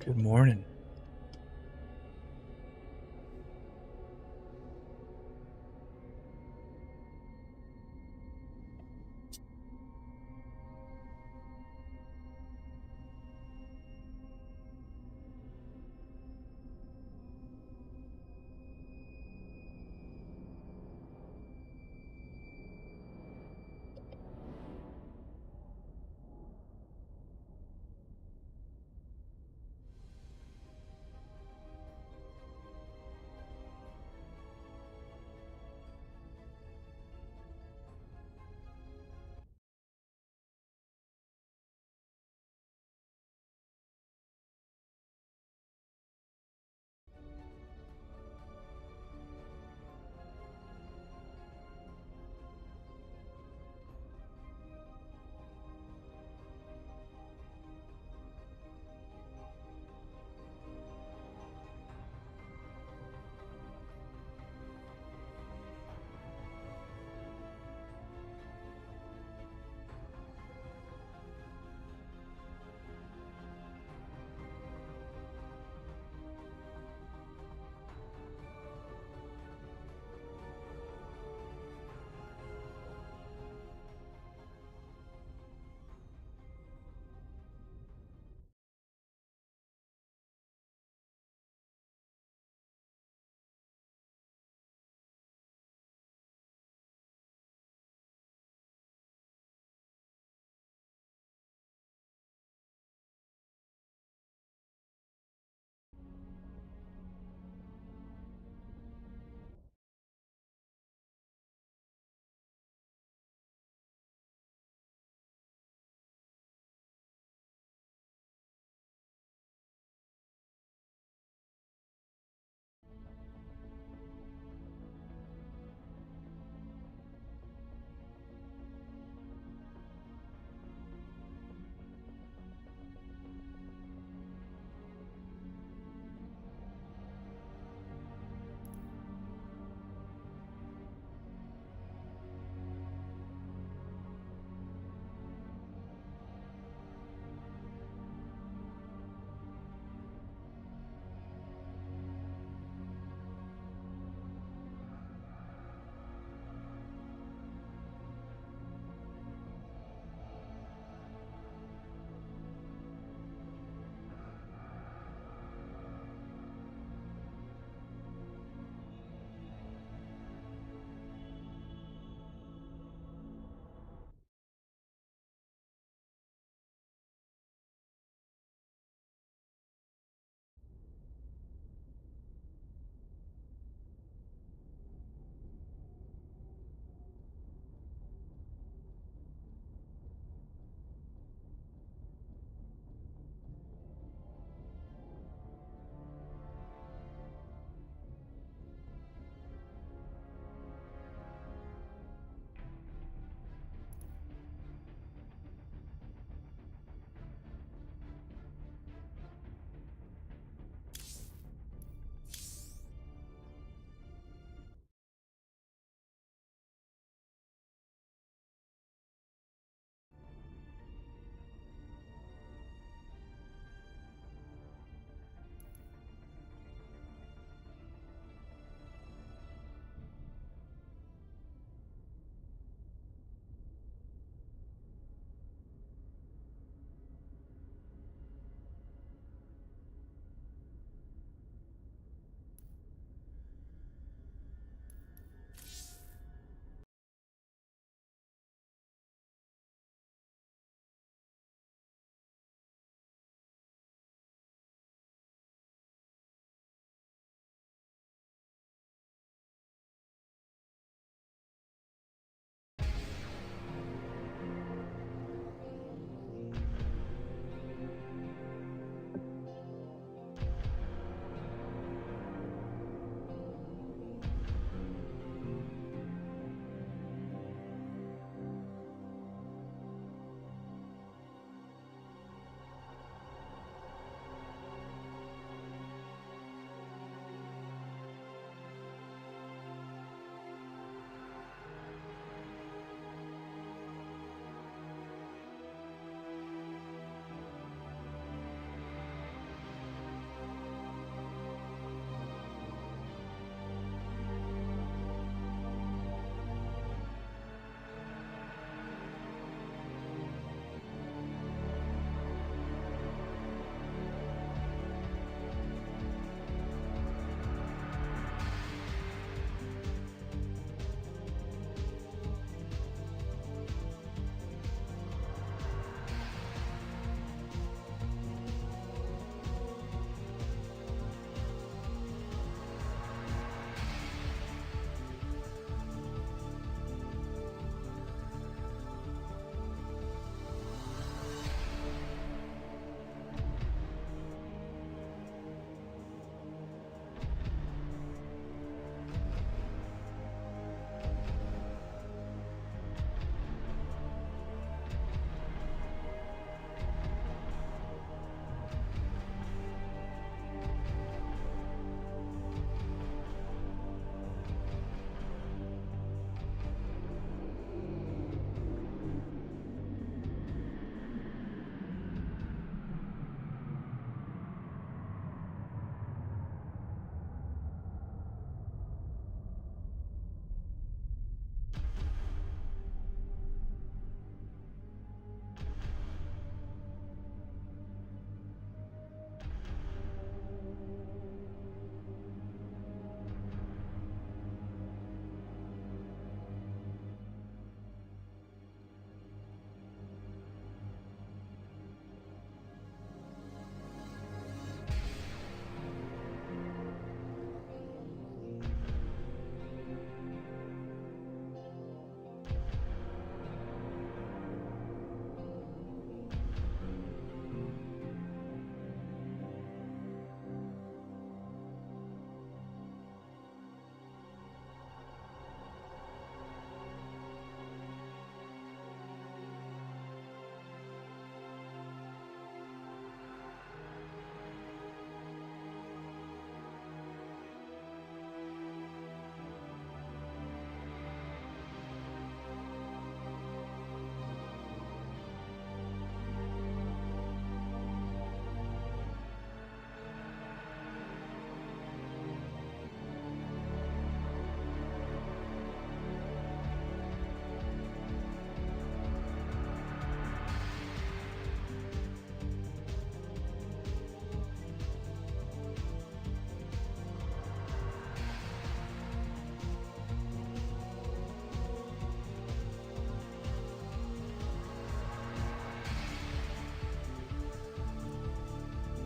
Good morning.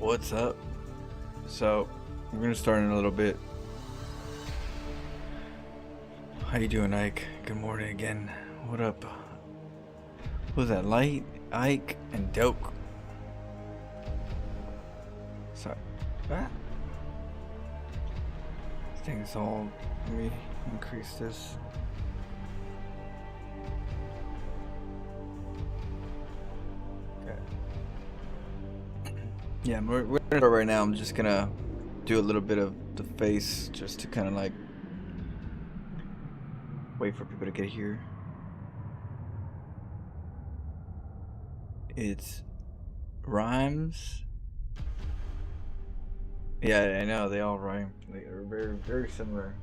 What's up? So, we're gonna start in a little bit. How you doing, Ike? Good morning again. What up? Who's that? Light, Ike, and Doke. Sorry. Ah. Things all. Let me increase this. Okay. Yeah, we're gonna start right now. I'm just gonna do a little bit of the face just to kind of like wait for people to get here. It's rhymes. Yeah, I know, they all rhyme. They are very, very similar.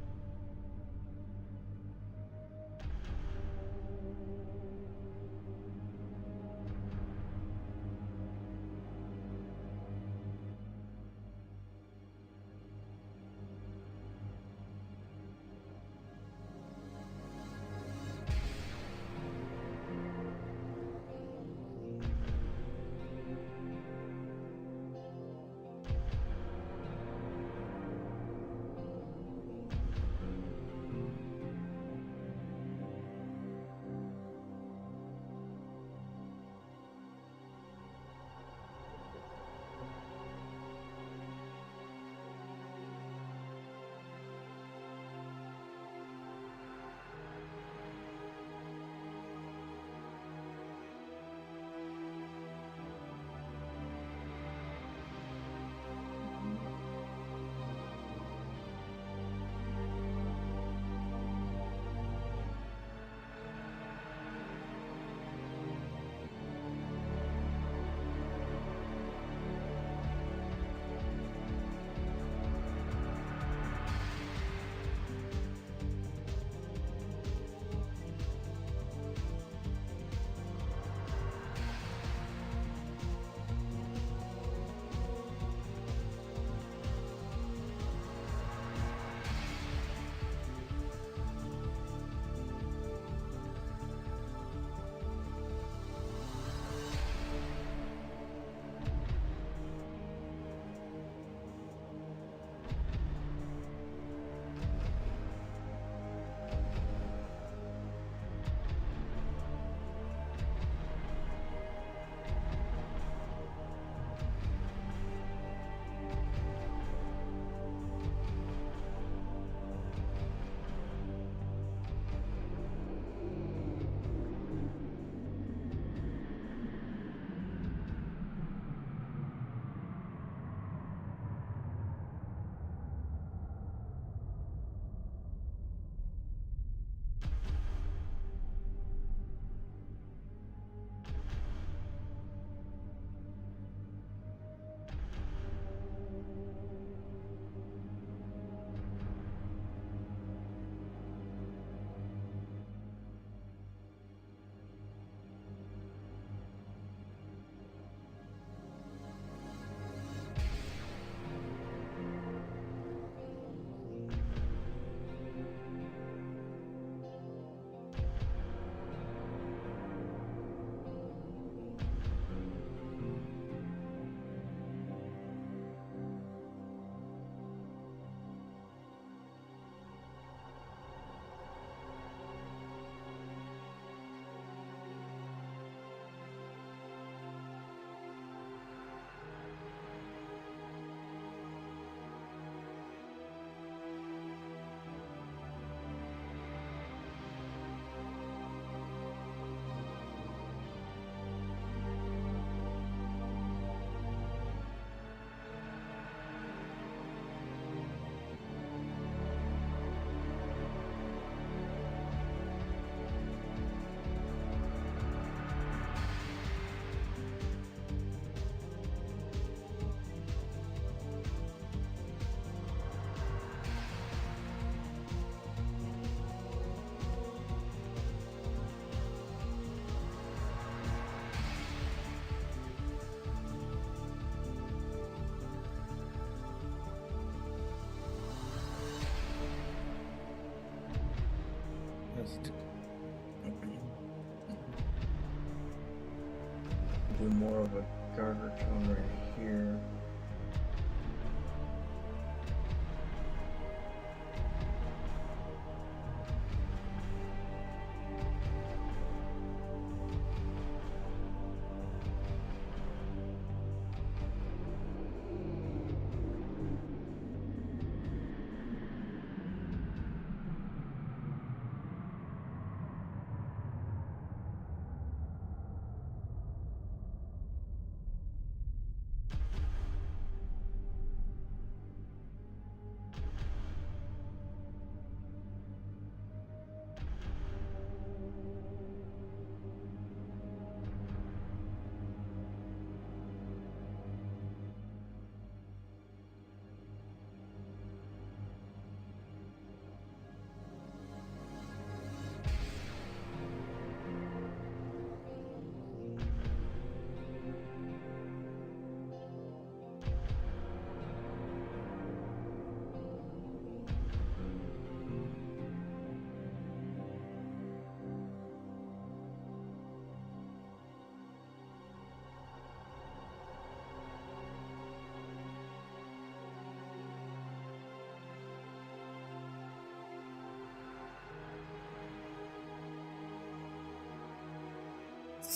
Do more of a darker tone right here.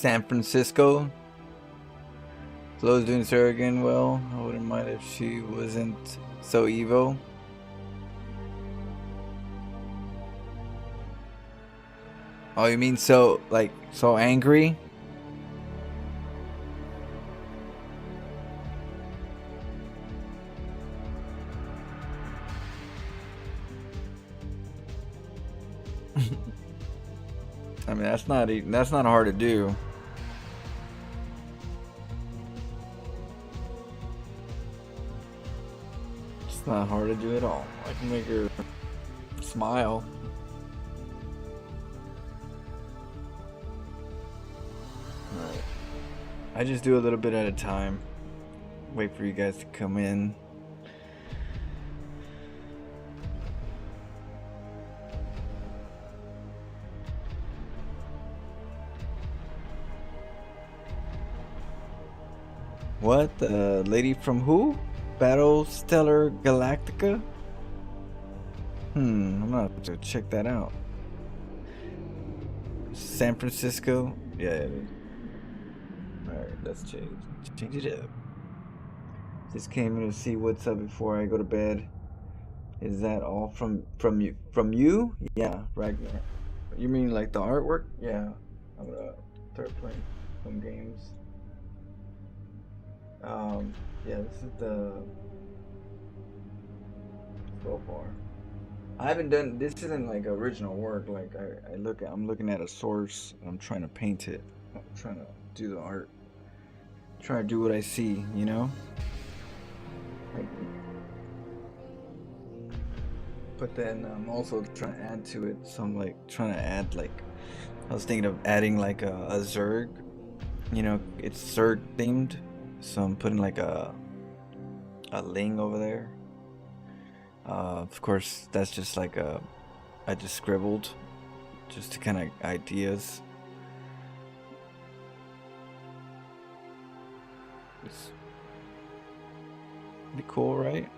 San Francisco. Flo's doing Zerg again well. I wouldn't mind if she wasn't so evil. Oh, you mean so, like, so angry? I mean, that's not hard to do. It's not hard to do at all. I can make her smile. Alright. I just do a little bit at a time. Wait for you guys to come in. What? The lady from who? Battlestar Galactica? I'm gonna have to check that out. San Francisco? Yeah, it is. Alright, let's change it up. Just came in to see what's up before I go to bed. Is that all from you? From you? Yeah, Ragnar. You mean like the artwork? Yeah. I'm gonna start playing some games. Yeah, this is the so far. I haven't done this. Isn't like original work. Like I'm looking at a source and I'm trying to paint it. I'm trying to do the art. Trying to do what I see, you know. Like, but then I'm also trying to add to it. So I'm like trying to add like I was thinking of adding like a Zerg. You know, it's Zerg themed. So I'm putting like a Ling over there. Of course, that's just like I just scribbled, just to kind of ideas. It's be cool, right?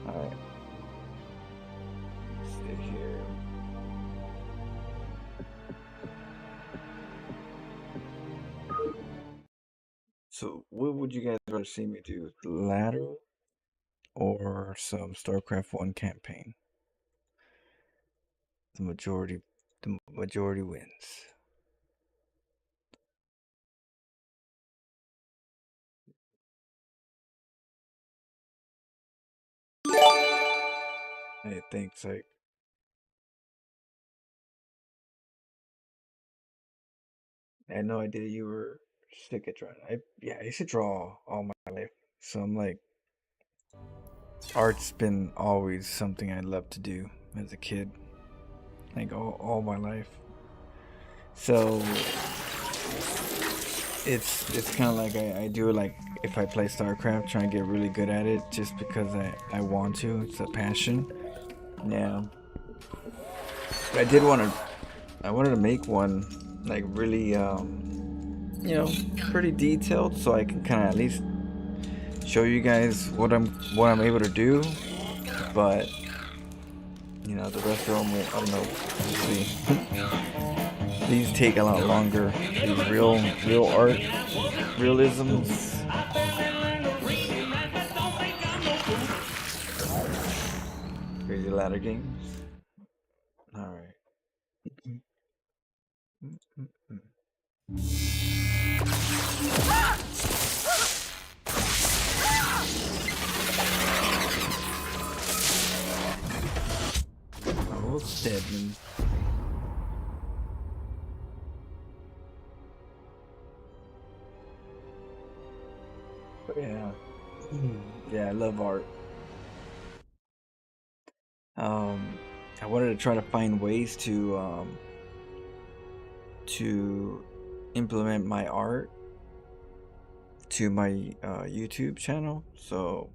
All right. Sit here. So, what would you guys rather see me do? The latter or some StarCraft 1 campaign? The majority wins. Hey, thanks. I had no idea you were sick at drawing. Yeah, I used to draw all my life. So I'm like, art's been always something I loved to do as a kid. Like all my life. So it's kind of like I do it like if I play StarCraft, try and get really good at it just because I want to. It's a passion. Yeah. But I wanted to make one like really you know, pretty detailed so I can kind of at least show you guys what I'm able to do. But you know, the rest of them, I don't know. We'll see. These take a lot longer. These real art realisms. Crazy ladder games. All right. Oh, Stedman. But yeah. Yeah, I love art. I wanted to try to find ways to implement my art to my YouTube channel. So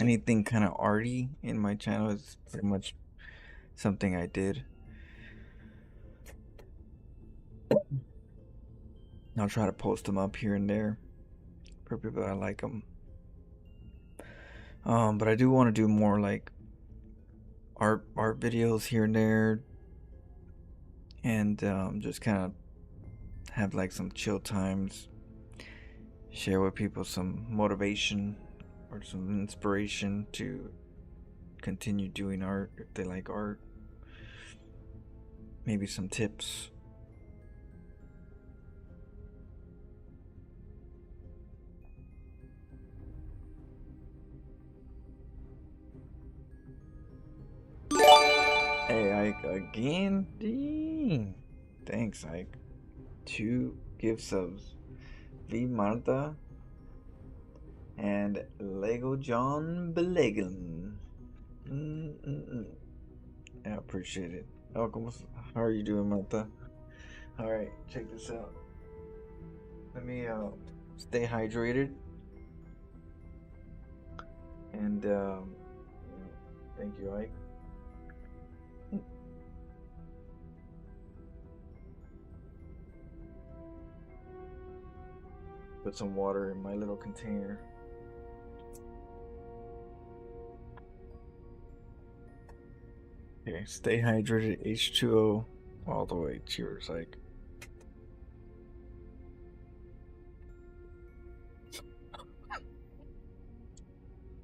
anything kind of arty in my channel is pretty much something I did. I'll try to post them up here and there for people that like them. But I do want to do more like art videos here and there, and just kind of have like some chill times. Share with people some motivation or some inspiration to continue doing art if they like art. Maybe some tips. Hey, Ike, again? Dang. Thanks, Ike. 2 gift subs. V. Martha and Lego John Belegan. I appreciate it. Oh, how are you doing, Martha? Alright, check this out. Let me stay hydrated. And thank you, Ike. Put some water in my little container. Okay, stay hydrated, H2O all the way. Cheers, Ike.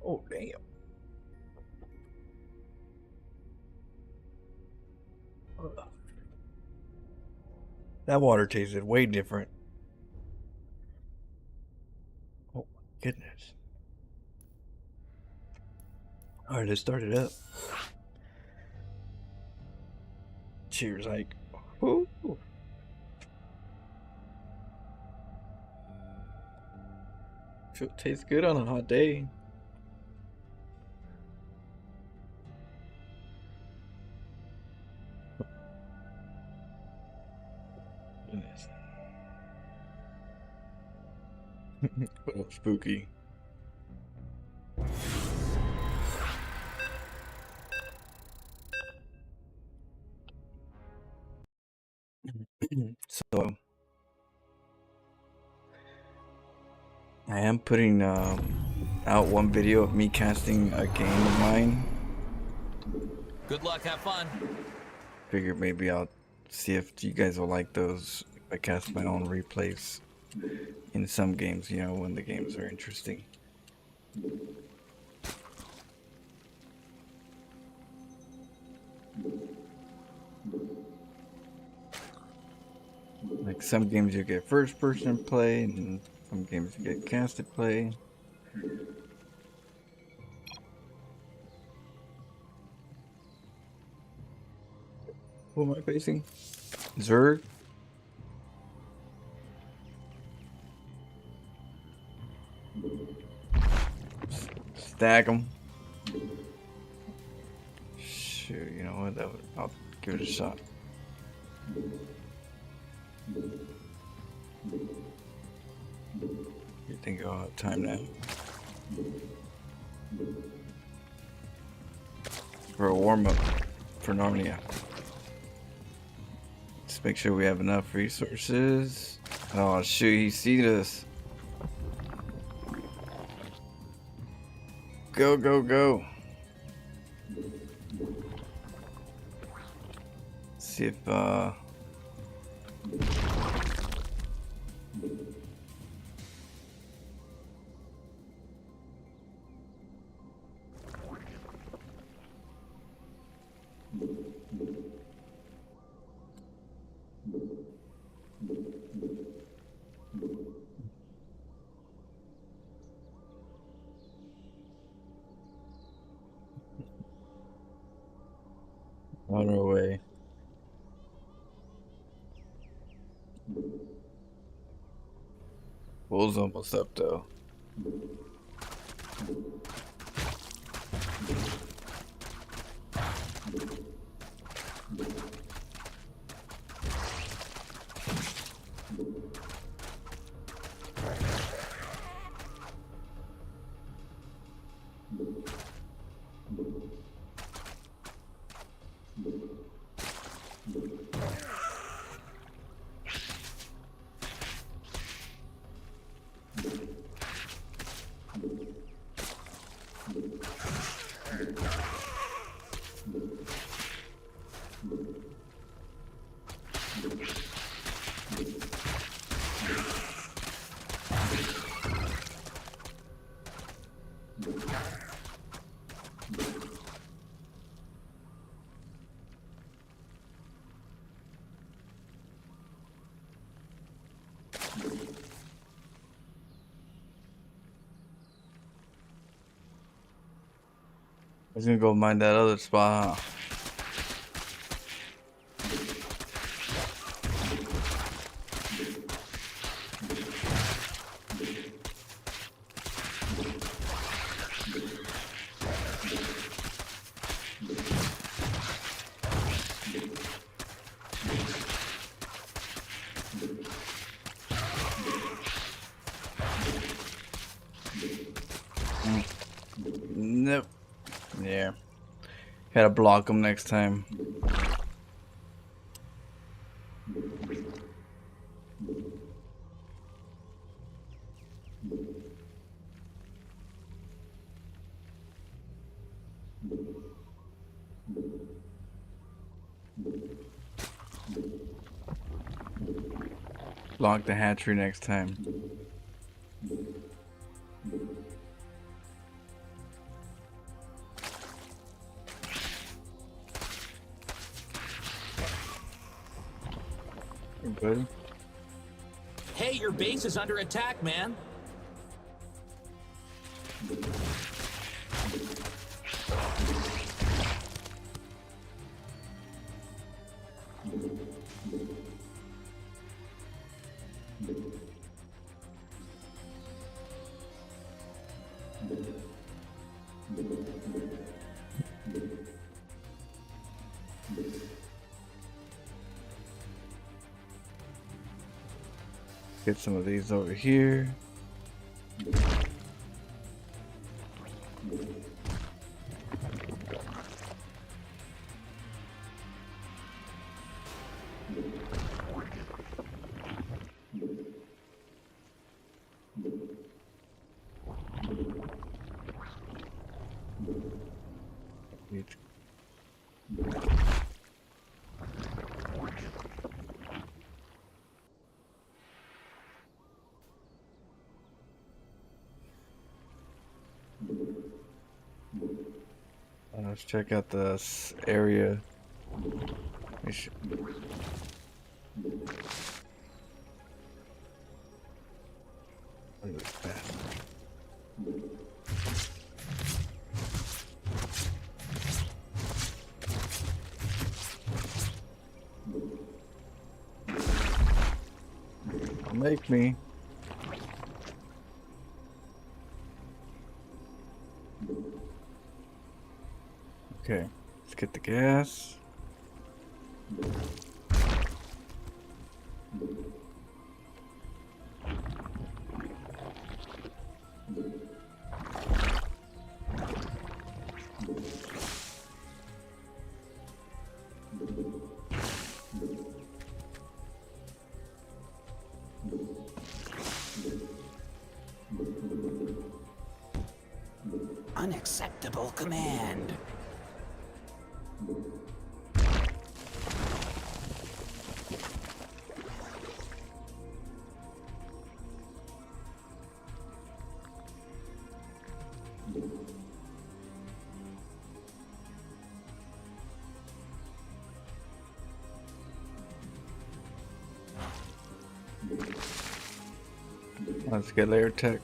Oh, damn. That water tasted way different. Oh, my goodness. Alright, let's start it up. Cheers, Ike. Ooh. Tastes good on a hot day. Goodness. What up, Spooky? So I am putting out one video of me casting a game of mine. Good luck, have fun. Figure maybe I'll see if you guys will like those. I cast my own replays in some games, you know, when the games are interesting. Like some games you get first person play, and some games you get casted play. Who am I facing? Zerg? Stack them. Shoot, you know what? I'll give it a shot. You think I'll have time now? For a warm-up for Narnia. Let's make sure we have enough resources. Oh shoot, he sees us. Go, go, go. See if on our way. Bull's almost up though. He's gonna go mine that other spot, huh? Nope. Yeah. Gotta block him next time. Block the hatchery next time. Good. Hey, your base is under attack, man. Get some of these over here. Let's check out this area. We should... Make me. Okay, let's get the gas. Unacceptable command. Let's get layer tech.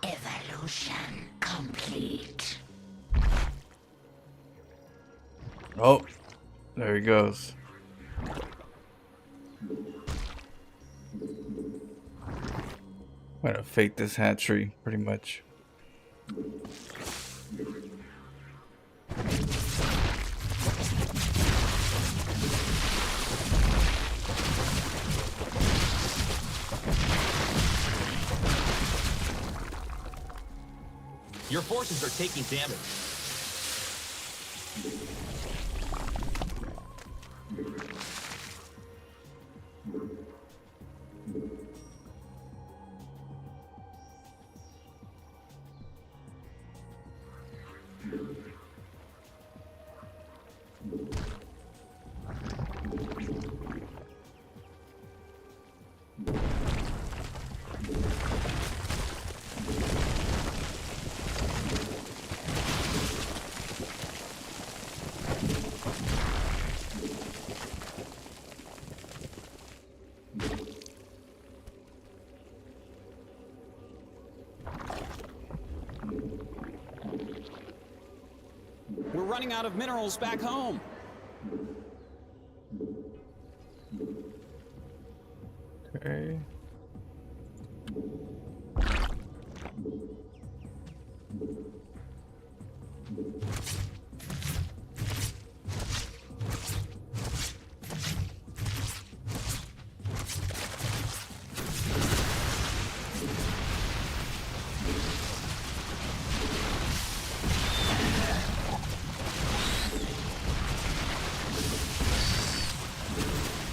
Evolution complete. Oh, there he goes. I'm gonna fake this hatchery, pretty much. Your forces are taking damage. We're running out of minerals back home. Okay.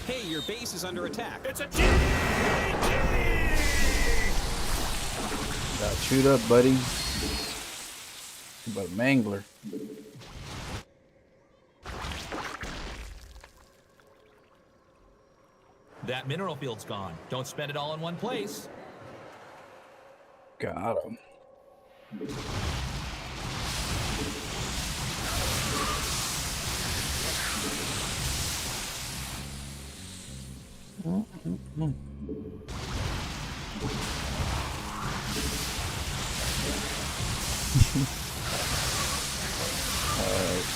Hey, your base is under attack. It's a Got chewed up, buddy. But a mangler. That mineral field's gone. Don't spend it all in one place. Got him.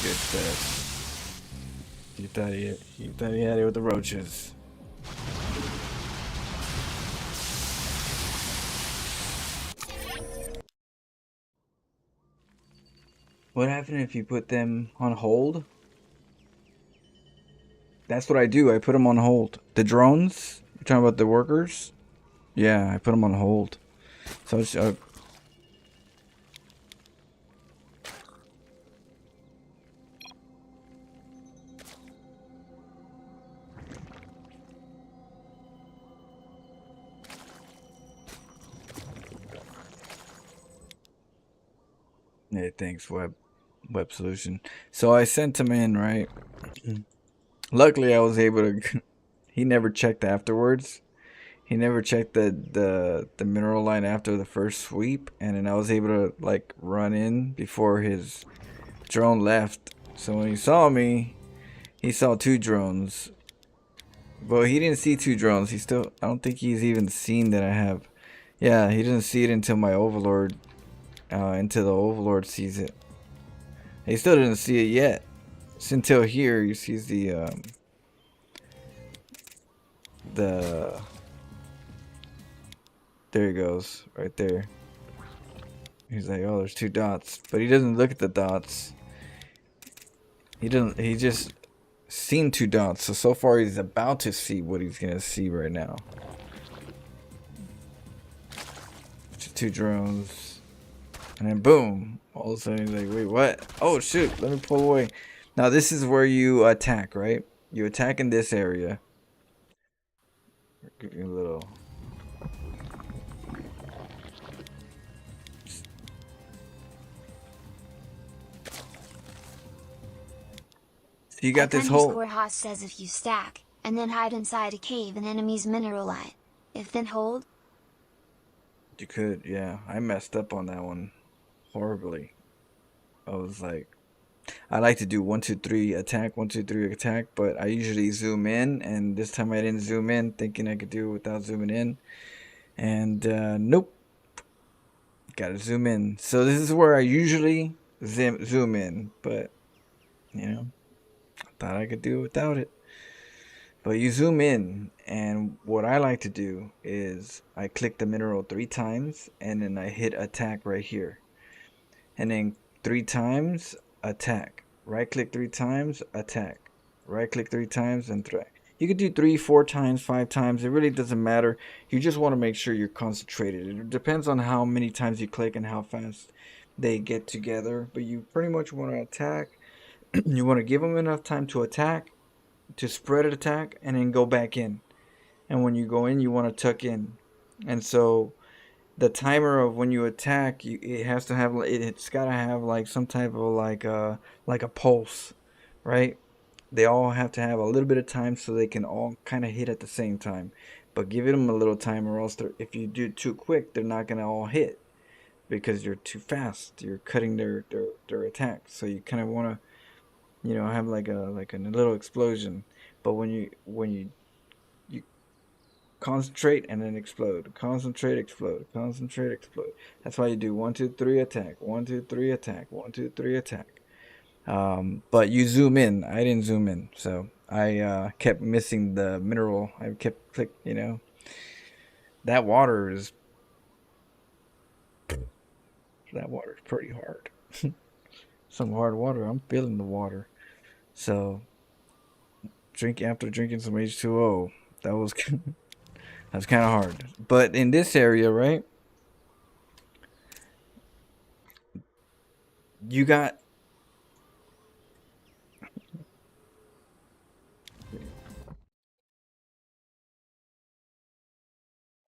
Good stuff. You thought he had it with the roaches. What happened if you put them on hold? That's what I do. I put them on hold. The drones? You're talking about the workers? Yeah, I put them on hold. So it's, yeah, thanks, web solution. So I sent him in, right? Luckily, I was able to. He never checked afterwards. He never checked the mineral line after the first sweep, and then I was able to like run in before his drone left. So when he saw me, he saw 2 drones. But he didn't see 2 drones. He still. I don't think he's even seen that I have. Yeah, he didn't see it until my overlord. Until the overlord sees it. He still didn't see it yet. It's until here he sees the there he goes, right there. He's like, oh, there's 2 dots, but he doesn't look at the dots. He just seen 2 dots. So far he's about to see what he's gonna see right now. 2 drones, and then boom, all of a sudden he's like, wait, what? Oh shoot, let me pull away. Now this is where you attack, right? You attack in this area. Give you a little. So you got this whole. Harass says if you stack and then hide inside a cave an enemy's mineral line, if then hold. You could, yeah. I messed up on that one horribly. I was like, I like to do 1, 2, 3 attack, 1, 2, 3 attack, but I usually zoom in, and this time I didn't zoom in, thinking I could do it without zooming in, and nope, gotta zoom in. So this is where I usually zoom in, but you know, I thought I could do it without it. But you zoom in, and what I like to do is I click the mineral 3 times, and then I hit attack right here, and then 3 times attack, right click 3 times, attack, right click 3 times, and attack. You could do 3, 4 times, 5 times. It really doesn't matter. You just want to make sure you're concentrated. It depends on how many times you click and how fast they get together, but you pretty much want to attack. You want to give them enough time to attack, to spread an attack, and then go back in. And when you go in, you want to tuck in. And so the timer of when you attack, it has to have, it's got to have like some type of like a pulse, right? They all have to have a little bit of time so they can all kind of hit at the same time. But give them a little time, or else if you do it too quick, they're not gonna all hit because you're too fast. You're cutting their attack. So you kind of want to, have like a little explosion. But when you concentrate and then explode, concentrate, explode, concentrate, explode. That's why you do 1, 2, 3 attack, 1, 2, 3 attack, 1, 2, 3 attack. But you zoom in. I didn't zoom in, so I kept missing the mineral. I kept click. That water is pretty hard. Some hard water. I'm feeling the water. So after drinking some H2O, that was kind of hard. But in this area, right? You got.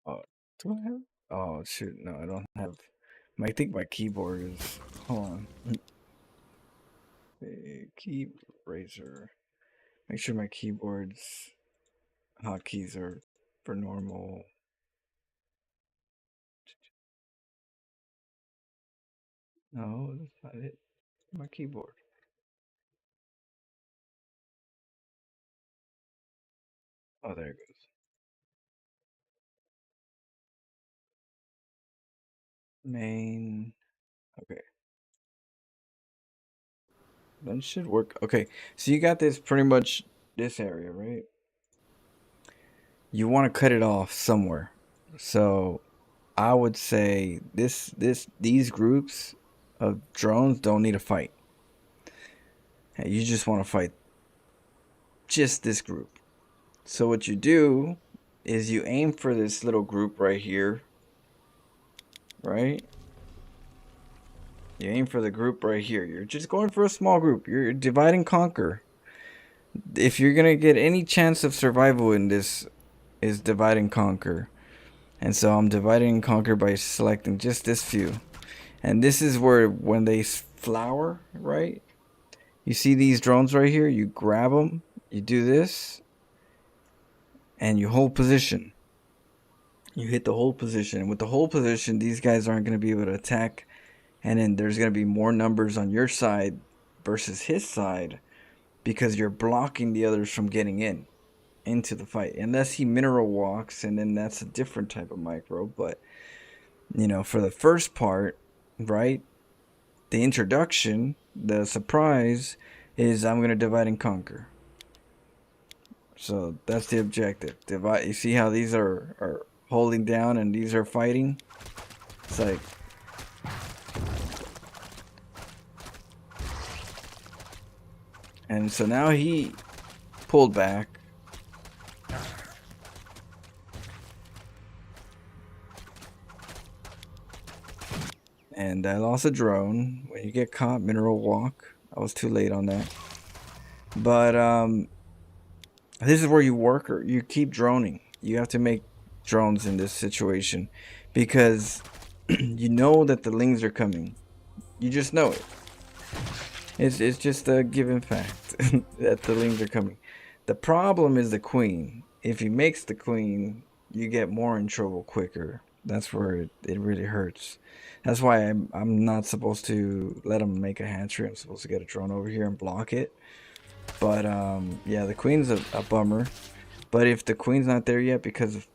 Oh, do I have? Oh shoot! No, I don't have. I think my keyboard is. Hold on. Key razor. Make sure my keyboard's hotkeys are for normal. No, that's not it. My keyboard. Oh, there it goes. Main. Okay. That should work. Okay, so you got this pretty much this area, right? You want to cut it off somewhere. So I would say these groups of drones don't need to fight. Hey, you just want to fight just this group. So what you do is you aim for this little group right here, right? You aim for the group right here. You're just going for a small group. You're divide and conquer. If you're gonna get any chance of survival in this, is divide and conquer. And so I'm dividing and conquer by selecting just this few. And this is where when they flower, right? You see these drones right here? You grab them, you do this, and you hold position. You hit the hold position. And with the hold position, these guys aren't going to be able to attack. And then there's going to be more numbers on your side versus his side because you're blocking the others from getting into the fight. Unless he mineral walks, and then that's a different type of micro. But, for the first part, right, the introduction, the surprise is I'm going to divide and conquer. So that's the objective. Divide. You see how these are holding down and these are fighting? It's like... And so now he pulled back. And I lost a drone. When you get caught, mineral walk. I was too late on that. But this is where you work, or you keep droning. You have to make drones in this situation because you know that the lings are coming. You just know it. It's just a given fact that the lings are coming. The problem is the queen. If he makes the queen, you get more in trouble quicker. That's where it really hurts. That's why I'm not supposed to let him make a hatchery. I'm supposed to get a drone over here and block it. But yeah, the queen's a bummer. But if the queen's not there yet because of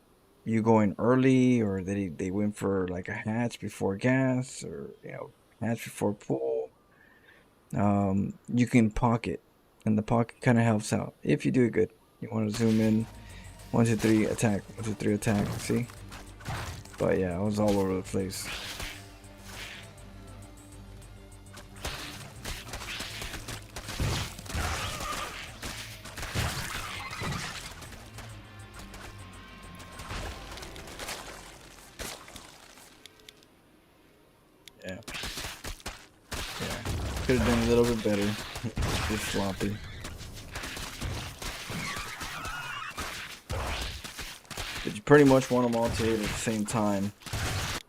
you going early, or that they went for like a hatch before gas, or hatch before pool, you can pocket, and the pocket kind of helps out if you do it good. You want to zoom in, 1, 2, 3 attack, 1, 2, 3 attack. See? But yeah, I was all over the place. Yeah. Yeah, could have done a little bit better. Just sloppy. But you pretty much want them all to hit at the same time.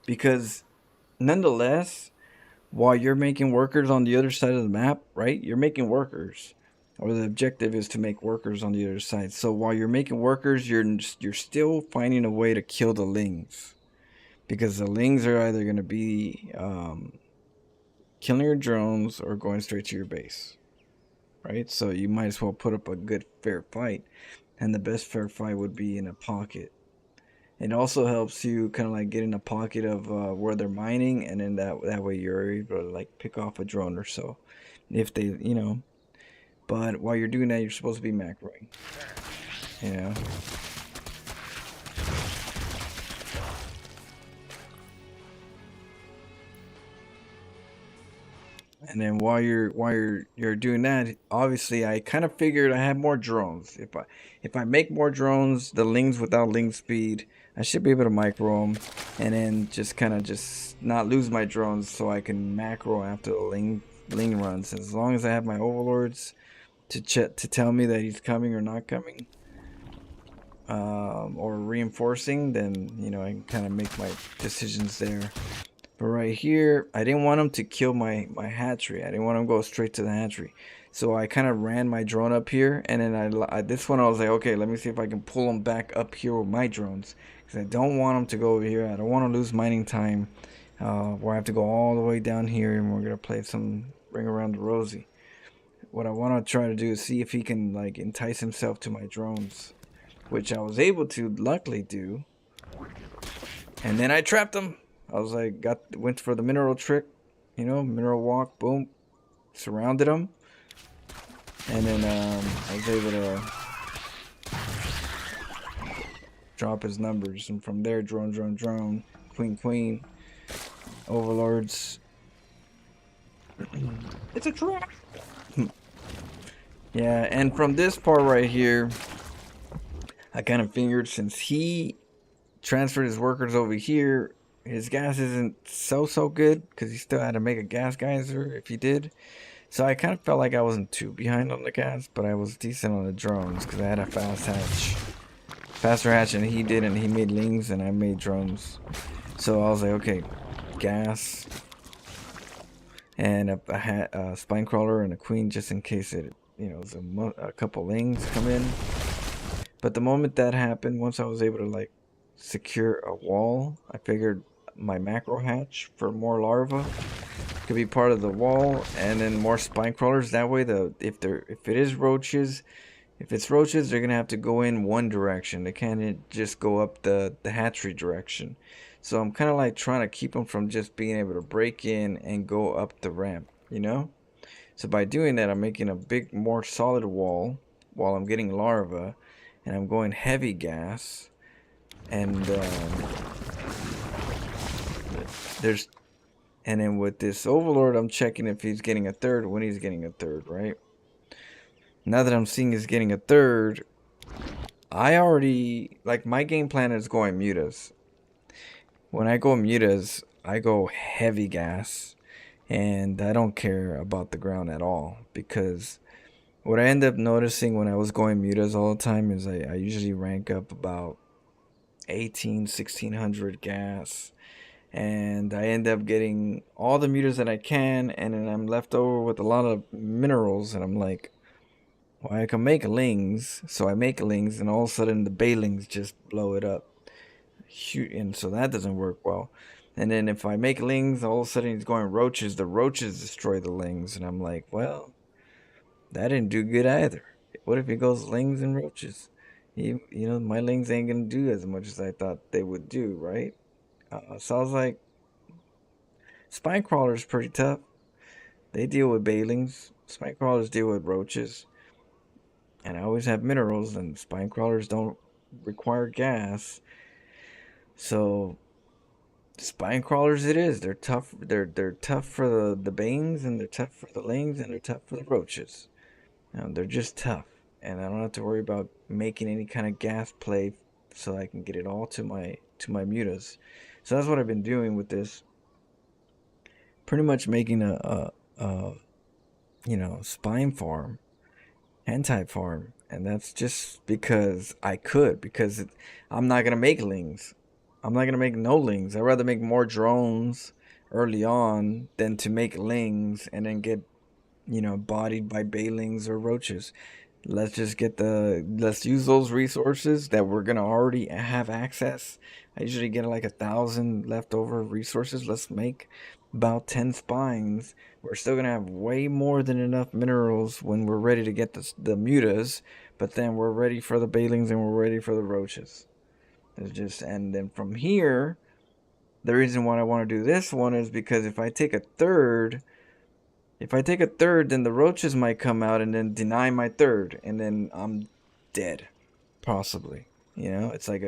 Because, nonetheless, while you're making workers on the other side of the map, right? You're making workers. Or the objective is to make workers on the other side. So while you're making workers, you're still finding a way to kill the lings. Because the lings are either going to be killing your drones or going straight to your base. Right? So you might as well put up a good fair fight. And the best fair fight would be in a pocket. It also helps you kind of like get in a pocket of where they're mining, and then that way you're able to like pick off a drone or so. If they, you know. But while you're doing that, you're supposed to be macroing. You know? And then while you're doing that, obviously I kind of figured I had more drones. If I make more drones, the lings without ling speed, I should be able to micro them, and then just kind of just not lose my drones, so I can macro after the ling runs. As long as I have my overlords to tell me that he's coming or not coming, or reinforcing, then you know I can kind of make my decisions there. But right here, I didn't want him to kill my hatchery. I didn't want him to go straight to the hatchery. So I kind of ran my drone up here. And then this one I was like, okay, let me see if I can pull him back up here with my drones. Because I don't want him to go over here. I don't want to lose mining time. Where I have to go all the way down here. And we're going to play some Ring Around the Rosie. What I want to try to do is see if he can like entice himself to my drones. Which I was able to luckily do. And then I trapped him. I was like, went for the mineral trick, you know, mineral walk, boom, surrounded him, and then I was able to drop his numbers, and from there, drone, queen, overlords. It's a trap. Yeah, and from this part right here, I kind of figured since he transferred his workers over here, his gas isn't so good because he still had to make a gas geyser if he did. So I kind of felt like I wasn't too behind on the gas, but I was decent on the drones because I had a faster hatch, and he did, and he made lings and I made drones. So I was like, okay, gas and a spine crawler and a queen just in case it, you know, a couple lings come in. But the moment that happened, once I was able to like secure a wall, I figured my macro hatch for more larvae could be part of the wall, and then more spine crawlers. That way, if it's roaches, they're gonna have to go in one direction. They can't just go up the hatchery direction. So I'm kind of like trying to keep them from just being able to break in and go up the ramp, you know. So by doing that, I'm making a big, more solid wall while I'm getting larvae, and I'm going heavy gas. And and then with this overlord, I'm checking if he's getting a third, when he's getting a third, right? Now that I'm seeing he's getting a third, I already, like, my game plan is going mutas. When I go mutas, I go heavy gas, and I don't care about the ground at all, because what I end up noticing when I was going mutas all the time is I usually rank up about 1600 gas, and I end up getting all the mutas that I can, and then I'm left over with a lot of minerals, and I'm like, well, I can make lings. So I make lings, and all of a sudden the bailings just blow it up, and so that doesn't work well. And then if I make lings, all of a sudden he's going roaches. The roaches destroy the lings, and I'm like, well, that didn't do good either. What if he goes lings and roaches? You know, my lings ain't gonna do as much as I thought they would do, right? So I was like, spine crawlers pretty tough. They deal with bailings. Spine crawlers deal with roaches. And I always have minerals, and spine crawlers don't require gas. So spine crawlers it is. They're tough. They're tough for the bangs, and they're tough for the lings, and they're tough for the roaches. They're just tough. And I don't have to worry about making any kind of gas play, so I can get it all to my mutas. So that's what I've been doing with this. Pretty much making a you know, spine farm, hentai farm, and that's just because I could. Because I'm not gonna make lings. I'm not gonna make no lings. I'd rather make more drones early on than to make lings and then get, you know, bodied by bailings or roaches. Let's just get let's use those resources that we're gonna already have access. I usually get like 1,000 leftover resources. Let's make about 10 spines. We're still gonna have way more than enough minerals when we're ready to get the mutas, but then we're ready for the bailings and we're ready for the roaches. It's just, and then from here, the reason why I want to do this one is because if I take a third, then the roaches might come out and then deny my third, and then I'm dead, possibly. You know, it's like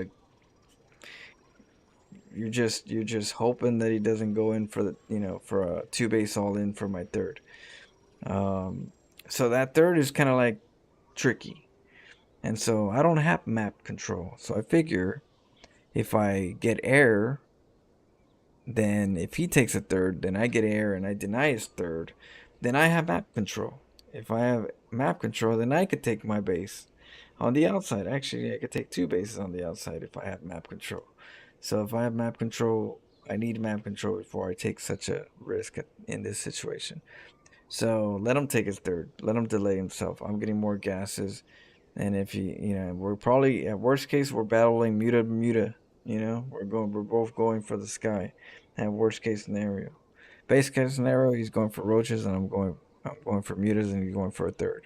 you're just hoping that he doesn't go in for the, you know, for a 2-base all in for my third. So that third is kind of like tricky, and so I don't have map control. So I figure if I get air, then if he takes a third, then I get air and I deny his third, then I have map control. If I have map control, then I could take my base on the outside. Actually, I could take 2 bases on the outside if I have map control. So if I have map control, I need map control before I take such a risk in this situation. So let him take his third. Let him delay himself. I'm getting more gases. And if he, you know, we're probably, at worst case, we're battling muta to muta. You know, we're both going for the sky. At worst case scenario. Base case scenario, he's going for roaches, and I'm going for mutas, and he's going for a third.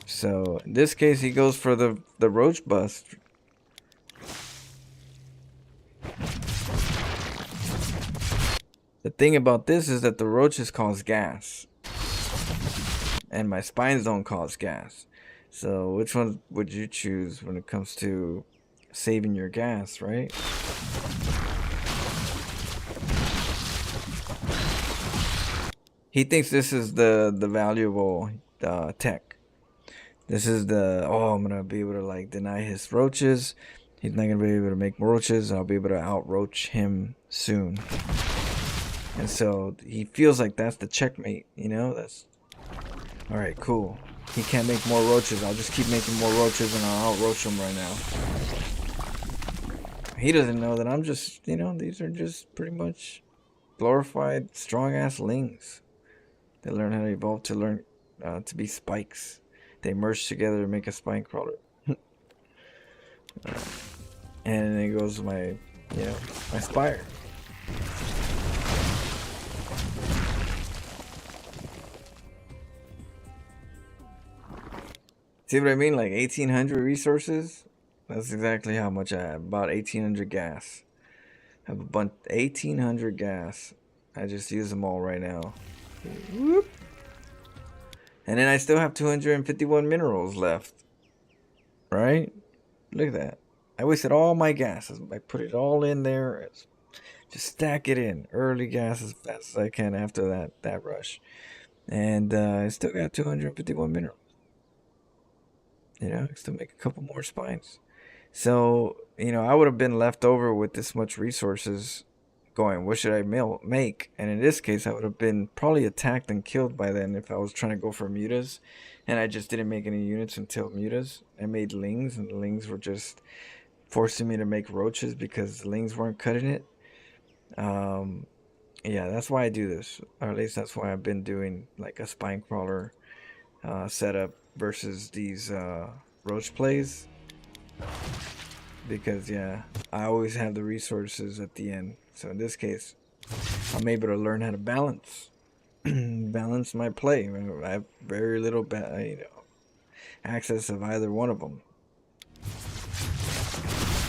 So in this case, he goes for the roach bust. The thing about this is that the roaches cause gas, and my spines don't cause gas. So which one would you choose when it comes to saving your gas, right? He thinks this is the valuable tech. This is the, oh, I'm gonna be able to like deny his roaches. He's not gonna be able to make more roaches. I'll be able to outroach him soon. And so he feels like that's the checkmate, you know? That's all right, cool. He can't make more roaches. I'll just keep making more roaches and I'll outroach him right now. He doesn't know that I'm just, you know, these are just pretty much glorified strong ass lings. They learn how to evolve to learn to be spikes. They merge together to make a spine crawler. And then goes my, you know, my spire. See what I mean? Like 1,800 resources. That's exactly how much I have. About 1,800 gas. I have a bunch, 1,800 gas. I just use them all right now. Whoop. And then I still have 251 minerals left. Right? Look at that. I wasted all my gas. I put it all in there. Just stack it in. Early gas as fast as I can after that rush. And I still got 251 minerals. You know, I still make a couple more spines. So, you know, I would have been left over with this much resources going, what should I make? And in this case, I would have been probably attacked and killed by then if I was trying to go for mutas. And I just didn't make any units until mutas. I made lings, and the lings were just forcing me to make roaches because the lings weren't cutting it. Yeah, that's why I do this. Or at least that's why I've been doing like a spine crawler setup versus these roach plays. Because yeah, I always have the resources at the end. So in this case, I'm able to learn how to balance my play. I have very little access of either one of them.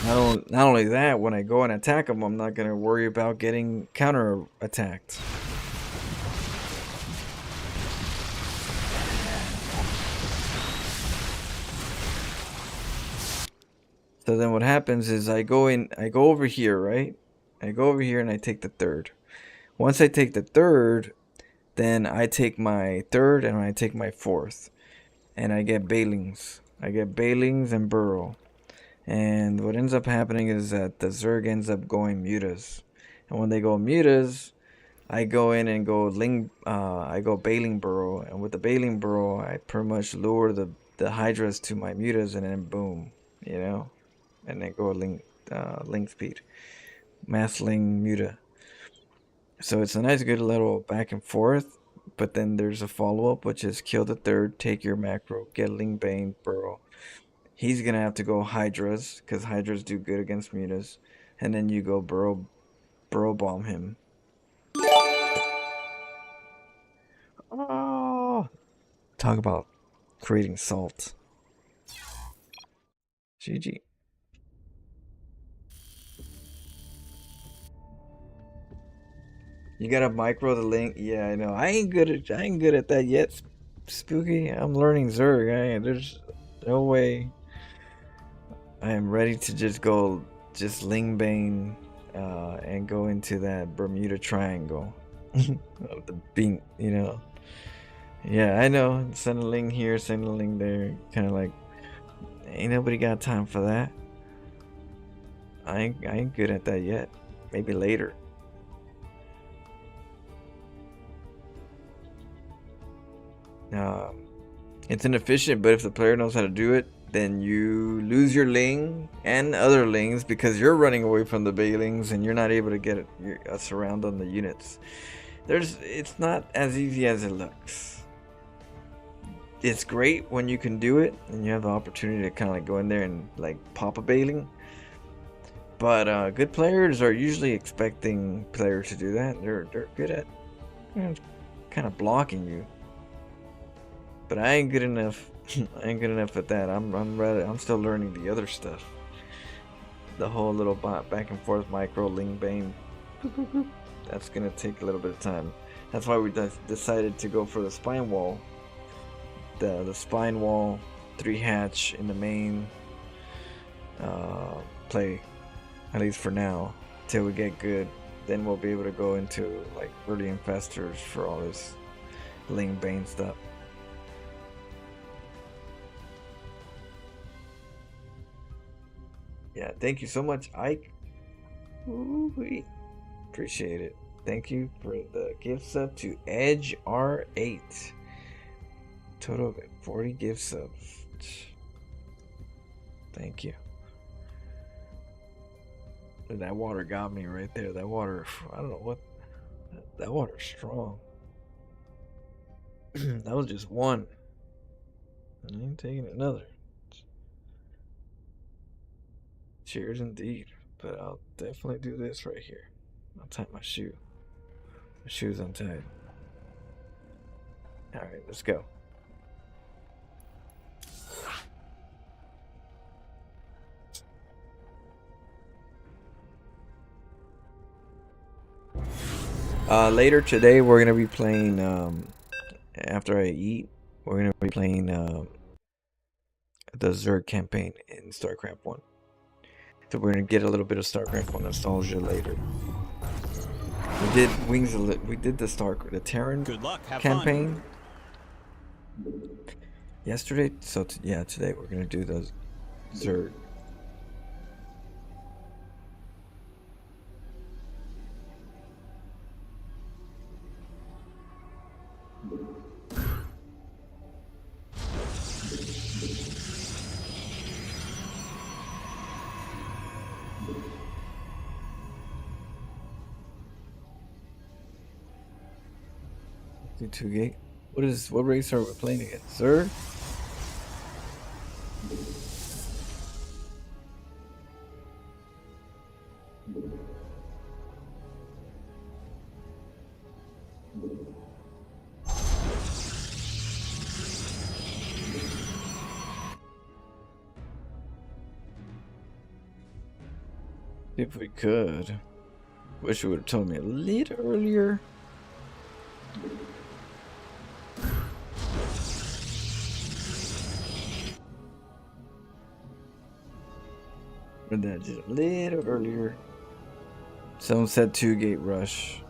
Not only that, when I go and attack them, I'm not going to worry about getting counter attacked. So then what happens is I go over here, right? I go over here and I take the third. Once I take the third, then I take my third and I take my fourth. And I get bailings. I get bailings and burrow. And what ends up happening is that the Zerg ends up going mutas. And when they go mutas, I go in and go I go Bailing Burrow, and with the Bailing Burrow, I pretty much lure the Hydras to my mutas, and then boom, you know, and then go link speed, mass ling muta. So it's a nice, good little back and forth. But then there's a follow up, which is kill the third, take your macro, get Ling Bane Burrow. He's gonna have to go Hydras, because Hydras do good against mutas, and then you go burrow bomb him. Oh, talk about creating salt. GG. You gotta micro the link. Yeah, I know. I ain't good at that yet. Spooky. I'm learning Zerg. There's no way I am ready to just Ling Bane and go into that Bermuda Triangle. Of the being, you know. Yeah, I know. Send a Ling here, send a Ling there. Kind of like, ain't nobody got time for that. I ain't good at that yet. Maybe later. It's inefficient, but if the player knows how to do it, then you lose your Ling and other Lings because you're running away from the Bailings and you're not able to get a surround on the units. It's not as easy as it looks. It's great when you can do it and you have the opportunity to kind of like go in there and like pop a Bailing. But good players are usually expecting players to do that. They're good at kind of blocking you. But I ain't good enough. I ain't good enough at that. I'm still learning the other stuff. The whole little back and forth micro Ling Bane. That's gonna take a little bit of time. That's why we decided to go for the spine wall. The spine wall 3 hatch in the main play, at least for now, till we get good. Then we'll be able to go into like early infestors for all this Ling Bane stuff. Yeah, thank you so much, Ike. Ooh-wee. Appreciate it. Thank you for the gift sub to Edge R8. Total of 40 gift subs. Thank you. That water got me right there. That water, I don't know what. That water's strong. That was just one. I ain't taking another. Cheers indeed. But I'll definitely do this right here. I'll tie my shoe. My shoe's untied. Alright, let's go. Later today we're gonna be playing after I eat, we're gonna be playing the Zerg campaign in StarCraft 1. So we're gonna get a little bit of StarCraft 1 nostalgia later. We did we did the Terran Good luck. Have campaign yesterday. So yeah, today we're gonna do the Zerg. Do 2 gate. What race are we playing against? Zerg? If we could. Wish you would have told me a little earlier. But that just a little earlier. Someone said 2 gate rush.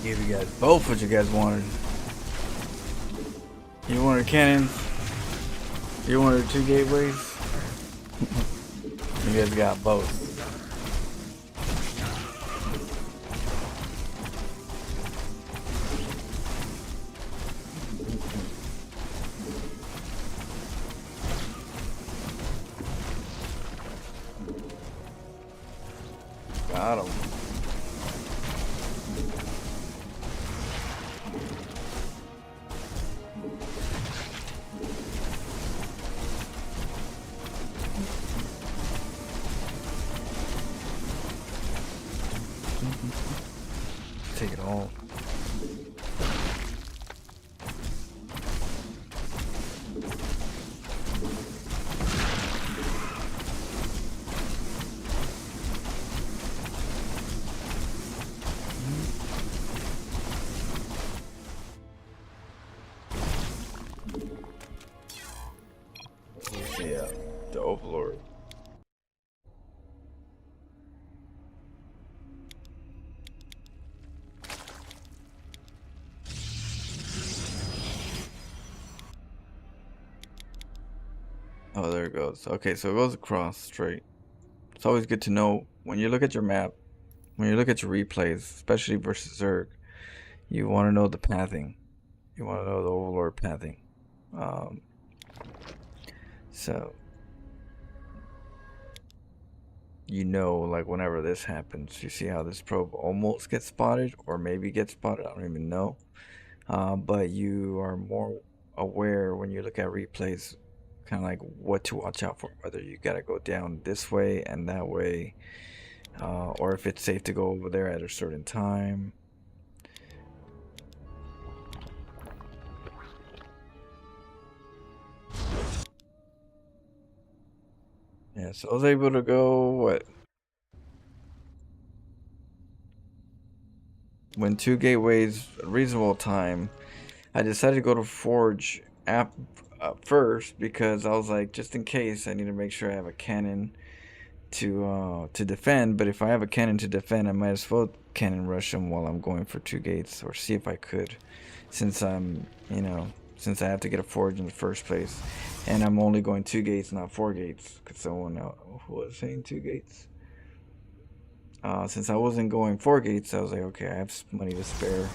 Give you guys both what you guys wanted. You wanted cannons. You wanted 2 gateways. You guys got both. Got him. Take it all. Yeah, the Overlord. Oh, there it goes. Okay, so it goes across straight. It's always good to know when you look at your map, when you look at your replays, especially versus Zerg, you want to know the pathing. You want to know the Overlord pathing. So you know, like whenever this happens, you see how this probe almost gets spotted or maybe gets spotted. I don't even know. But you are more aware when you look at replays, kind of like what to watch out for, whether you gotta go down this way and that way, or if it's safe to go over there at a certain time. Yeah, so I was able to go, what? When 2 gateways, a reasonable time. I decided to go to Forge app first because I was like, just in case, I need to make sure I have a cannon to defend. But if I have a cannon to defend, I might as well cannon rush them while I'm going for 2 gates, or see if I could, since I'm, since I have to get a Forge in the first place, and I'm only going 2 gates, not 4 gates, because someone was saying 2 gates. Since I wasn't going 4 gates, I was like, okay, I have money to spare.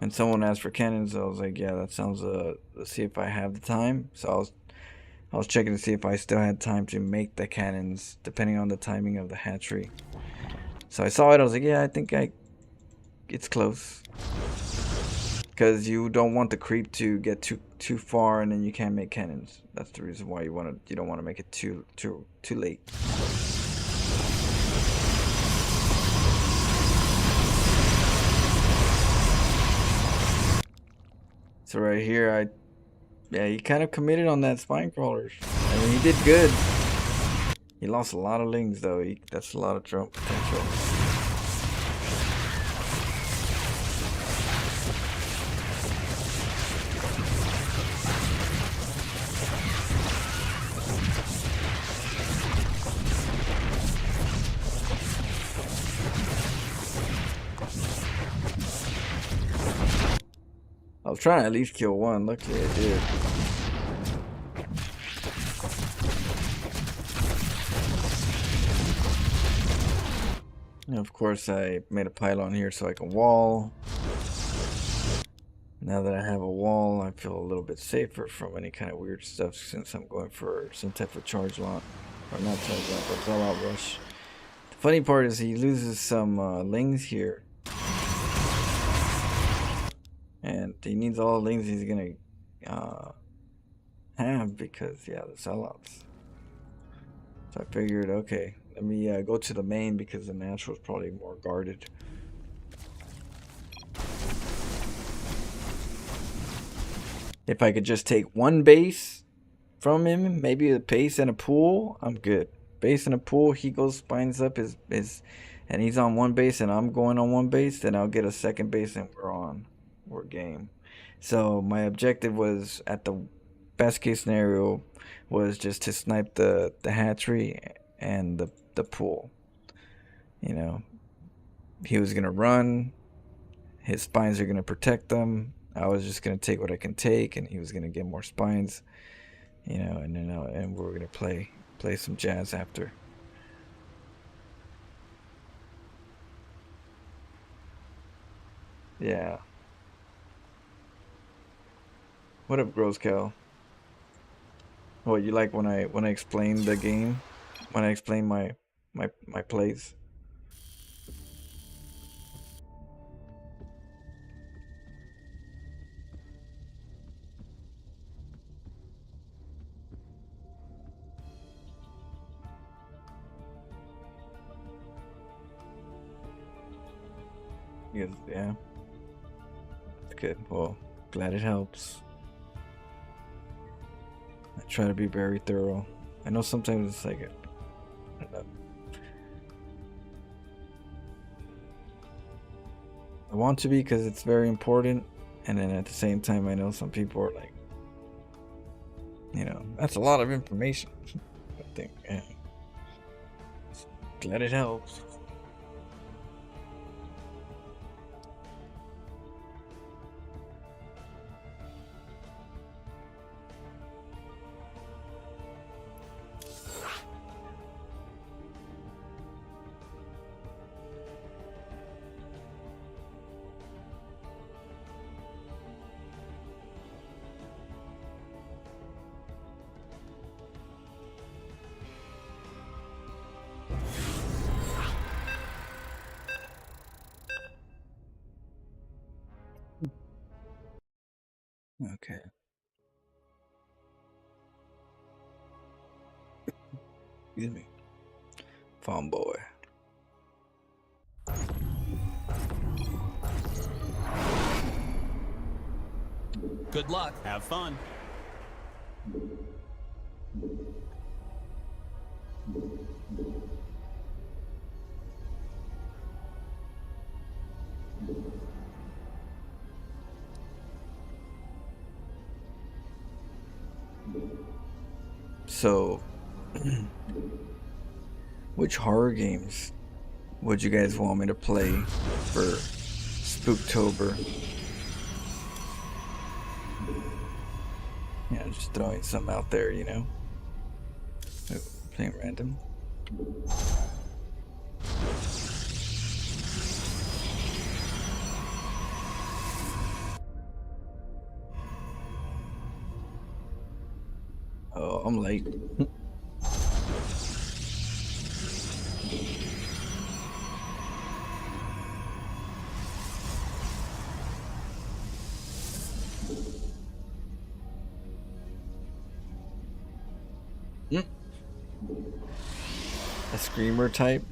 And someone asked for cannons. I was like, yeah, that sounds. Let's see if I have the time. So I was checking to see if I still had time to make the cannons, depending on the timing of the hatchery. So I saw it. I was like, yeah, I think it's close. Because you don't want the creep to get too far, and then you can't make cannons. That's the reason why you don't want to make it too late. So right here, yeah, he kind of committed on that spine crawlers. I mean, he did good. He lost a lot of lings though. That's a lot of jump potential. I was trying to at least kill one. Luckily I did. And of course I made a pylon here so I can wall. Now that I have a wall, I feel a little bit safer from any kind of weird stuff, since I'm going for some type of charge lot. Or not charge lot, but all out rush. The funny part is he loses some lings here. And he needs all the lings he's gonna have, because yeah, the sellouts. So I figured, okay, Let me go to the main because the natural is probably more guarded. If I could just take one base from him, maybe a base and a pool, I'm good. Base and a pool, he goes, spines up his and he's on one base and I'm going on one base, then I'll get a second base and we're game. So my objective was, at the best case scenario, was just to snipe the hatchery and the pool. You know, he was gonna run, his spines are gonna protect them. I was just gonna take what I can take, and he was gonna get more spines. You know, and then and we're gonna play some jazz after. Yeah. What up, Gross Cal? What, you like when I explain the game? When I explain my plays? Yes, yeah. That's good. Well, glad it helps. I try to be very thorough. I know sometimes it's like, I don't know. I want to be because it's very important, and then at the same time, I know some people are like, you know, that's a lot of information. I think, yeah. Glad it helps. Okay. Excuse me. Farm boy. Good luck. Have fun. So, which horror games would you guys want me to play for Spooktober? Yeah, just throwing some out there, you know. Playing random. Oh, I'm late. A screamer type?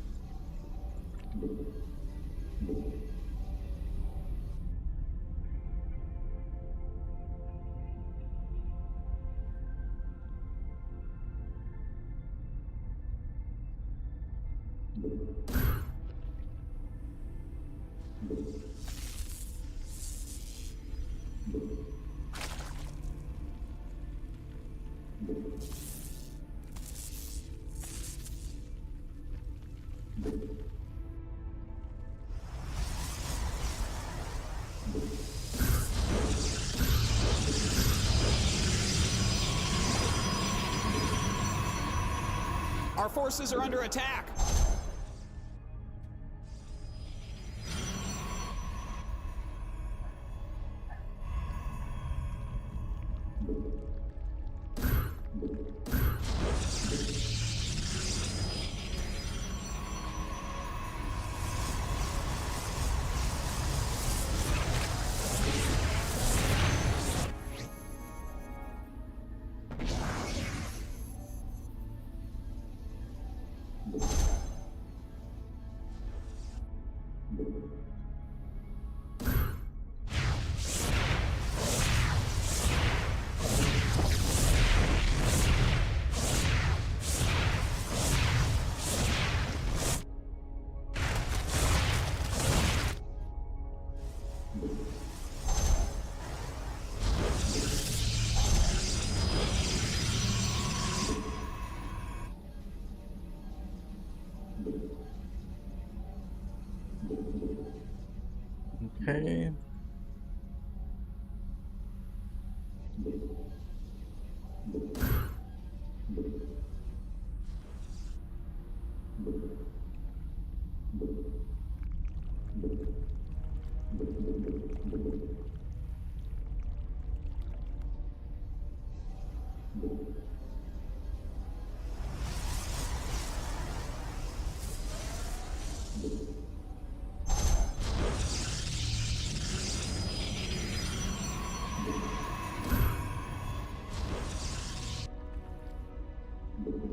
Our forces are under attack.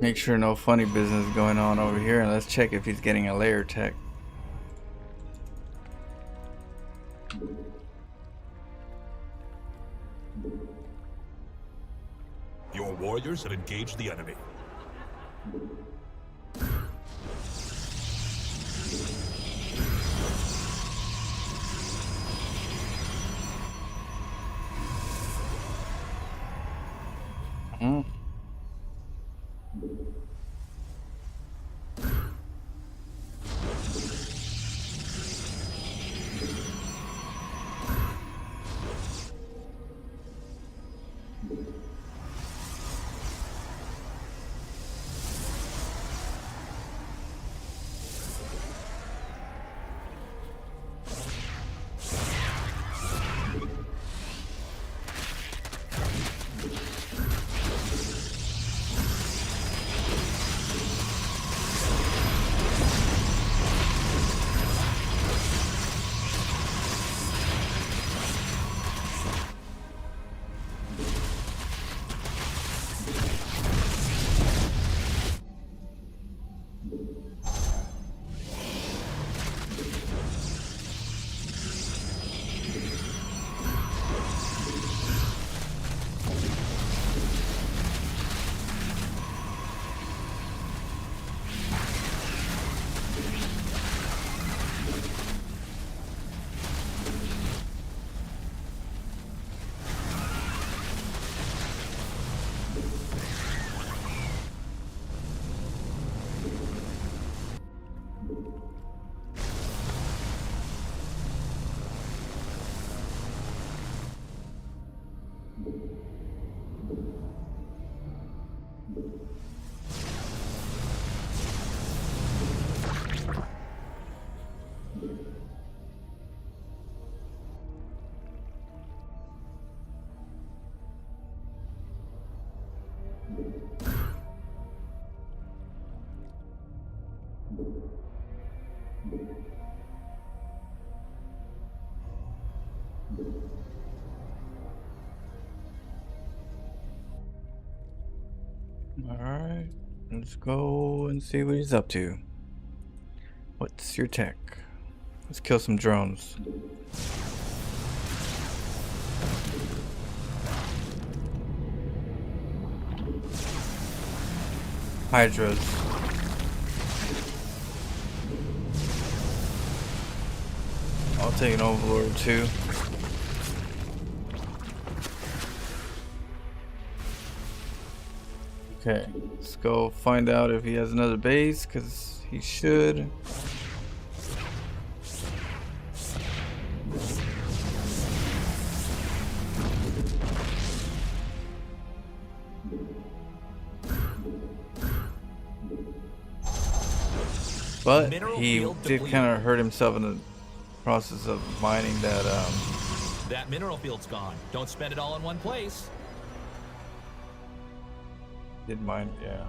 Make sure no funny business is going on over here, and let's check if he's getting a layer tech. Your warriors have engaged the enemy. Mm. Alright, let's go and see what he's up to. What's your tech? Let's kill some drones. Hydras. I'll take an overlord too. Okay, let's go find out if he has another base, because he should. But he did kind of hurt himself in the process of mining that. That mineral field's gone. Don't spend it all in one place. Did mine, yeah.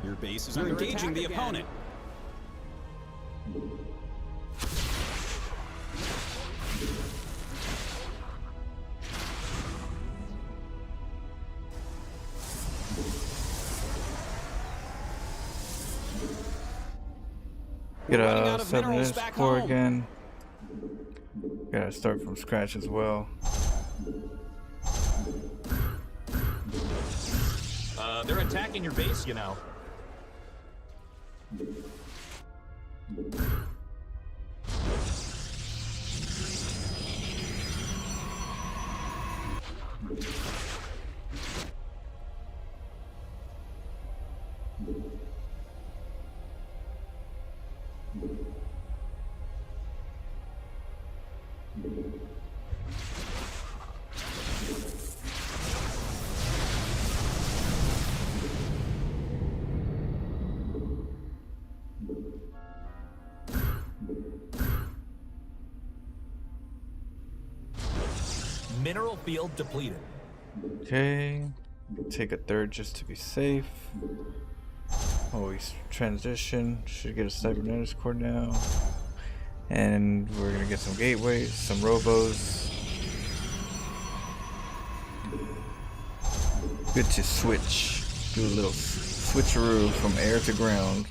Your base is under engaging the opponent. Get Running a out of 7 minerals minutes back core home. again. Gotta start from scratch as well. They're attacking your base, you know. Mineral field depleted. Okay, take a third just to be safe. Oh, he's transition. Should get a cybernetics core now. And we're gonna get some gateways, some robos. Good to switch. Do a little switcheroo from air to ground.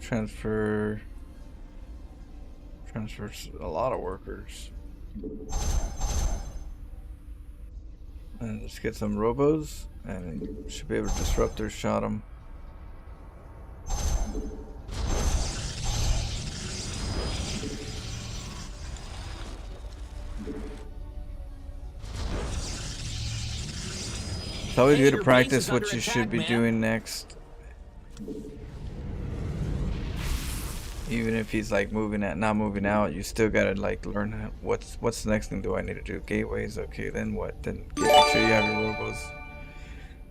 Transfer a lot of workers. And let's get some robos, and should be able to disrupt or shot them. It's always good to practice what you should be doing next. Even if he's like not moving out, you still gotta like learn what's the next thing do I need to do? Gateways, okay, then what? Then make sure you have your robos.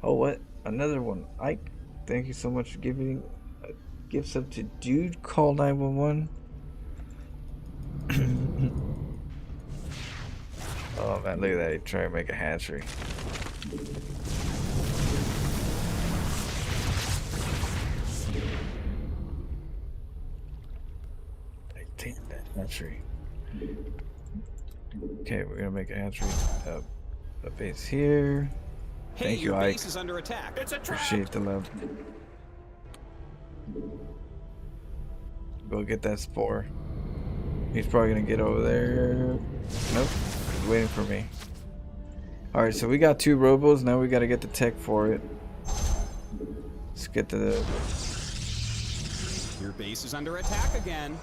Oh, what? Another one. Ike, thank you so much for giving gifts up to Dude Call 911. Oh man, look at that, he tried to make a hatchery. Hatchery. Okay, we're gonna make a hatchery. A base here. Thank you, Ike. Base is under attack. It's a trap. Appreciate the love. Go get that spore. He's probably gonna get over there. Nope, he's waiting for me. All right, so we got 2 robos. Now we gotta get the tech for it. Let's get the. Your base is under attack again.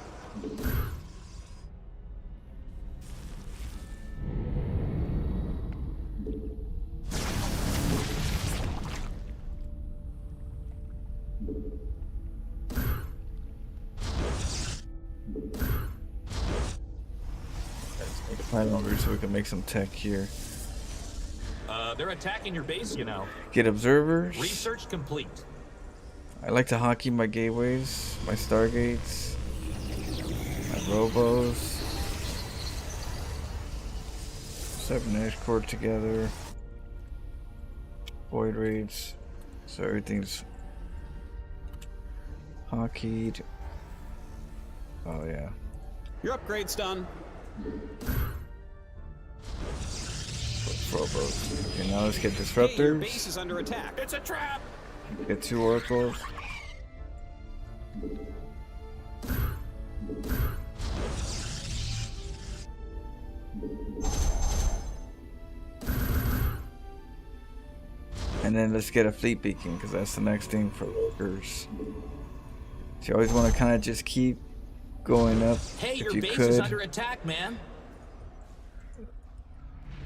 Over so we can make some tech here. They're attacking your base, you know. Get observers. Research complete. I like to hockey my gateways, my stargates, my robos. 7 edge cord together. Void raids. So everything's hockeyed. Oh yeah. Your upgrade's done. Robos. Okay, now let's get Hey, your disruptors. base is under attack. It's a trap. Get 2 oracles. And then let's get a fleet beacon, because that's the next thing for workers. So you always want to kind of just keep going up Hey, if your you base could. is under attack, man.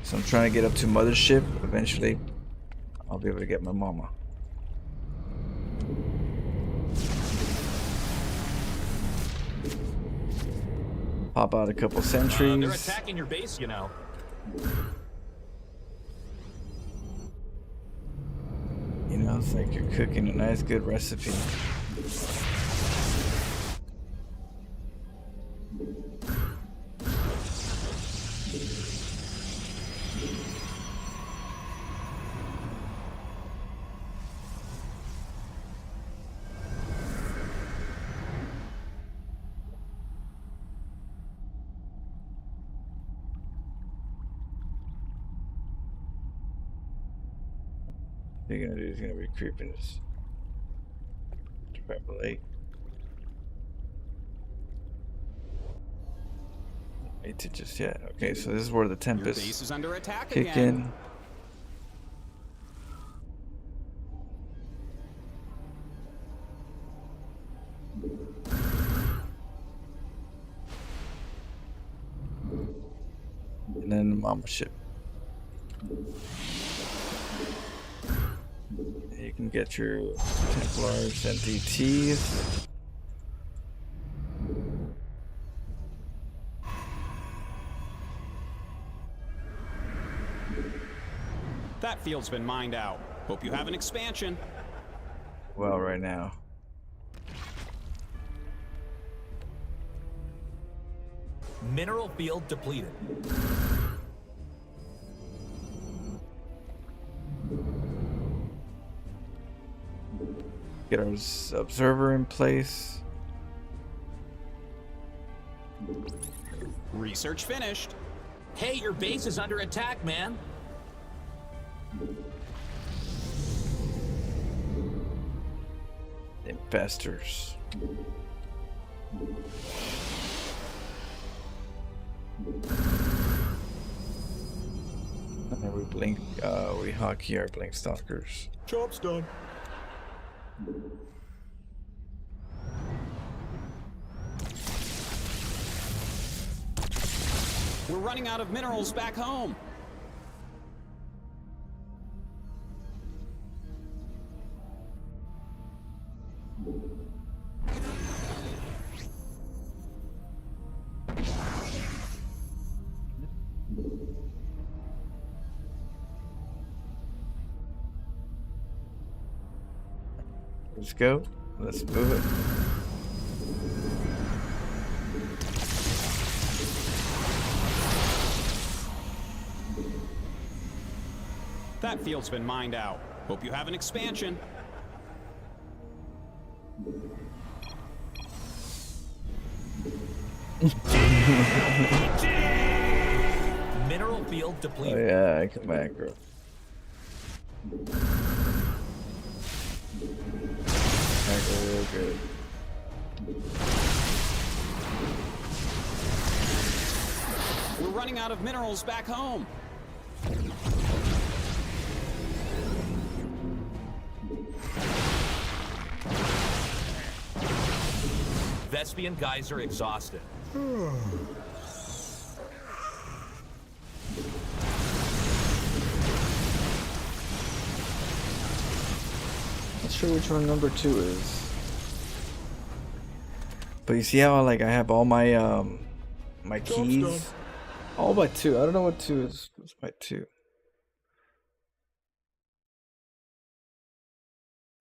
So I'm trying to get up to Mothership. Eventually, I'll be able to get my mama. Pop out a couple sentries. They're attacking your base, you know. You know, it's like you're cooking a nice, good recipe. What you're gonna do is gonna be creeping this trap lake. Wait to just yet. Okay, so this is where the Your Tempest base is under attack kick again. in. And then the mama ship. There you can get your Templars and DTs. That field's been mined out. Hope you have an expansion. Well, right now. Mineral field depleted. Get our observer in place. Research finished. Hey, your base is under attack, man. Investors. And we blink, we hockey our blink stalkers. Job's done. We're running out of minerals back home. Let's go. Let's move it. That field's been mined out. Hope you have an expansion. Mineral field Oh depleted. yeah, I can macro. Macro real good. We're running out of minerals back home. Vespian geyser exhausted. Not sure which one number 2 is. But you see how like I have all my my keys all by 2. I don't know what 2 is. What's by 2?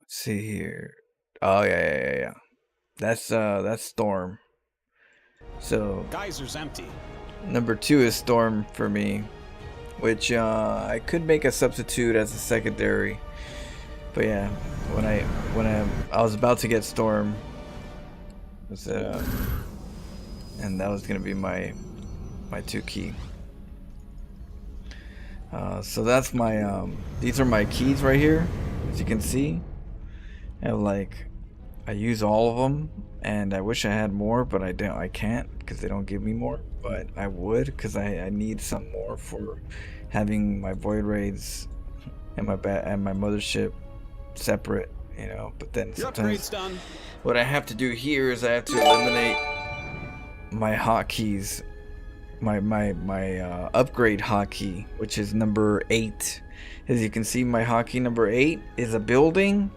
Let's see here. Oh yeah. That's Storm. So Geyser's empty. number 2 is Storm for me, which I could make a substitute as a secondary. But yeah, when I was about to get Storm, and that was gonna be my 2 key. So that's my these are my keys right here, as you can see. I have I use all of them, and I wish I had more, but I can't because they don't give me more. But I would, because I need some more for having my void raids and my mothership separate, you know. But then Your upgrade's sometimes done. what I have to do here is I have to eliminate my hotkeys, my upgrade hotkey, which is number 8. As you can see, my hotkey number 8 is a building.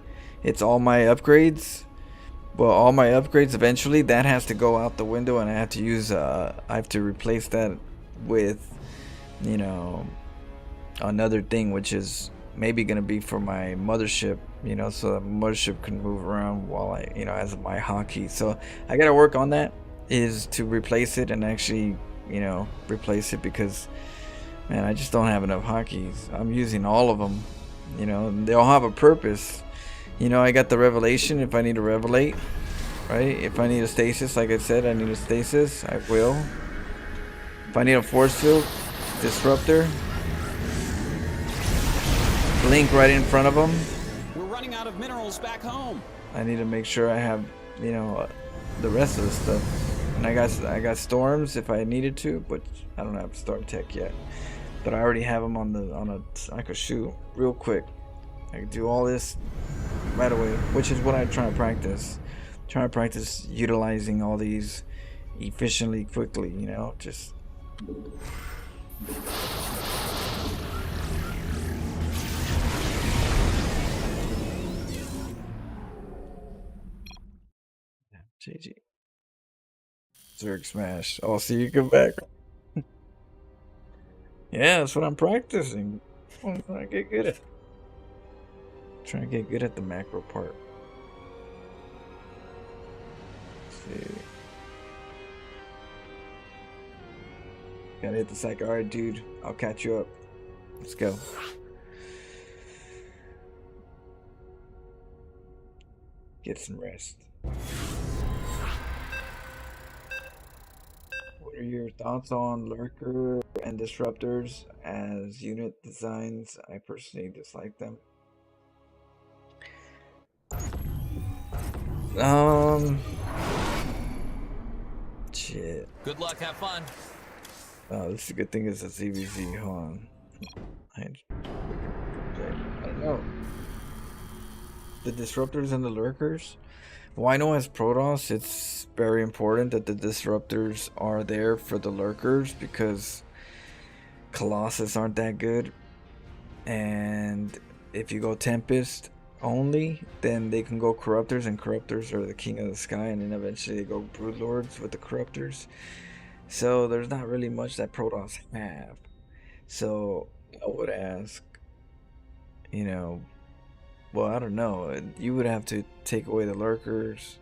It's all my upgrades. Well, all my upgrades eventually that has to go out the window, and I have to use I have to replace that with, you know, another thing, which is maybe gonna be for my mothership, you know, so the mothership can move around while I, you know, as my hotkey. So I gotta work on that, is to replace it and actually, you know, replace it, because man, I just don't have enough hotkeys. I'm using all of them, you know, and they all have a purpose. You know, I got the revelation if I need to revelate, right? If I need a stasis, like I said, I need a stasis, I will. If I need a force field disruptor, blink right in front of them. We're running out of minerals back home. I need to make sure I have, you know, the rest of the stuff. And I got storms if I needed to, but I don't have storm tech yet. But I already have them I could shoot real quick. I can do all this right away, which is what I'm trying to practice. Trying to practice utilizing all these efficiently, quickly, you know, just. GG. Zerg smash. Oh, see you come back. Yeah, that's what I'm practicing. I'm trying to get good at. Trying to get good at the macro part. Let's see. Gotta hit the psych. Alright, dude. I'll catch you up. Let's go. Get some rest. What are your thoughts on Lurker and Disruptors as unit designs? I personally dislike them. Shit. Good luck, have fun. Oh, this is a good thing it's a CVZ. Hold on. I don't know. The Disruptors and the Lurkers? Well, I know as Protoss, it's very important that the Disruptors are there for the Lurkers because Colossus aren't that good. And if you go Tempest only, then they can go Corruptors, and Corruptors are the king of the sky, and then eventually they go Broodlords with the Corruptors. So there's not really much that Protoss have. So I would ask, you know, well, I don't know. You would have to take away the Lurkers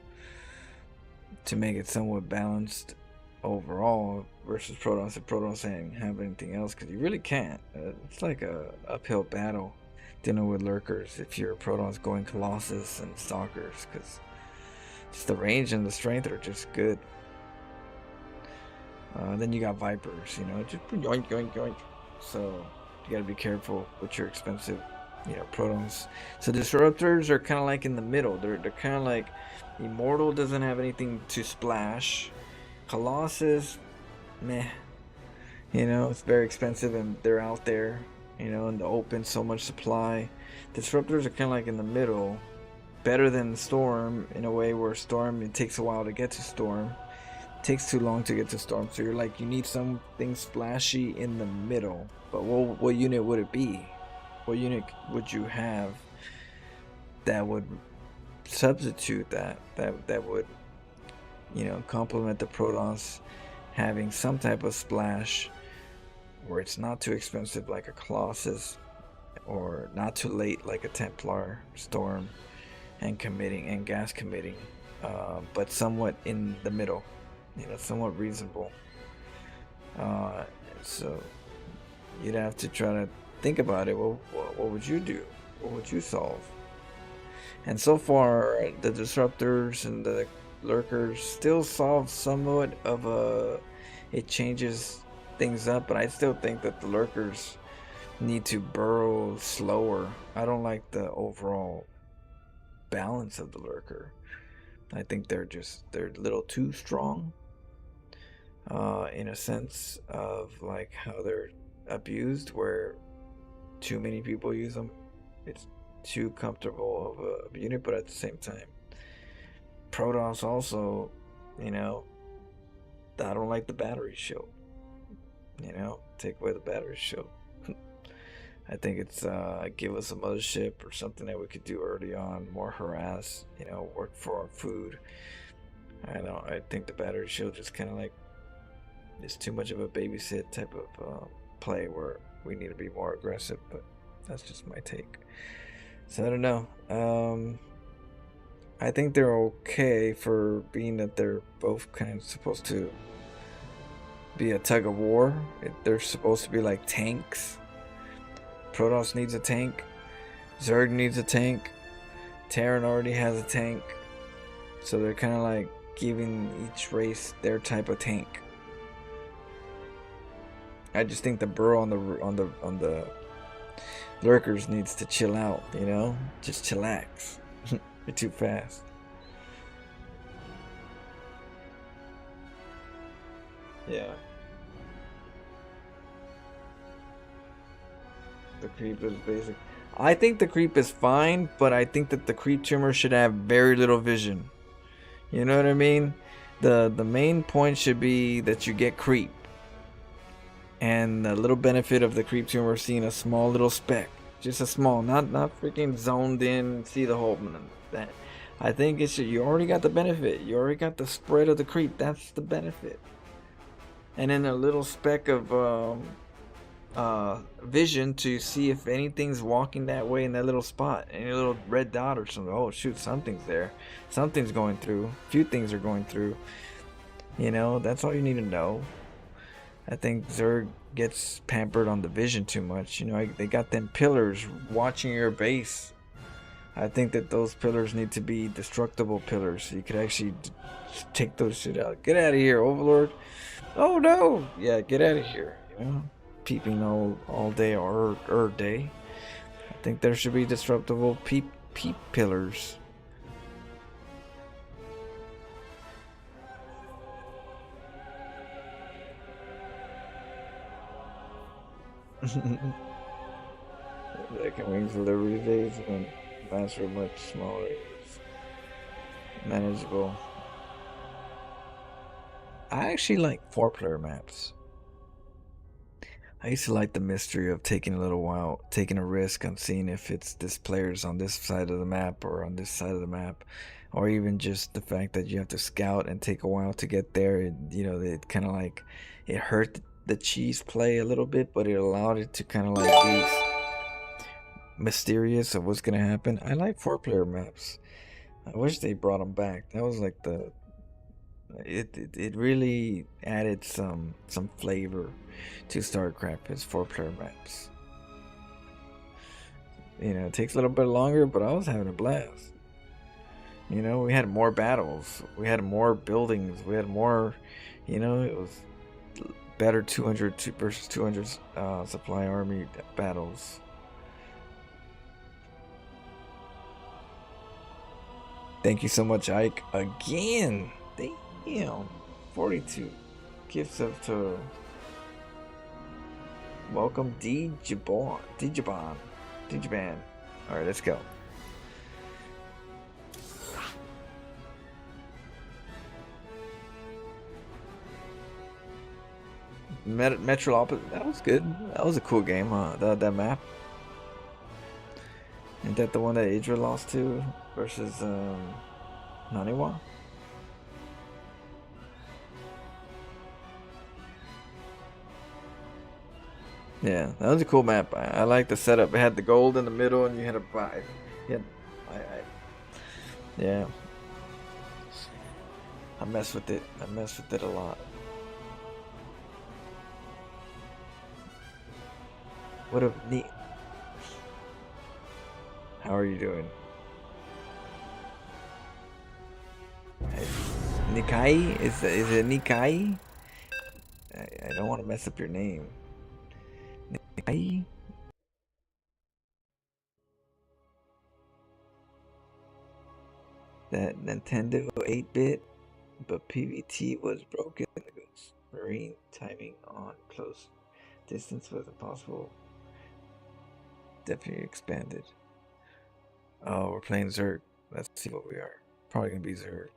to make it somewhat balanced overall versus Protoss. If Protoss didn't have anything else, because you really can't. It's like a uphill battle dealing with Lurkers if you're Protoss going Colossus and Stalkers, because just the range and the strength are just good. Then you got Vipers, you know, just yoink, yoink, yoink. So you gotta be careful with your expensive, you know, Protons. So Disruptors are kind of like in the middle. They're kind of like Immortal doesn't have anything to splash. Colossus, meh. You know, it's very expensive and they're out there, you know, in the open, so much supply. Disruptors are kind of like in the middle. Better than Storm in a way where Storm, it takes a while to get to Storm. Takes too long to get to Storm, so you're like, you need something splashy in the middle. But what unit would it be? What unit would you have that would substitute that would, you know, complement the Protoss having some type of splash where it's not too expensive like a Colossus or not too late like a Templar Storm and committing and gas committing, but somewhat in the middle. You know, somewhat reasonable. So you'd have to try to think about it. Well, what would you do? What would you solve? And so far, the Disruptors and the Lurkers still solve somewhat of a. It changes things up, but I still think that the Lurkers need to burrow slower. I don't like the overall balance of the Lurker. I think they're a little too strong. In a sense of like how they're abused, where too many people use them. It's too comfortable of a unit, but at the same time, Protoss also, you know, I don't like the battery shield. You know, take away the battery shield. I think it's give us a mothership or something that we could do early on, more harass, you know, work for our food. I think the battery shield just kind of like it's too much of a babysit type of play where we need to be more aggressive, but that's just my take. So I don't know. I think they're okay for being that they're both kind of supposed to be a tug of war. They're supposed to be like tanks. Protoss needs a tank. Zerg needs a tank. Terran already has a tank. So they're kind of like giving each race their type of tank. I just think the burrow on the Lurkers needs to chill out, you know? Just chillax. You're too fast. Yeah. The creep is basic. I think the creep is fine, but I think that the creep tumor should have very little vision. You know what I mean? The main point should be that you get creep. And the little benefit of the creep tumor seeing a small little speck. Just a small, not freaking zoned in, see the whole that. I think it should. You already got the benefit. You already got the spread of the creep. That's the benefit. And then a little speck of vision to see if anything's walking that way in that little spot, any little red dot or something. Oh shoot, something's there. Something's going through. A few things are going through. You know, that's all you need to know. I think Zerg gets pampered on the vision too much. You know, they got them pillars watching your base. I think that those pillars need to be destructible pillars, so you could actually take those shit out. Get out of here, Overlord. Oh no! Yeah, get out of here. You know, peeping all day or day. I think there should be destructible peep pillars. Like in wings delivery days when maps are much smaller, it's manageable. I actually like 4-player maps. I used to like the mystery of taking a little while, taking a risk on seeing if it's this player's on this side of the map or on this side of the map, or even just the fact that you have to scout and take a while to get there. You know, it kind of like it hurt the cheese play a little bit, but it allowed it to kind of like be mysterious of what's gonna happen. I like 4-player maps. I wish they brought them back. That was like it really added some flavor to StarCraft as 4-player maps. You know, it takes a little bit longer, but I was having a blast. You know, we had more battles, we had more buildings, we had more. You know, it was better 200 versus 200 supply army battles. Thank you so much, Ike. Again. Damn. 42 gifts up to welcome Digiban. Alright, let's go. Metro Opposite. That was good. That was a cool game, huh? That map. Ain't that the one that Idra lost to versus Naniwa? Yeah, that was a cool map. I like the setup. It had the gold in the middle, and you had a buy. Yeah. I mess with it. I mess with it a lot. What a neat. How are you doing? Nikai? Is it Nikai? I don't want to mess up your name. Nikai? That Nintendo 8-bit, but PVT was broken. Marine timing on close distance was impossible. Definitely expanded. Oh, we're playing Zerg. Let's see what we are. Probably gonna be Zerg.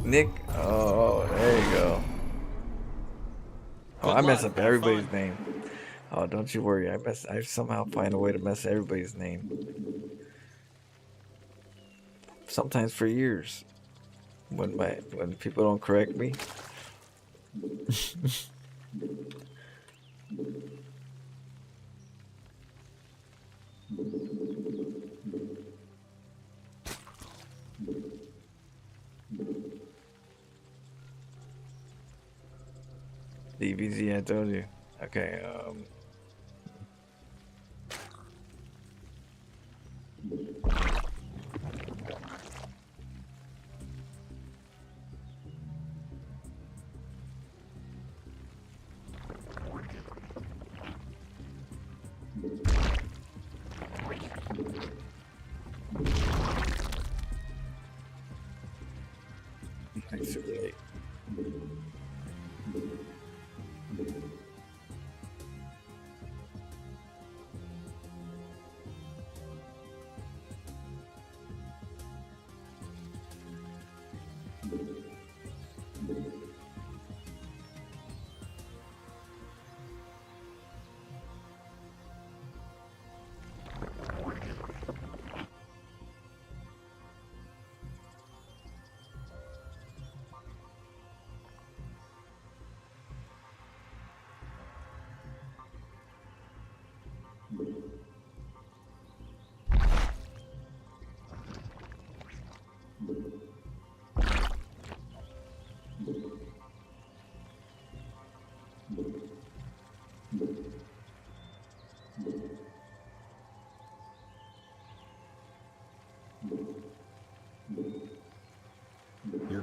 Nick. Oh, there you go. Oh, I mess up everybody's name. Oh, don't you worry. I somehow find a way to mess everybody's name. Sometimes for years. When people don't correct me. DBZ, I told you. Okay,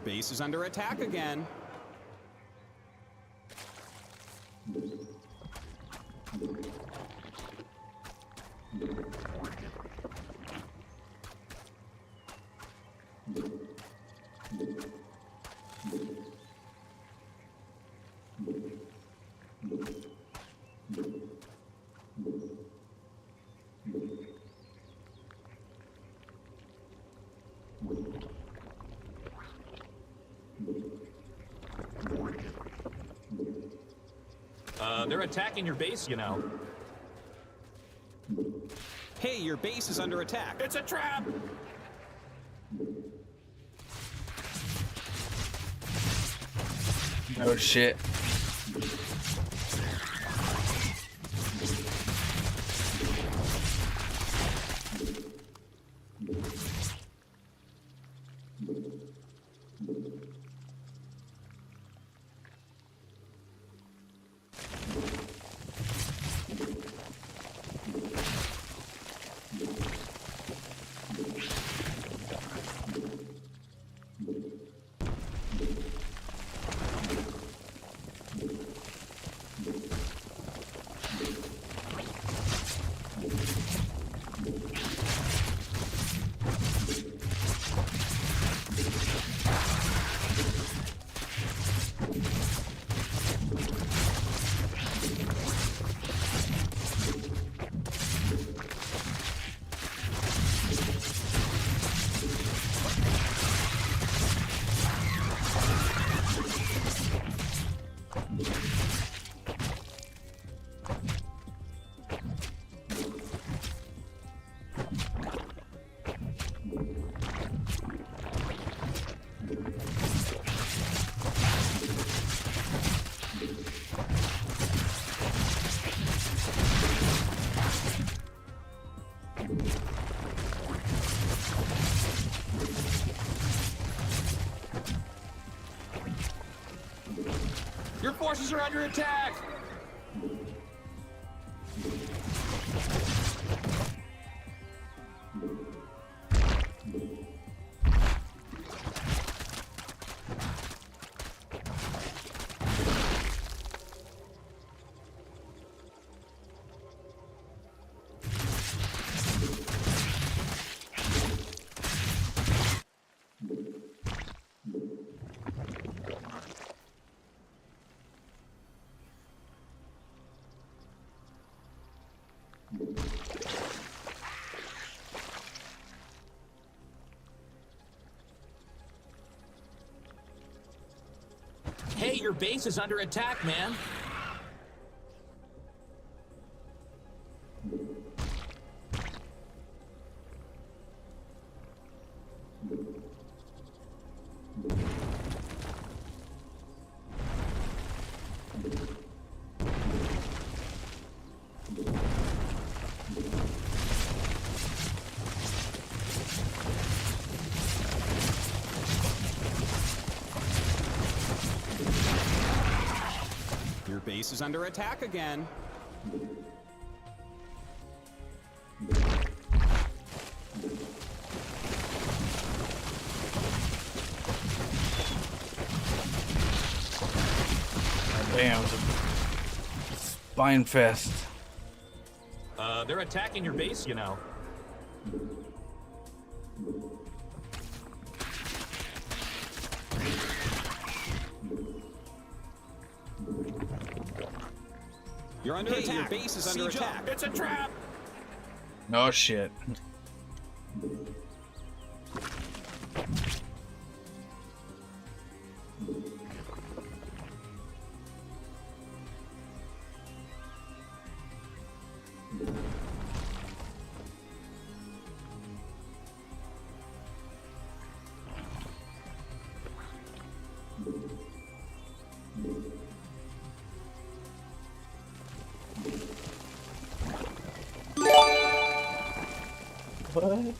base is under attack again. They're attacking your base, you know. Hey, your base is under attack. It's a trap! Oh shit. Your forces are under attack! Hey, your base is under attack, man. Your base is under attack again. Damn, it's a spine fest. They're attacking your base, you know. You're under attack. Your base is under attack. It's a trap! Oh shit. What?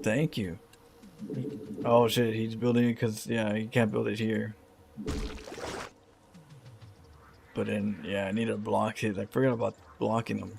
Thank you. Oh shit, he's building it because, yeah, he can't build it here. But then, yeah, I need to block it. I forgot about blocking him.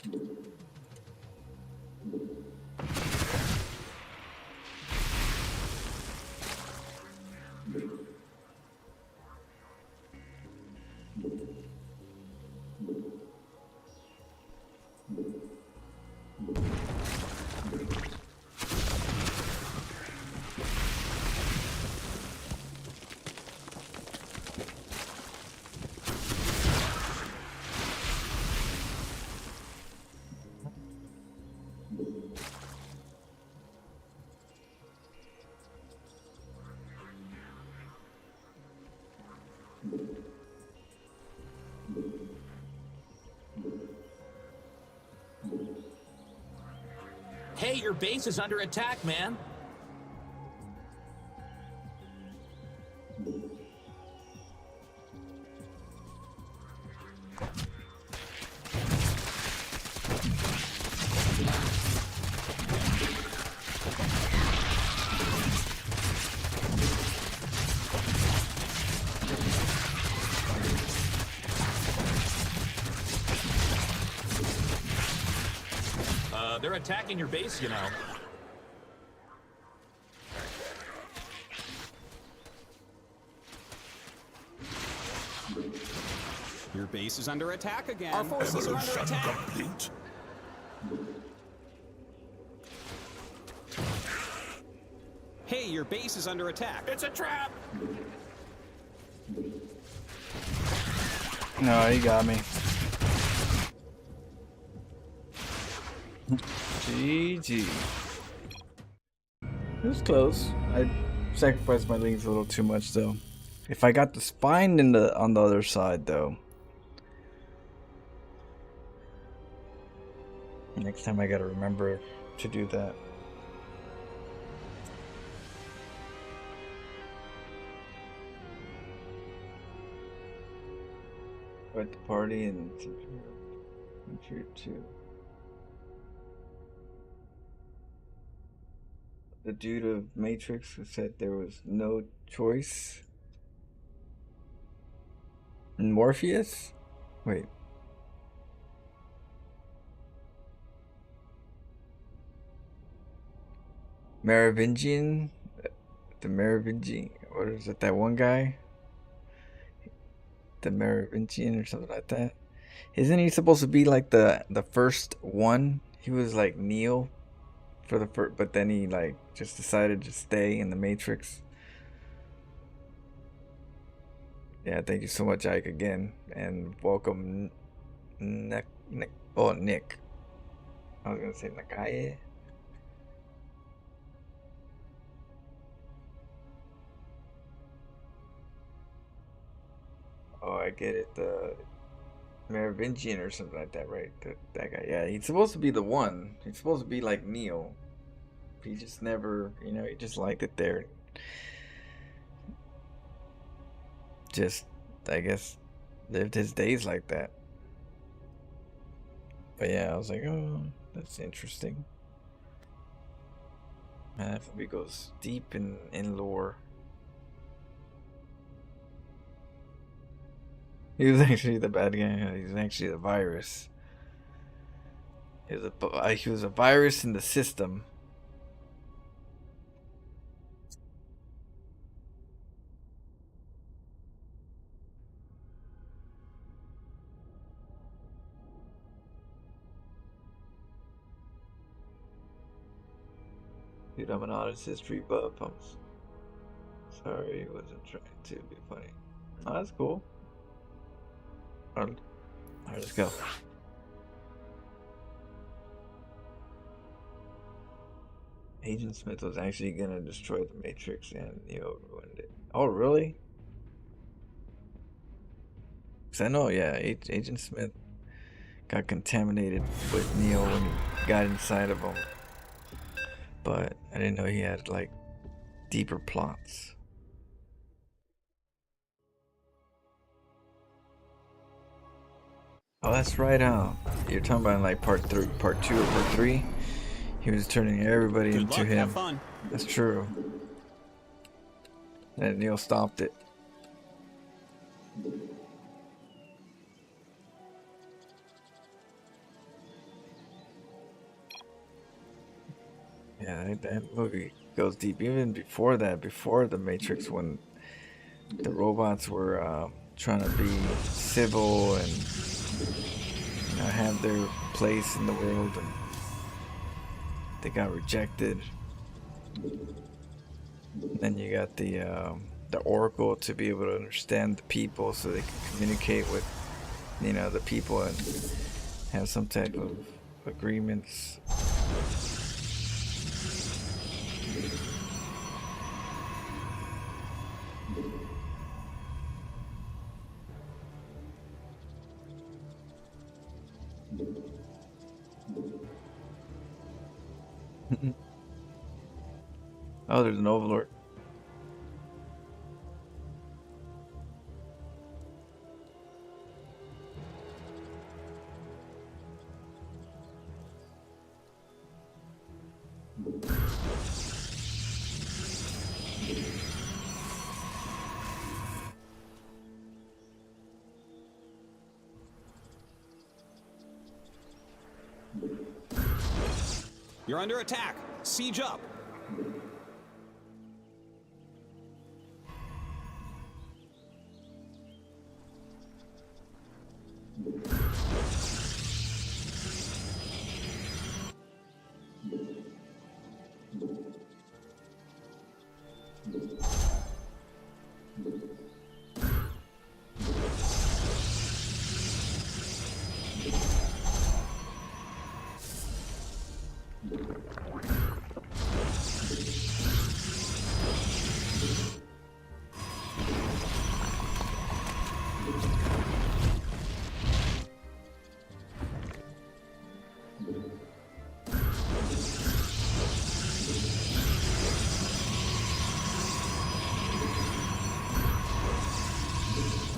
Hey, your base is under attack, man. They're attacking your base, you know. Your base is under attack again. Our forces are under Evolution attack. complete. Hey, your base is under attack. It's a trap. No, he got me. GG. It was close. I sacrificed my leagues a little too much though. If I got the spine on the other side though. Next time I gotta remember to do that. At the party and Inferior 2. The dude of Matrix who said there was no choice. And Morpheus? Wait. Merovingian? The Merovingian? What is it? That one guy? The Merovingian or something like that? Isn't he supposed to be like the first one? He was like Neo for the first, but then he like just decided to stay in the Matrix. Yeah, thank you so much, Ike, again, and welcome, Nick. Oh, Nick. I was gonna say Nakaye. Oh, I get it. The Merovingian or something like that, right? That guy. Yeah, he's supposed to be the one. He's supposed to be like Neo. He just never, he just liked it there. Just, I guess, lived his days like that. But yeah, I was like, oh, that's interesting. Man, that movie goes deep in lore. He was actually the bad guy. He was actually the virus. He was a virus in the system. Dude, I'm an honest history buff. I'm sorry, he wasn't trying to be funny. Oh, that's cool. Alright, let's go. Agent Smith was actually gonna destroy the Matrix and Neo ruined it. Oh, really? Because I know, yeah, Agent Smith got contaminated with Neo when he got inside of him. But I didn't know he had, like, deeper plots. Oh, that's right, huh? You're talking about like part 2 or part 3? He was turning everybody Good into luck, him. have fun. That's true. And Neil stopped it. Yeah, that movie goes deep. Even before that, before the Matrix, when the robots were trying to be civil and have their place in the world, and they got rejected. Then you got the Oracle to be able to understand the people, so they can communicate with the people and have some type of agreements. Oh, there's an overlord. You're under attack. Siege up.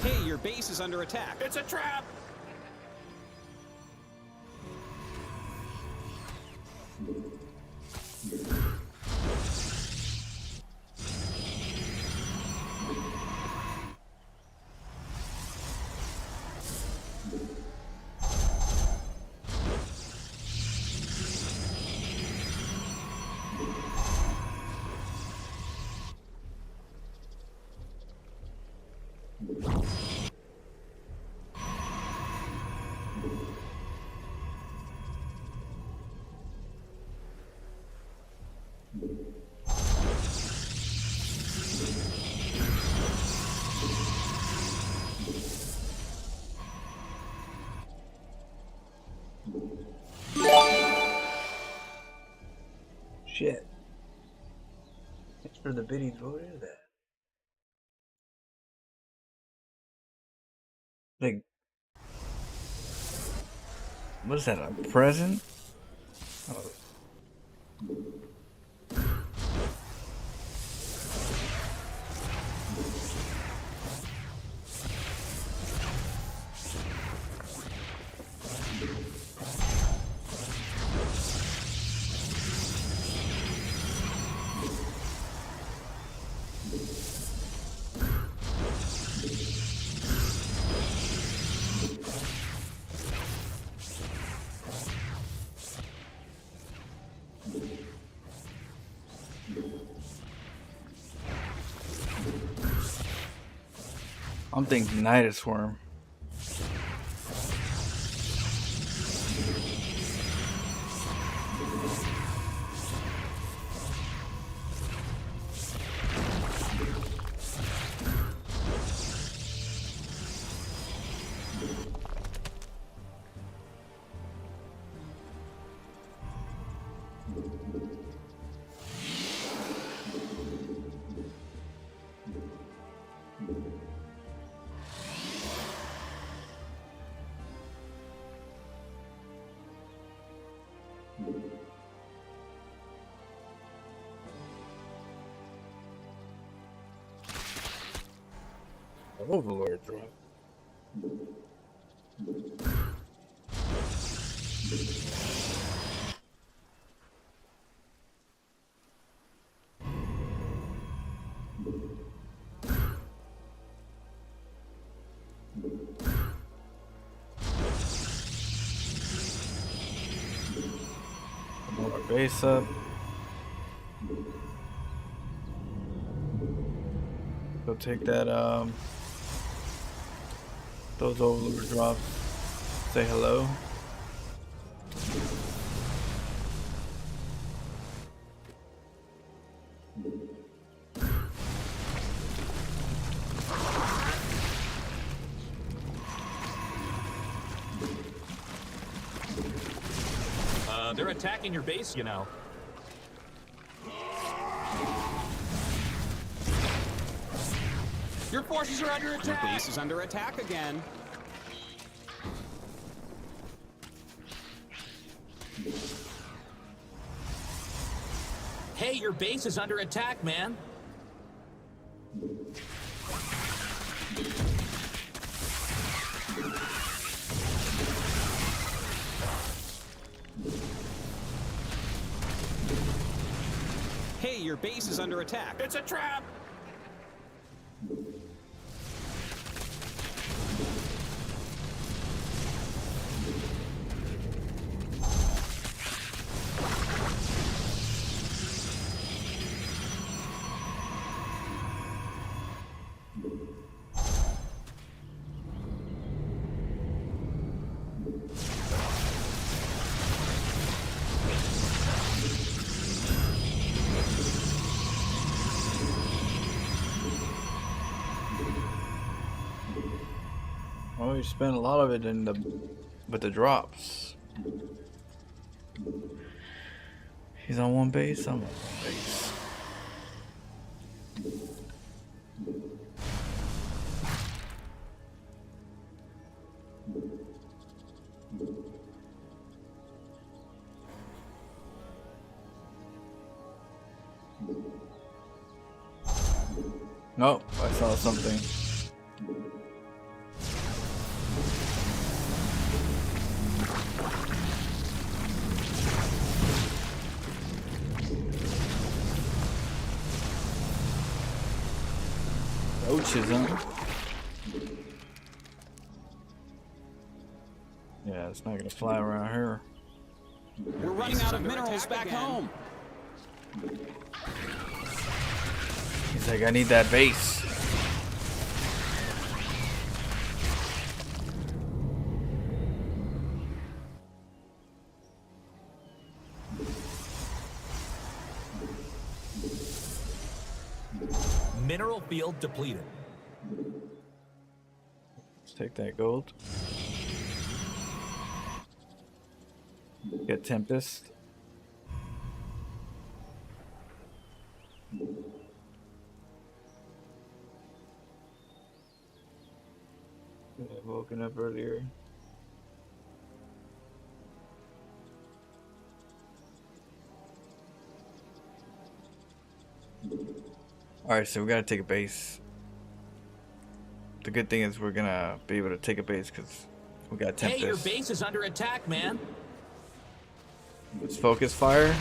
Hey, your base is under attack. It's a trap! Shit. Thanks for the biddies. What is that? Like, what is that? A present? Oh. I'm thinking Nidus Worm. Overlord drop. Blow our base up. Go take that those overlord drops. Say hello. They're attacking your base, you know. Your forces are under Your attack! base is under attack again. Hey, your base is under attack, man. Hey, your base is under attack. It's a trap! Oh, you spent a lot of it in with the drops. He's on one base, I'm on one base. Nope, I saw something. Roaches, huh? Yeah, it's not gonna fly around here. We're running out of minerals back home. He's like, I need that base. Mineral field depleted. Let's take that gold. Get Tempest. Woken up earlier. Alright, so we gotta take a base. The good thing is we're gonna be able to take a base because we got Tempest. Hey, your base is under attack, man. Let's focus fire.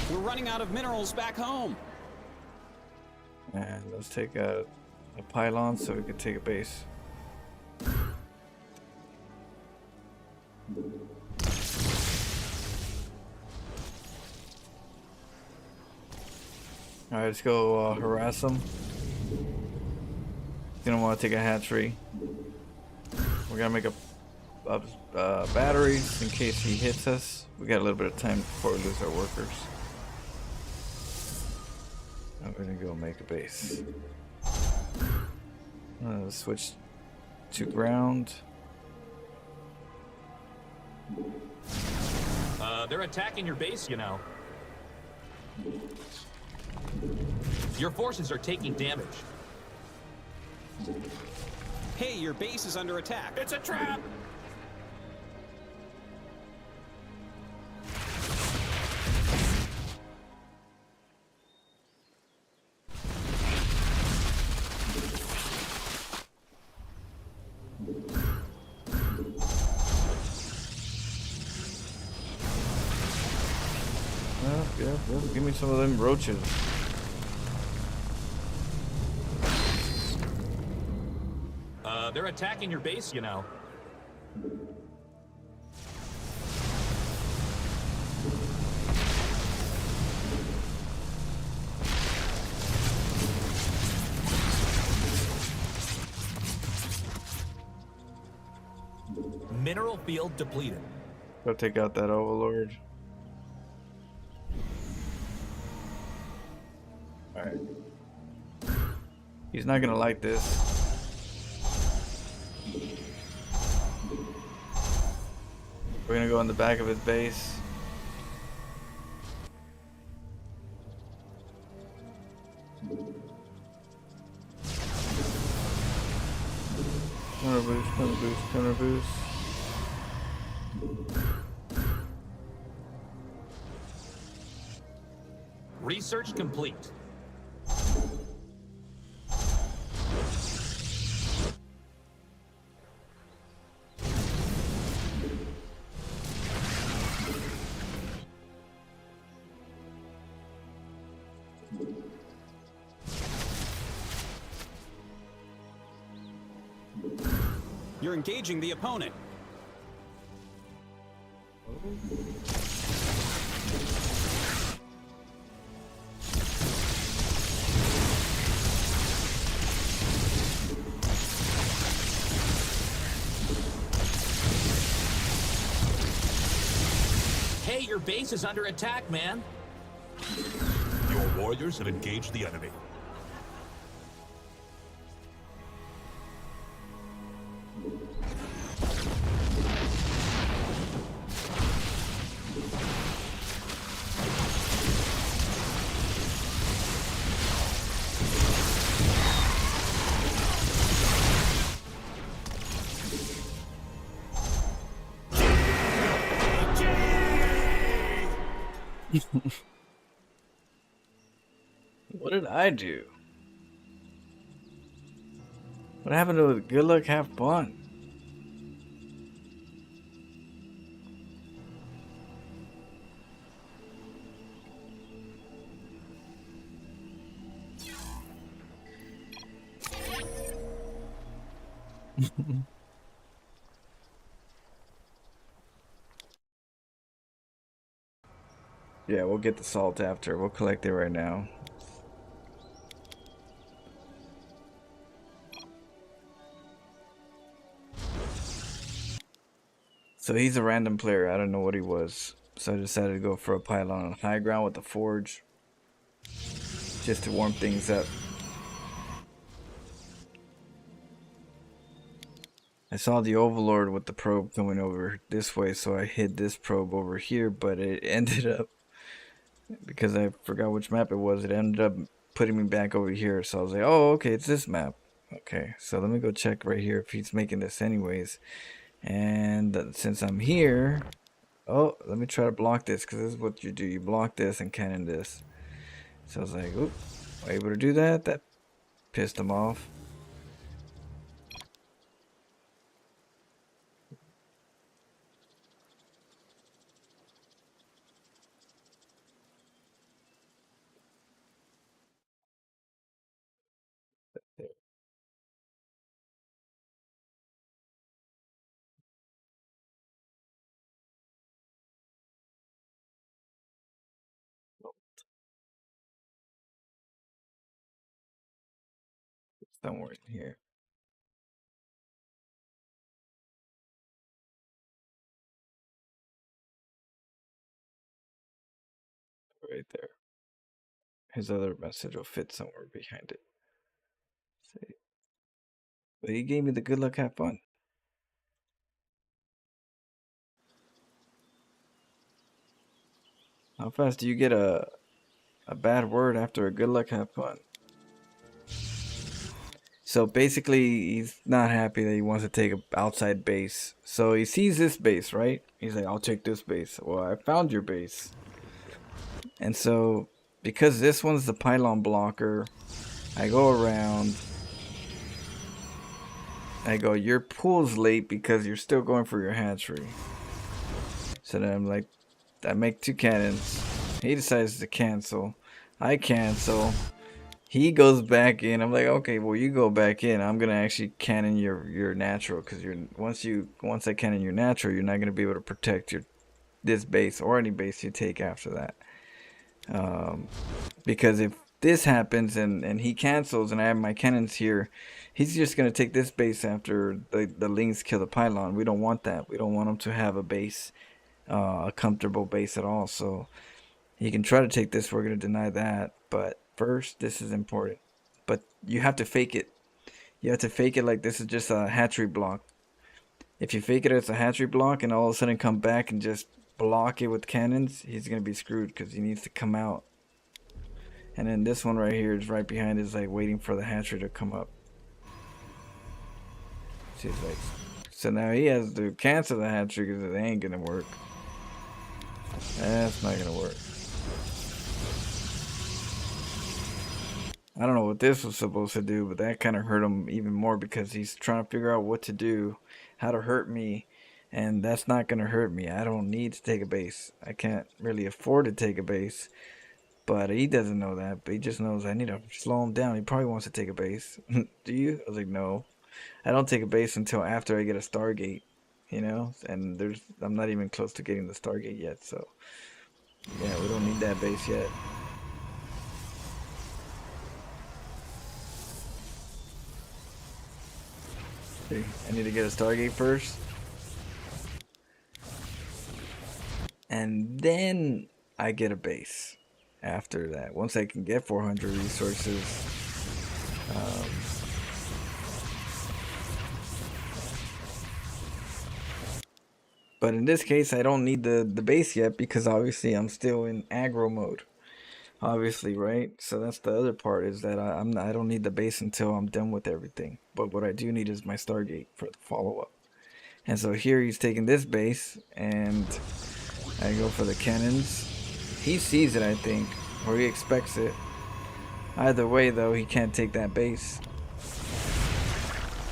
We're running out of minerals back home. And let's take a pylon so we can take a base. Alright, let's go harass him. He's gonna want to take a hatchery. We're gonna make a batteries in case he hits us. We got a little bit of time before we lose our workers. Now we're gonna go make a base. Switch to ground. They're attacking your base, you know. Your forces are taking damage. Hey, your base is under attack. It's a trap! Yeah, give me some of them roaches. They're attacking your base, you know. Mineral field depleted. Go take out that overlord. Alright. He's not gonna like this. We're gonna go in the back of his base. Counter boost, counter boost, counter boost. Research complete. You're engaging the opponent. Hey, your base is under attack, man. Your warriors have engaged the enemy. What did I do? What happened to the good luck, have fun? Yeah, we'll get the salt after. We'll collect it right now. So he's a random player. I don't know what he was. So I decided to go for a pylon on high ground with the forge. Just to warm things up. I saw the Overlord with the probe coming over this way, so I hid this probe over here, but it ended up, because I forgot which map it was, it ended up putting me back over here. So I was like, oh, okay, it's this map. Okay, so let me go check right here if he's making this anyways. And since I'm here, oh, let me try to block this, because this is what you do. You block this and cannon this. So I was like, oop, able to do that? That pissed him off. Somewhere in here. Right there. His other message will fit somewhere behind it. See. But he gave me the good luck, have fun. How fast do you get a bad word after a good luck, have fun? So basically, he's not happy that he wants to take an outside base. So he sees this base, right? He's like, I'll take this base. Well, I found your base. And so, because this one's the pylon blocker, I go around. I go, your pool's late because you're still going for your hatchery. So then I'm like, I make 2 cannons. He decides to cancel. I cancel. He goes back in. I'm like, okay, well, you go back in. I'm gonna actually cannon your natural, because once I cannon your natural, you're not gonna be able to protect this base or any base you take after that. Because if this happens and he cancels and I have my cannons here, he's just gonna take this base after the lings kill the pylon. We don't want that. We don't want him to have a base, a comfortable base at all. So he can try to take this. We're gonna deny that, but first, this is important. But you have to fake it. You have to fake it like this is just a hatchery block. If you fake it as a hatchery block and all of a sudden come back and just block it with cannons, he's going to be screwed because he needs to come out. And then this one right here is right behind, is like waiting for the hatchery to come up. She's like, so now he has to cancel the hatchery because it ain't gonna work. That's not gonna work. I don't know what this was supposed to do, but that kind of hurt him even more because he's trying to figure out what to do, how to hurt me, and that's not gonna hurt me. I don't need to take a base. I can't really afford to take a base, but he doesn't know that. But he just knows I need to slow him down. He probably wants to take a base. Do you? I was like, no. I don't take a base until after I get a Stargate, you know? And I'm not even close to getting the Stargate yet, so yeah, we don't need that base yet. See, I need to get a Stargate first. And then I get a base after that. Once I can get 400 resources, but in this case, I don't need the base yet because obviously I'm still in aggro mode. Obviously, right? So that's the other part, is that I don't need the base until I'm done with everything. But what I do need is my Stargate for the follow-up. And so here he's taking this base, and I go for the cannons. He sees it, I think, or he expects it. Either way, though, he can't take that base.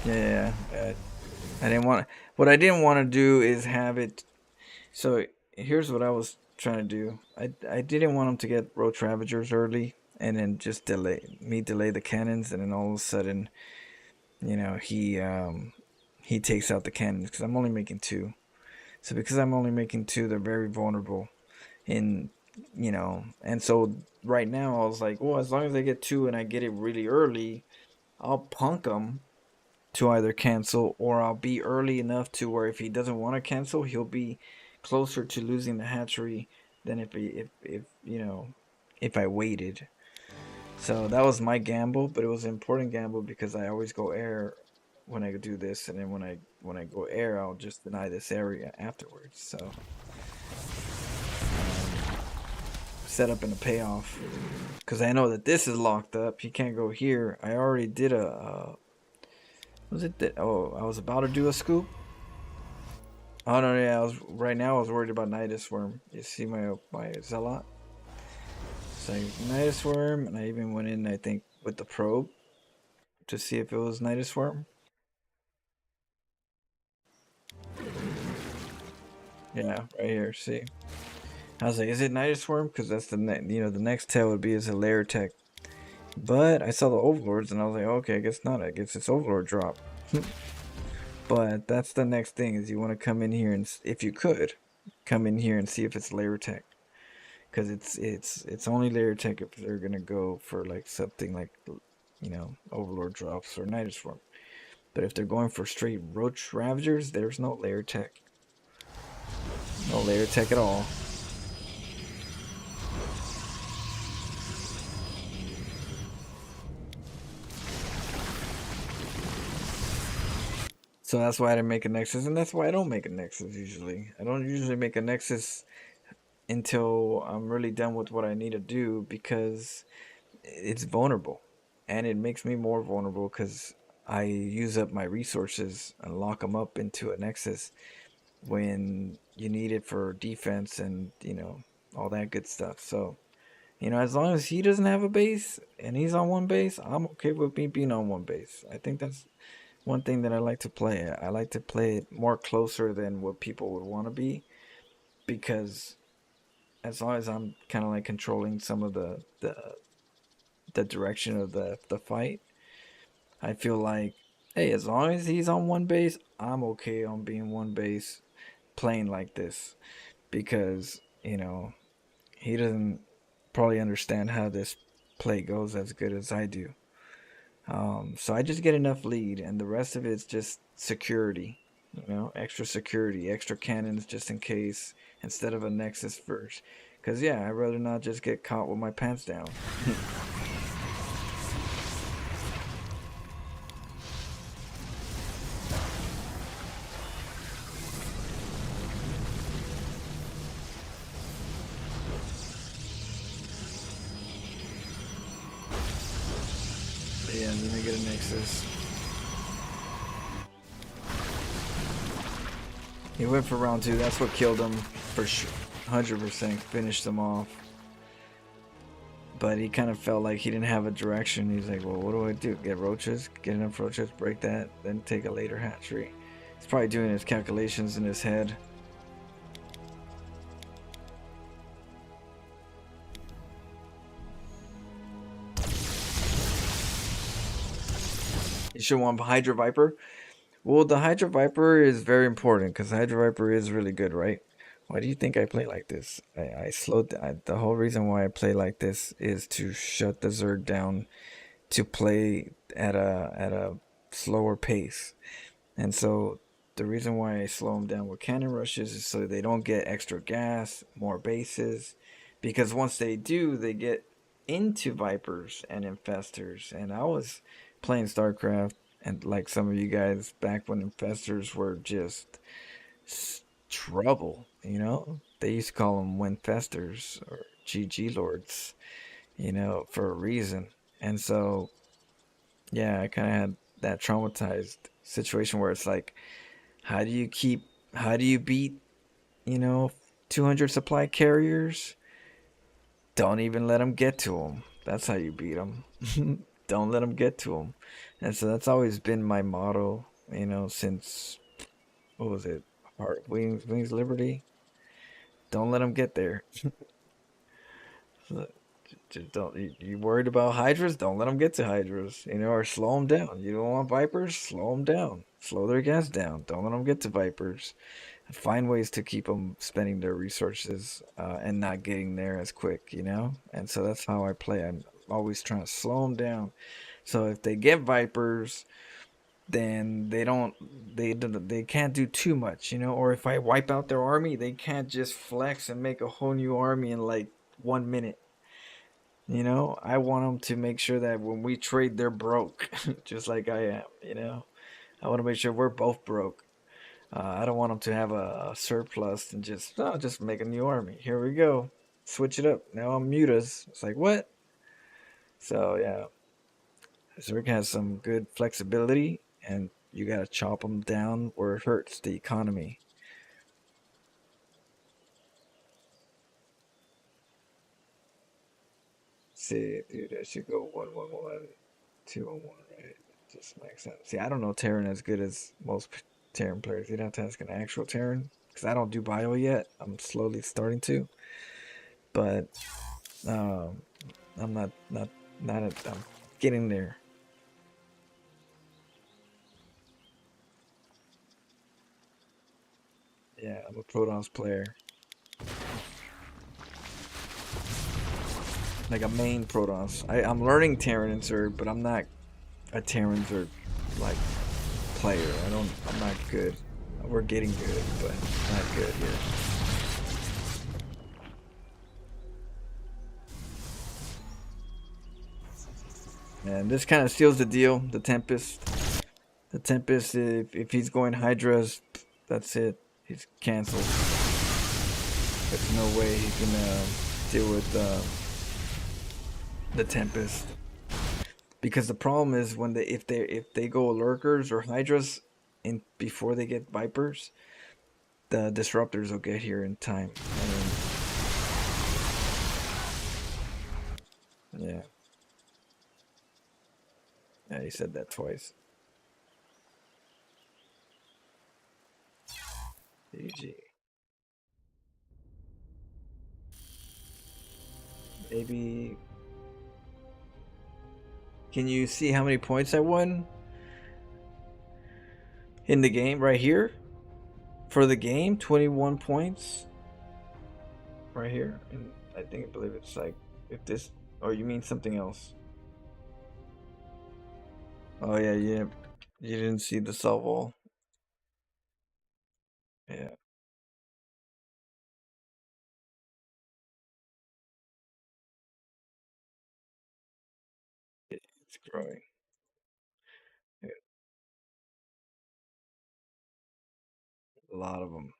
Yeah, I didn't want. What I didn't want to do is have it. So here's what I was trying to do. I didn't want him to get Roach Ravagers early, and then just delay the cannons, and then all of a sudden, you know, he takes out the cannons because I'm only making 2. So because I'm only making 2, they're very vulnerable. In, you know, and so right now I was like, well, as long as I get 2 and I get it really early, I'll punk him to either cancel, or I'll be early enough to where if he doesn't want to cancel, he'll be closer to losing the hatchery than if you know, if I waited. So that was my gamble, but it was an important gamble because I always go air when I do this, and then when I go air, I'll just deny this area afterwards. So set up in a payoff, because I know that this is locked up. He can't go here. I already did a was it that? Oh, I was about to do a scoop. Oh no, yeah, I was worried about Nidus Worm. You see my Zealot? So Nidus Worm, and I even went in, I think, with the probe to see if it was Nidus Worm. Yeah, right here. See, I was like, is it Nidus Worm? Because that's the the next tail would be as a layer tech. But I saw the Overlords, and I was like, okay, I guess not. I guess it's Overlord drop. But that's the next thing, is you want to come in here and, if you could, come in here and see if it's layer tech, because it's only layer tech if they're gonna go for like something like, you know, Overlord drops or Nidus Worm. But if they're going for straight Roach Ravagers, there's no layer tech. No layer tech at all. So that's why I didn't make a Nexus, and that's why I don't make a Nexus usually. I don't usually make a Nexus until I'm really done with what I need to do, because it's vulnerable. And it makes me more vulnerable because I use up my resources and lock them up into a Nexus when you need it for defense and, you know, all that good stuff. So, you know, as long as he doesn't have a base and he's on one base, I'm okay with me being on one base. I think that's one thing that I like to play. I like to play it more closer than what people would want to be, because as long as I'm kind of like controlling some of the direction of the fight, I feel like, hey, as long as he's on one base, I'm okay on being one base, playing like this, because, you know, he doesn't probably understand how this play goes as good as I do. So I just get enough lead, and the rest of it's just security, you know, extra security, extra cannons just in case, instead of a Nexus first. Because, yeah, I'd rather not just get caught with my pants down. Yeah, then I get a Nexus. He went for round 2. That's what killed him for sure. 100% finished him off. But he kind of felt like he didn't have a direction. He's like, well, what do I do? Get roaches? Get enough roaches, break that, then take a later hatchery. He's probably doing his calculations in his head. You should want Hydra Viper. Well, the Hydra Viper is very important because Hydra Viper is really good, right? Why do you think I play like this? I slowed. The whole reason why I play like this is to shut the Zerg down, to play at a slower pace, and so the reason why I slow them down with cannon rushes is so they don't get extra gas, more bases, because once they do, they get into Vipers and Infestors. And I was playing StarCraft, and like some of you guys back when Infestors were just trouble, you know? They used to call them Winfestors or GG Lords, you know, for a reason. And so, yeah, I kind of had that traumatized situation where it's like, how do you beat, you know, 200 supply carriers? Don't even let them get to them. That's how you beat them. Don't let them get to them. And so that's always been my motto, you know, since, what was it? Heart, Wings Liberty. Don't let them get there. Just don't. You worried about hydras? Don't let them get to hydras. You know, or slow them down. You don't want vipers? Slow them down. Slow their gas down. Don't let them get to vipers. Find ways to keep them spending their resources and not getting there as quick. You know, and so that's how I play. I'm always trying to slow them down. So if they get vipers, then they can't do too much, you know. Or if I wipe out their army, they can't just flex and make a whole new army in like 1 minute. You know, I want them to make sure that when we trade, they're broke, just like I am. You know, I want to make sure we're both broke. I don't want them to have a surplus and just make a new army. Here we go, switch it up. Now I'm mutas. It's like what? So yeah, Zerg has some good flexibility, and you gotta chop them down where it hurts the economy. See, dude, I should go 1-1-1, 2-1-1, right? Just makes sense. See, I don't know Terran as good as most Terran players. You'd have to ask an actual Terran because I don't do bio yet. I'm slowly starting to, but um, I'm not at, I'm getting there. Yeah, I'm a Protons player, like a main Protons. I'm learning Terran and Zerg, but I'm not a Terran Zerg like player. I'm not good. We're getting good, but not good yet. And this kind of seals the deal. The Tempest. The Tempest, if he's going Hydras, that's it. He's canceled. There's no way he can deal with the Tempest. Because the problem is when if they go Lurkers or Hydras in before they get Vipers, the Disruptors will get here in time. And then, yeah. Yeah, he said that twice. GG. Maybe. Can you see how many points I won in the game right here? For the game, 21 points right here. And I believe it's like if this, or you mean something else? Oh yeah, you didn't see the salvo. Yeah, it's growing. Yeah, a lot of them.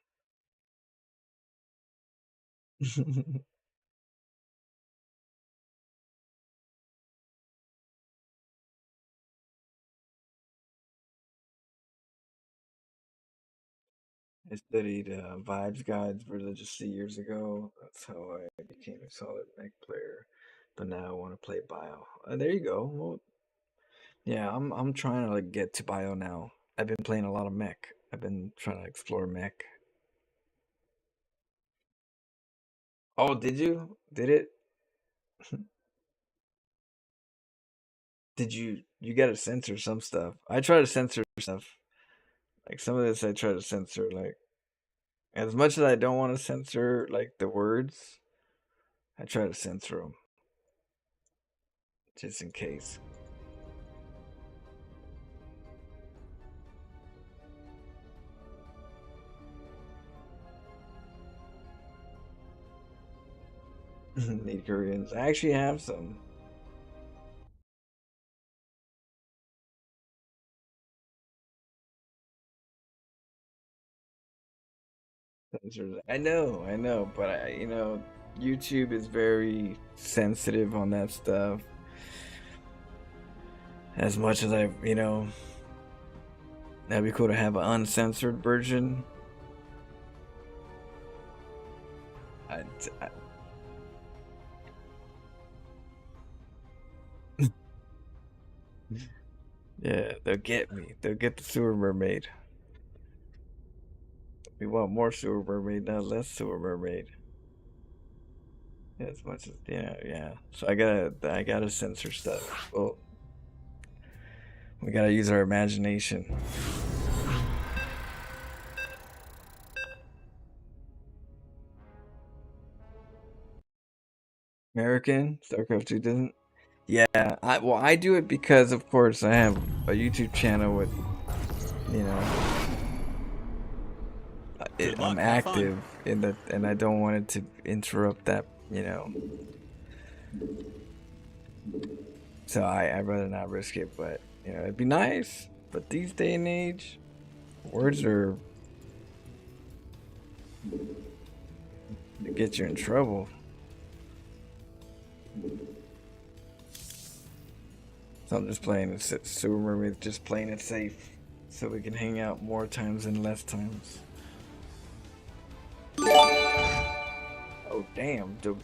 I studied vibes guides religiously years ago. That's how I became a solid mech player. But now I want to play bio. There you go. Well, yeah, I'm trying to like get to bio now. I've been playing a lot of mech. I've been trying to explore mech. Oh, did you? Did it? Did you? You gotta censor some stuff. I try to censor stuff. Like some of this, I try to censor. Like as much as I don't want to censor like the words, I try to censor them just in case. Need Koreans. I actually have some. I know, but YouTube is very sensitive on that stuff. As much as that'd be cool to have an uncensored version. I, I yeah, they'll get me. They'll get the sewer mermaid. We want more sewer mermaid, not less sewer mermaid. Yeah, as much as yeah. So I gotta censor stuff. Well, we gotta use our imagination. American StarCraft 2 doesn't. Yeah, I do it because of course I have a YouTube channel with you know Good I'm luck, have fun. active in the and I don't want it to interrupt that so I'd rather not risk it, but it'd be nice. But these day and age, words are to get you in trouble. So I'm just playing it Super Mermaid, just playing it safe, so we can hang out more times than less times. Oh damn, dude,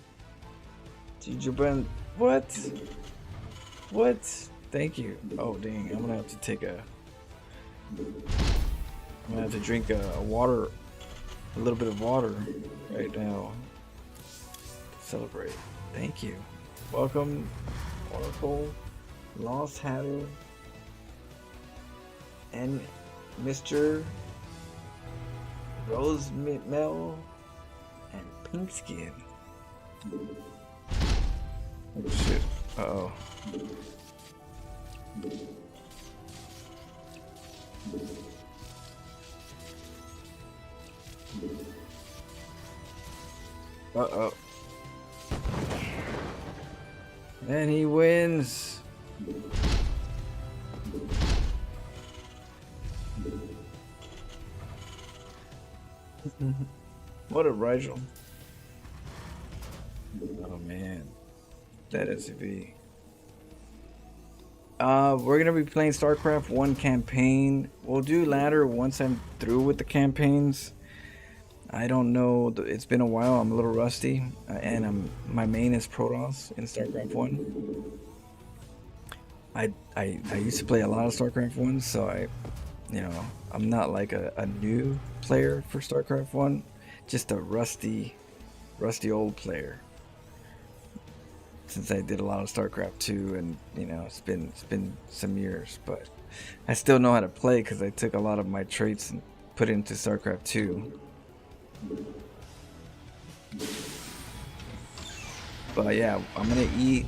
you been what? What? Thank you. Oh dang, I'm gonna have to take a. I'm gonna have to drink a little bit of water right now to celebrate. Thank you. Welcome, Oracle, Lost Hatter, and Mr. Rose Mel and Pink Skin. Oh shit. Uh-oh. Uh-oh. And he wins. What a Rigel. Oh man. That SCV. We're gonna be playing StarCraft 1 campaign. We'll do ladder once I'm through with the campaigns. I don't know. It's been a while. I'm a little rusty, and my main is Protoss in StarCraft 1. I used to play a lot of StarCraft 1, so I'm not like a new player for StarCraft 1, just a rusty old player. Since I did a lot of StarCraft 2, and it's been some years, but I still know how to play because I took a lot of my traits and put it into StarCraft 2. But yeah, I'm gonna eat.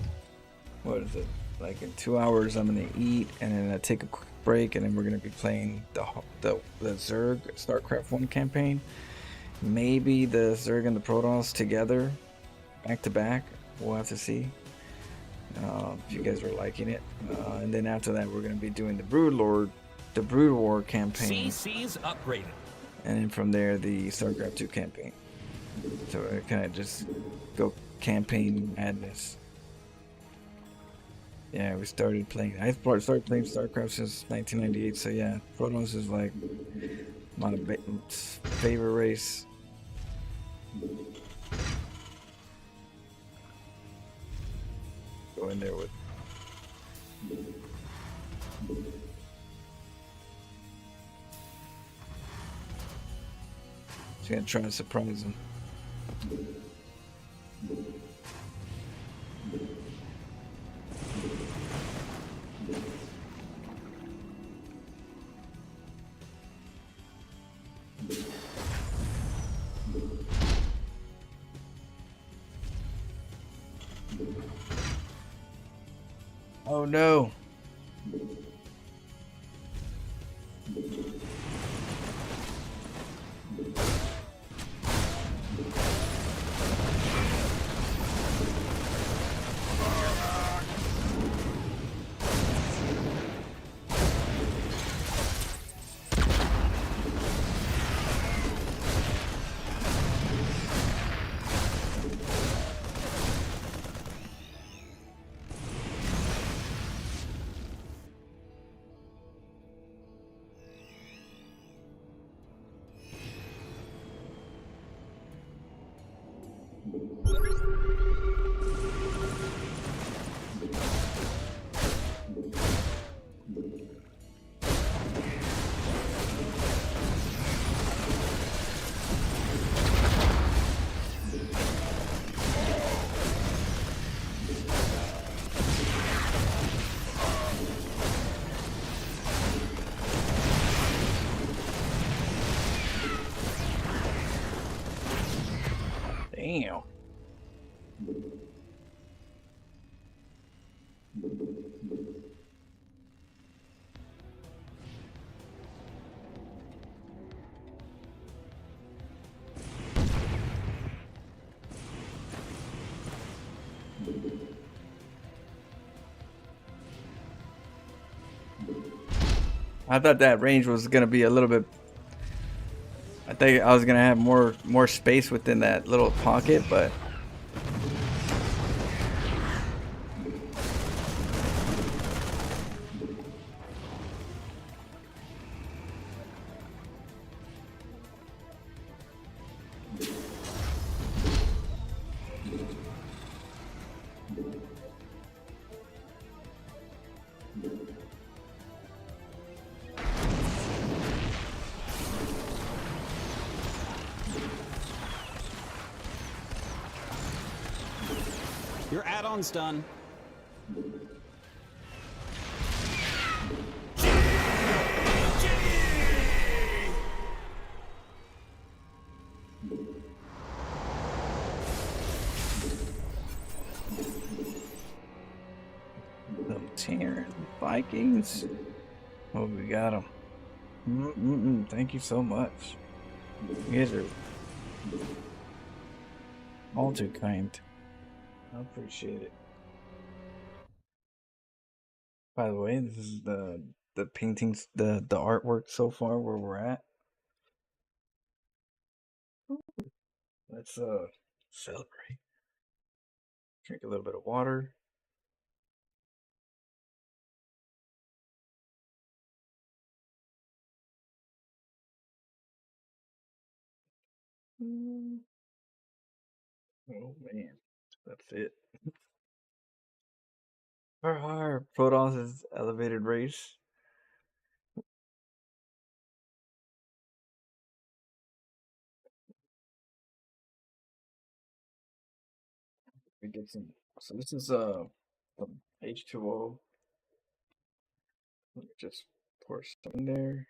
What is it? Like in 2 hours, I'm gonna eat, and then I take a quick break, and then we're gonna be playing the Zerg StarCraft 1 campaign. Maybe the Zerg and the Protoss together, back to back. We'll have to see if you guys are liking it. And then after that, we're gonna be doing the Brood War campaign. CC's upgraded. And then from there, the StarCraft 2 campaign. So I kind of just go campaign madness. Yeah, we started playing. I started playing StarCraft since 1998. So yeah, Protoss is like My favorite race. Go in there with. She's gonna try to surprise him. Oh no. Damn. I thought that range was gonna be a little bit. I think I was gonna have more space within that little pocket, but Your add-on's done. the Terran Vikings. Oh, we got them. Thank you so much. You guys are all too kind. I appreciate it. By the way, this is the paintings, the artwork so far where we're at. Let's celebrate. Drink a little bit of water. Oh man, that's it. Har Protoss' elevated race. We get some. So this is some H2O. Let me just pour some in there.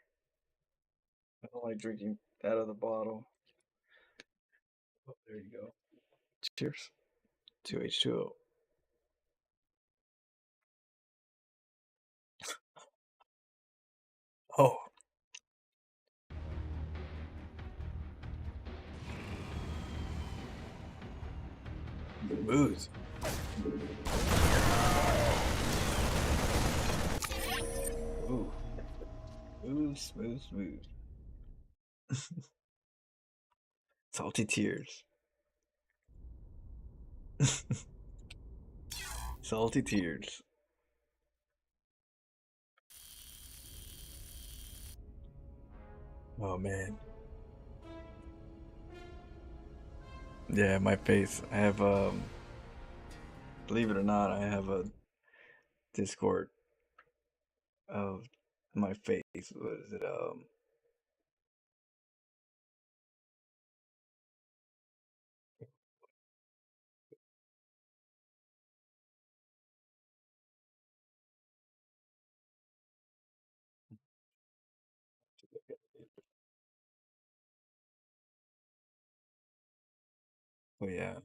I don't like drinking out of the bottle. Oh, there you go. Cheers to H2O. Oh, smooth. Ooh, smooth. Salty tears. Salty tears. Oh man. Yeah, my face. I have believe it or not, I have a Discord of my face. What is it? Oh yeah.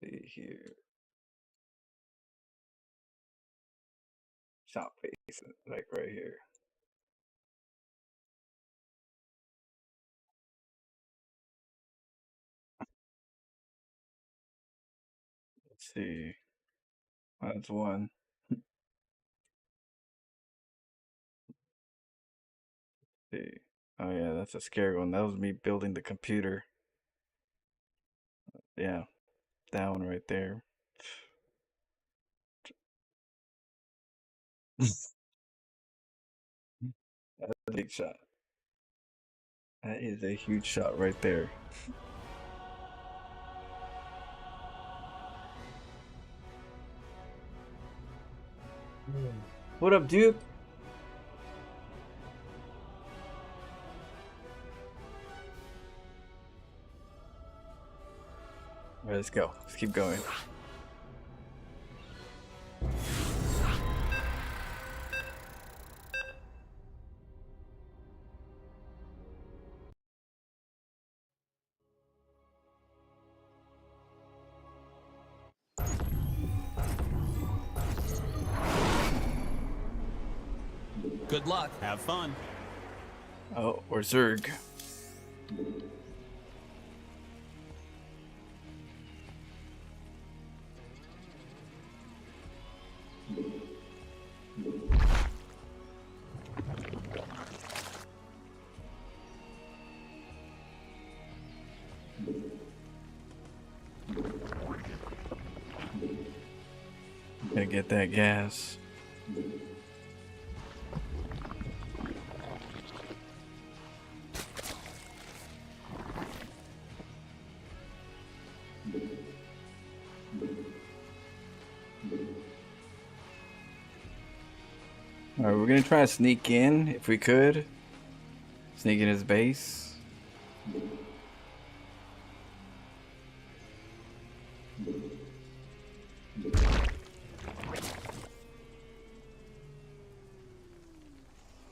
See here. Shop face, like right here. Let's see. That's one. See. Oh yeah, that's a scary one. That was me building the computer. Yeah, that one right there. That's a big shot. That is a huge shot right there. What up, Duke? All right, let's go. Let's keep going. Good luck. Have fun. Oh, or Zerg. Gotta get that gas. Alright, we're gonna try to sneak in if we could. Sneak in his base.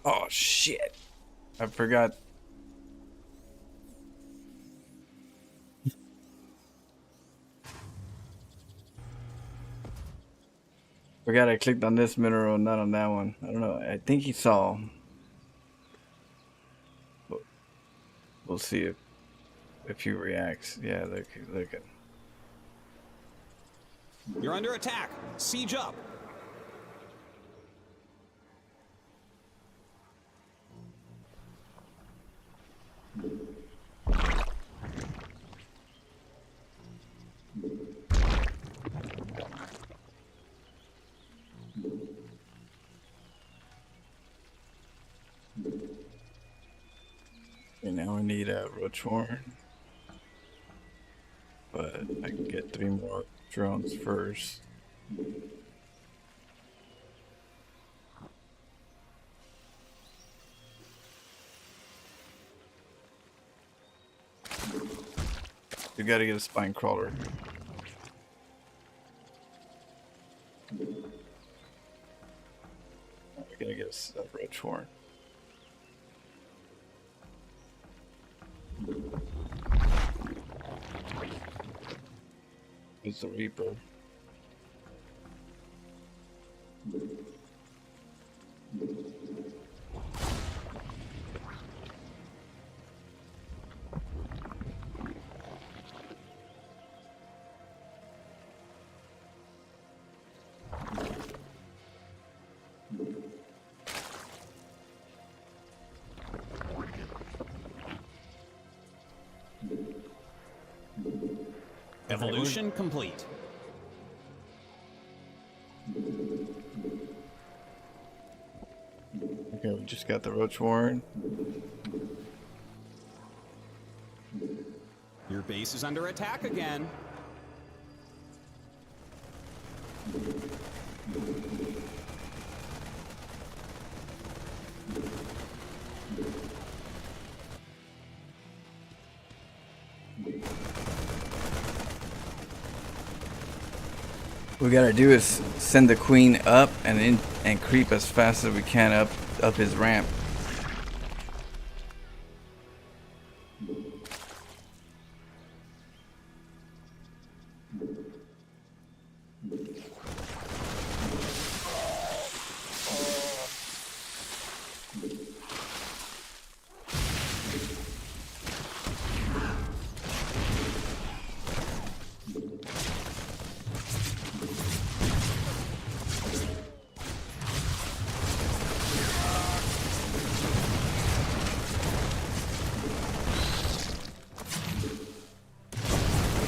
Oh shit. I forgot. Forgot I clicked on this mineral, not on that one. I don't know. I think he saw. We'll see if he reacts. Yeah, look at. You're under attack. Siege up. Okay, now we need a roachhorn. But I can get 3 more drones first. You gotta get a spine crawler. We gotta get a roachhorn. It's the Reaper. Evolution complete. Okay, we just got the Roach Warren. Your base is under attack again. What we gotta do is send the queen up and creep as fast as we can up his ramp.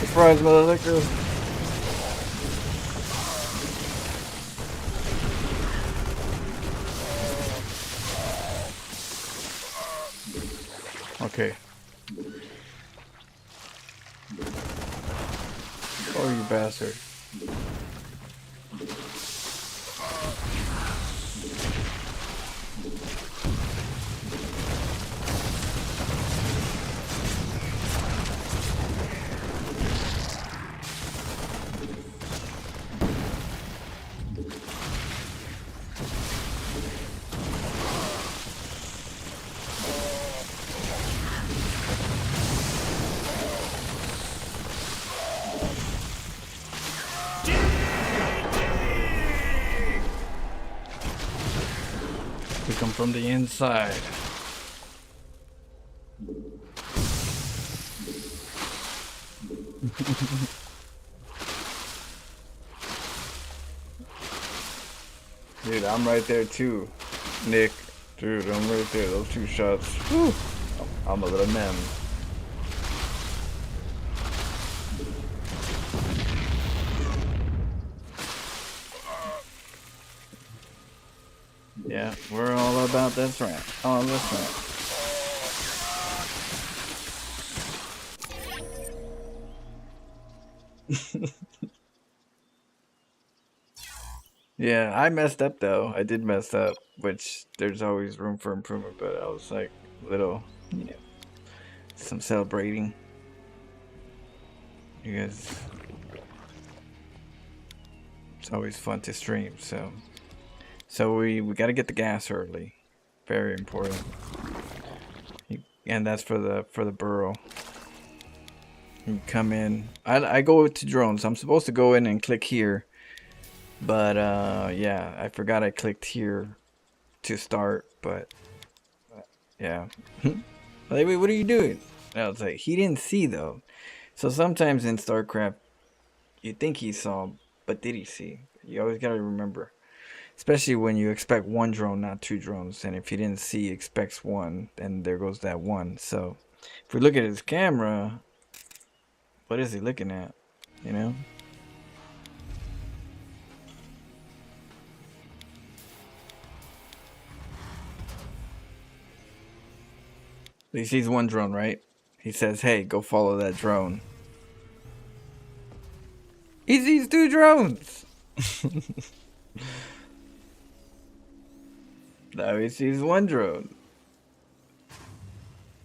Surprise, motherfucker. Okay. Oh, you bastard. We come from the inside. Dude, I'm right there too, Nick. Dude, I'm right there. Those two shots. Whew. I'm a little man. Yeah, we're all about this ramp. On this ramp. Yeah, I messed up though. I did mess up, which there's always room for improvement, but I was like little, you know, some celebrating. You guys, it's always fun to stream, so we got to get the gas early. Very important. And that's for the burrow. You come in. I go to drones. I'm supposed to go in and click here. But yeah, I forgot I clicked here to start, but yeah. Like, wait, what are you doing? And I was like, he didn't see though. So sometimes in StarCraft, you think he saw, but did he see? You always gotta remember. Especially when you expect one drone, not two drones. And if he didn't see, he expects one, then there goes that one. So if we look at his camera, what is he looking at? You know? He sees one drone, right? He says, hey, go follow that drone. He sees two drones! Now he sees one drone.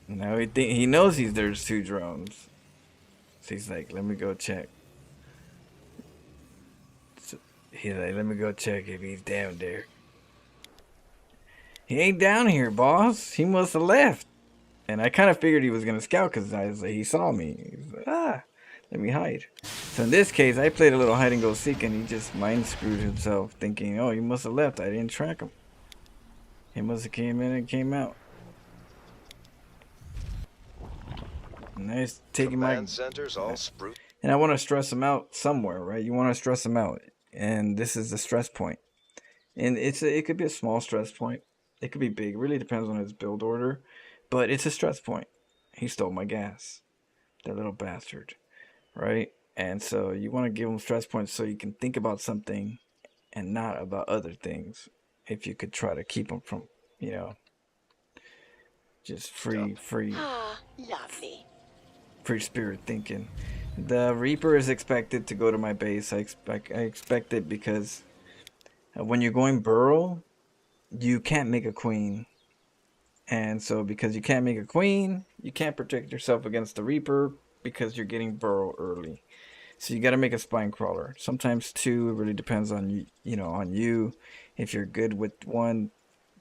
Now he knows there's two drones. So he's like, let me go check. So he's like, let me go check if he's down there. He ain't down here, boss. He must have left. And I kind of figured he was going to scout because he saw me. He's like, let me hide. So in this case, I played a little hide and go seek and he just mind screwed himself thinking, oh, he must have left. I didn't track him. He must have came in and came out. Nice taking my centers all spruce. And I want to stress him out somewhere, right? You want to stress him out. And this is the stress point. And it could be a small stress point. It could be big. It really depends on his build order. But it's a stress point. He stole my gas. That little bastard. Right? And so you want to give him stress points so you can think about something and not about other things. If you could try to keep him from you know, just free Ah, lovely. free spirit thinking. The Reaper is expected to go to my base. I expect it because when you're going burrow, you can't make a queen. And so because you can't make a queen, you can't protect yourself against the Reaper because you're getting burrow early. So you got to make a spine crawler. Sometimes two. It really depends on you, on you. If you're good with one,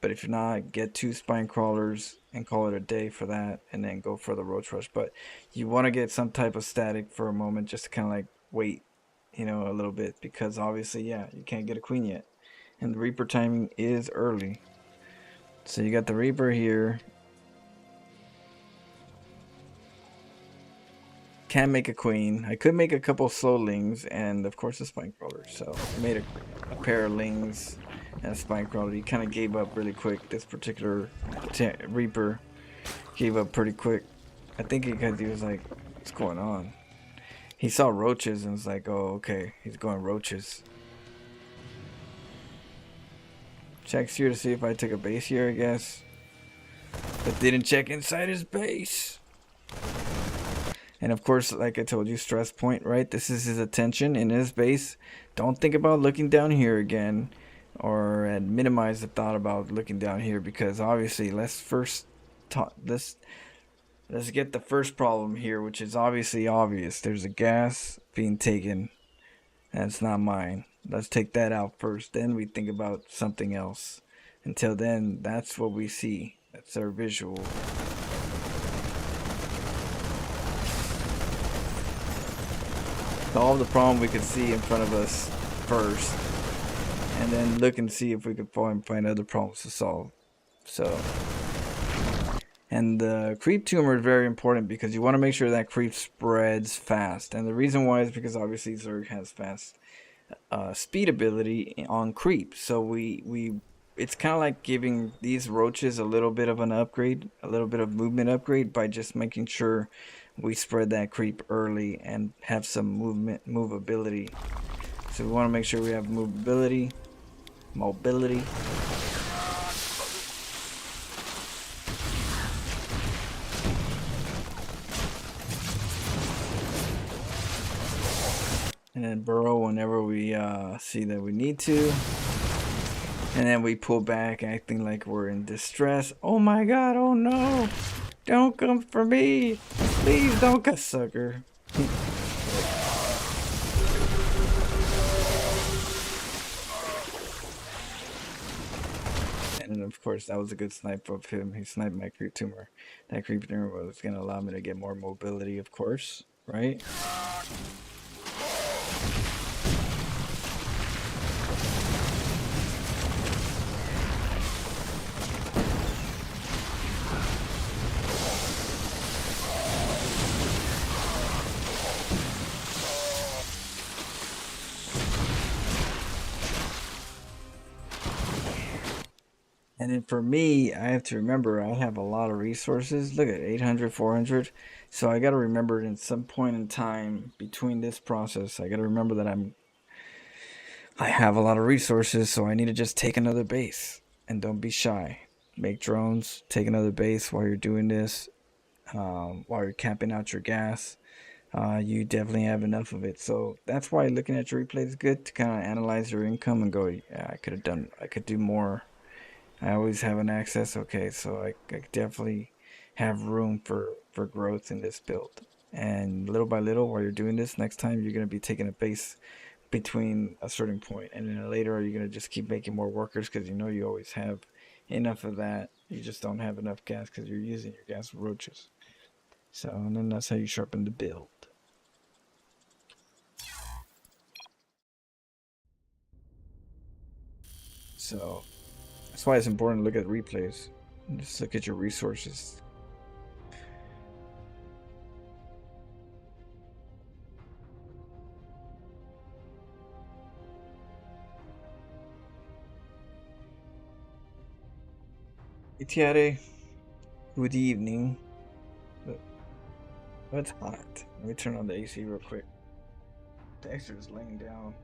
but if you're not, get two spine crawlers and call it a day for that, and then go for the roach rush. But you want to get some type of static for a moment, just to kind of like wait, a little bit, because obviously, yeah, you can't get a queen yet, and the Reaper timing is early. So you got the Reaper here. Can't make a queen. I could make a couple slow lings and of course a spine crawler. So I made a pair of lings and a spine crawler. He kind of gave up really quick. This particular Reaper gave up pretty quick. I think because he was like, what's going on? He saw roaches and was like, oh, okay, he's going roaches. Checks here to see if I took a base here, I guess. But didn't check inside his base. And of course, like I told you, stress point, right? This is his attention in his base. Don't think about looking down here again, or minimize the thought about looking down here, because obviously, let's get the first problem here, which is obviously obvious. There's a gas being taken. That's not mine. Let's take that out first. Then we think about something else. Until then, that's what we see. That's our visual. Solve the problem we could see in front of us first, and then look and see if we could find other problems to solve. So, and the creep tumor is very important because you want to make sure that creep spreads fast. And the reason why is because obviously Zerg has fast speed ability on creep. So it's kind of like giving these roaches a little bit of an upgrade, a little bit of movement upgrade, by just making sure we spread that creep early and have some movability. So we want to make sure we have mobility. And then burrow whenever we see that we need to. And then we pull back, acting like we're in distress. Oh my god, oh no! Don't come for me! Please don't come, sucker. And of course, that was a good snipe of him. He sniped my creep tumor. That creep tumor was going to allow me to get more mobility, of course, right? And then for me, I have to remember I have a lot of resources. Look at 800, 400. So I got to remember in some point in time between this process, I got to remember that I have a lot of resources, so I need to just take another base. And don't be shy. Make drones, take another base while you're doing this, while you're capping out your gas. You definitely have enough of it. So that's why looking at your replay is good, to kind of analyze your income and go, yeah, I could do more. I always have an access. Okay, so I definitely have room for growth in this build. And little by little, while you're doing this, next time you're going to be taking a base between a certain point, and then later you're going to just keep making more workers, because you know you always have enough of that. You just don't have enough gas because you're using your gas with roaches. So, and then that's how you sharpen the build. So that's why it's important to look at replays. Just look at your resources. Itiare, good evening. It's hot. Let me turn on the AC real quick. Dexter's laying down.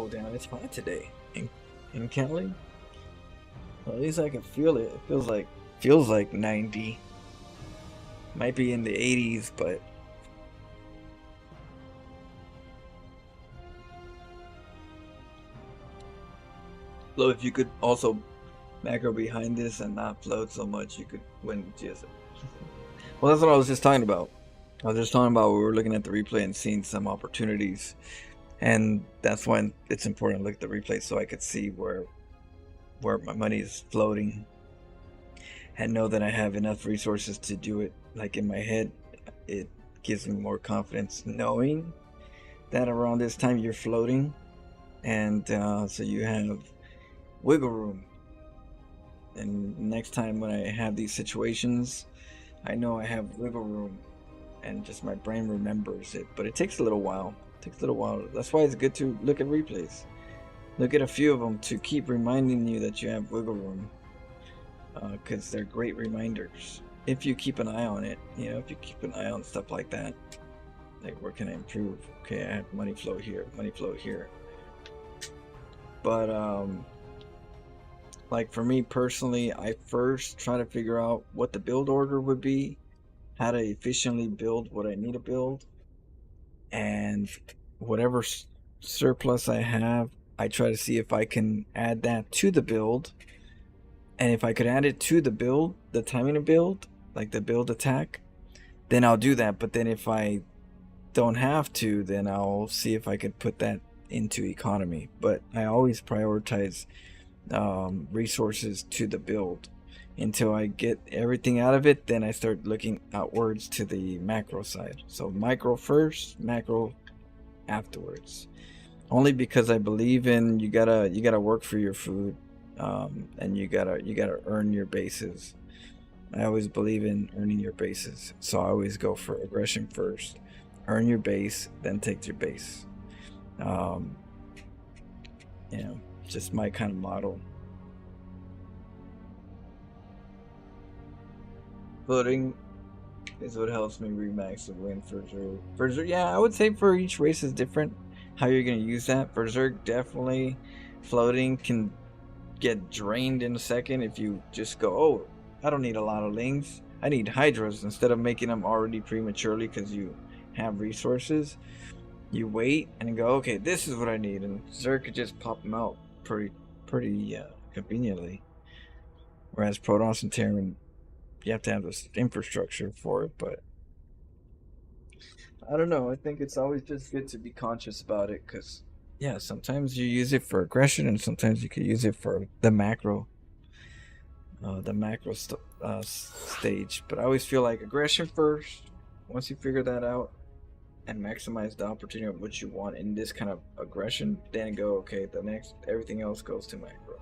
cool down. It's hot today in Cali. Well, at least I can feel it. It feels like 90. Might be in the 80s, but so if you could also macro behind this and not float so much, you could win just. Well, that's what I was just talking about. I was just talking about we were looking at the replay and seeing some opportunities, and that's when it's important to look at the replay so I could see where my money is floating and know that I have enough resources to do it. Like in my head, it gives me more confidence knowing that around this time you're floating, and so you have wiggle room. And next time when I have these situations, I know I have wiggle room, and just my brain remembers it. But it takes a little while. That's why it's good to look at replays. Look at a few of them to keep reminding you that you have wiggle room, because they're great reminders. If you keep an eye on it, if you keep an eye on stuff like that, like where can I improve? Okay, I have money flow here, money flow here. But like for me personally, I first try to figure out what the build order would be, how to efficiently build what I need to build, and whatever surplus I have, I try to see if I can add that to the build. And if I could add it to the build, the timing to build, like the build attack, then I'll do that. But then if I don't have to, then I'll see if I could put that into economy. But I always prioritize resources to the build until I get everything out of it. Then I start looking outwards to the macro side. So micro first, macro afterwards. Only because I believe in you gotta work for your food, and you gotta earn your bases. I always believe in earning your bases, so I always go for aggression first. Earn your base, then take your base. Just my kind of model. Footing is what helps me remax the win for Zerg. For Zerg, yeah, I would say for each race is different how you're gonna use that. For Zerg, definitely floating can get drained in a second if you just go, oh, I don't need a lot of lings, I need hydras. Instead of making them already prematurely because you have resources, you wait and go, okay, this is what I need, and Zerg could just pop them out pretty conveniently. Whereas Protoss and Terran, you have to have this infrastructure for it. But I don't know, I think it's always just good to be conscious about it, because yeah, sometimes you use it for aggression and sometimes you could use it for the macro stage. But I always feel like aggression first. Once you figure that out and maximize the opportunity of what you want in this kind of aggression, then go, okay, the next, everything else goes to macro.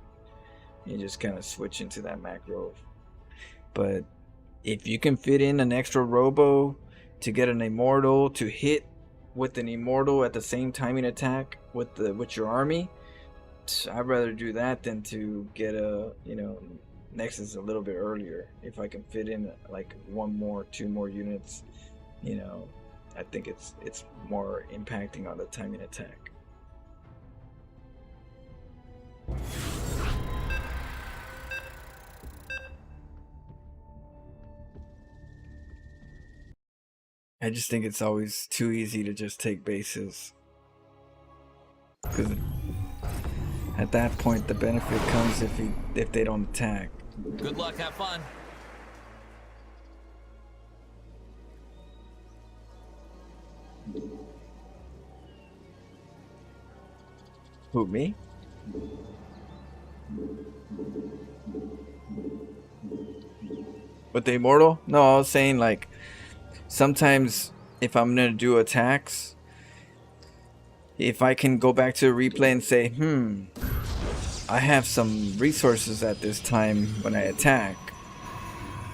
You just kind of switch into that macro. But if you can fit in an extra robo to get an immortal to hit with an immortal at the same timing attack with your army, I'd rather do that than to get a Nexus a little bit earlier. If I can fit in like two more units, I think it's more impacting on the timing attack. I just think it's always too easy to just take bases, because at that point the benefit comes if they don't attack. Good luck, have fun. Who, me? With the immortal? No, I was saying like sometimes if I'm gonna do attacks, if I can go back to the replay and say, I have some resources at this time when I attack,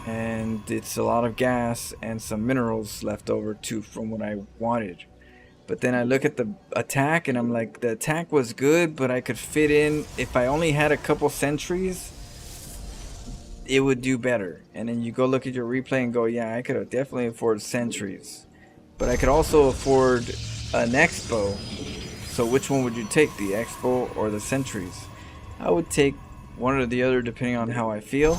and it's a lot of gas and some minerals left over too from what I wanted. But then I look at the attack and I'm like, the attack was good, but I could fit in, if I only had a couple sentries, it would do better. And then you go look at your replay and go, yeah, I could definitely afford sentries, but I could also afford an expo. So which one would you take, the Expo or the Sentries? I would take one or the other depending on how I feel.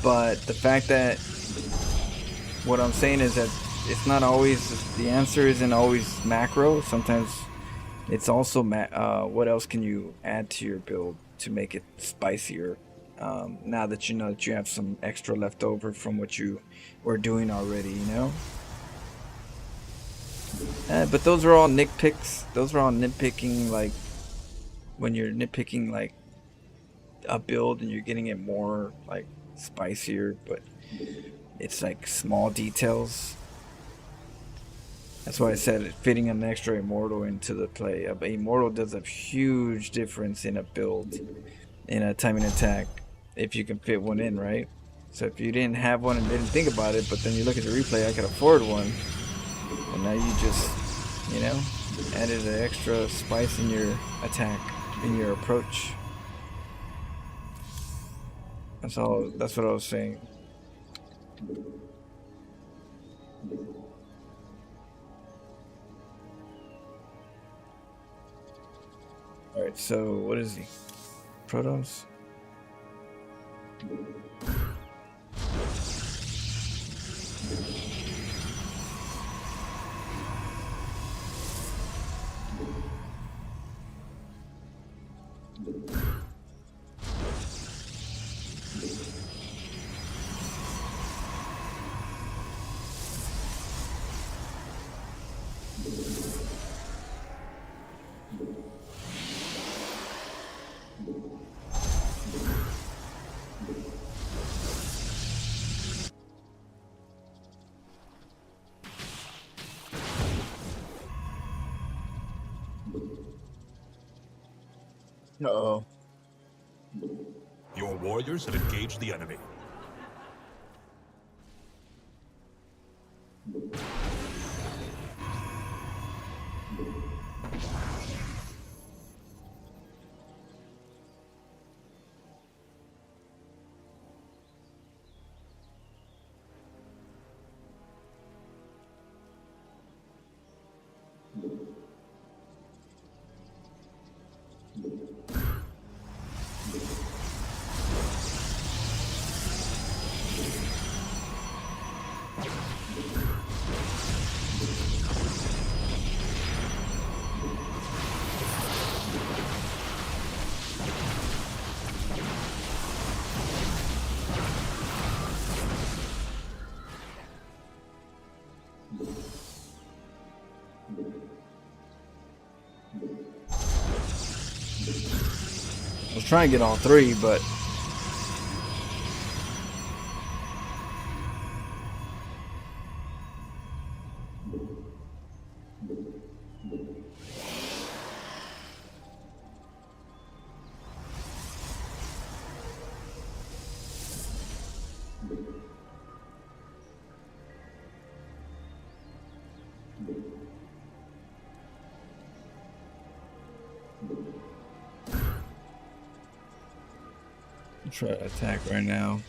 But the fact that what I'm saying is that it's not always, the answer isn't always macro. Sometimes it's also what else can you add to your build to make it spicier, now that you know that you have some extra left over from what you were doing already, you know. But those are all nitpicks. Those are all nitpicking, like when you're nitpicking like a build and you're getting it more like spicier, but it's like small details. That's why I said fitting an extra immortal into the play. An immortal does a huge difference in a build, in a timing attack, if you can fit one in, right? So if you didn't have one and didn't think about it, but then you look at the replay, I could afford one, and now you just, you know, added an extra spice in your attack, in your approach. That's all. That's what I was saying. Alright, so what is he? Protoss? Uh-oh. Your warriors have engaged the enemy. I was trying to get all three, but I'll try to attack right now.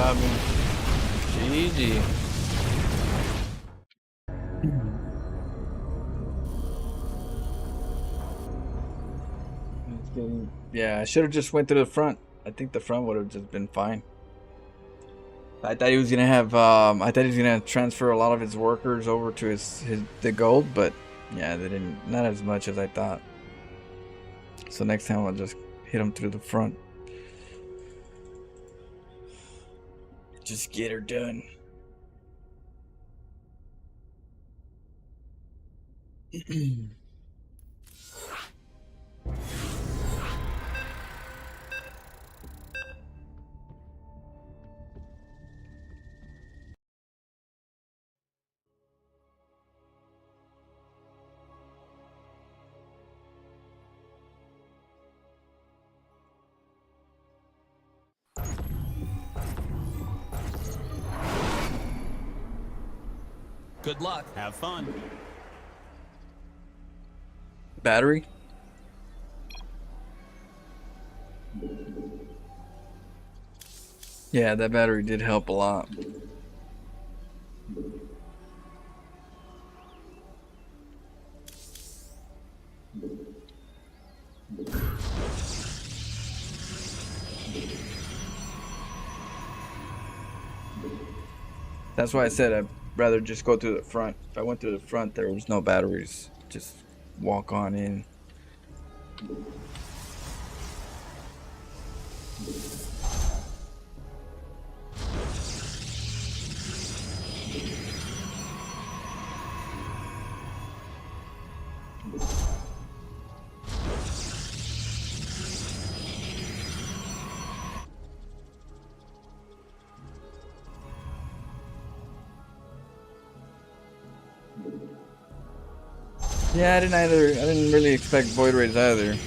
job, man. GG. Yeah, I should have just went to the front. I think the front would have just been fine. I thought he was gonna have I thought he was gonna transfer a lot of his workers over to the gold, but yeah, they didn't, not as much as I thought. So next time I'll just hit him through the front. Just get her done. Good luck. Have fun. Battery? Yeah, that battery did help a lot. That's why I said I'd rather just go through the front. If I went through the front, there was no batteries. Just walk on in. Yeah, I didn't either. I didn't really expect void raids either.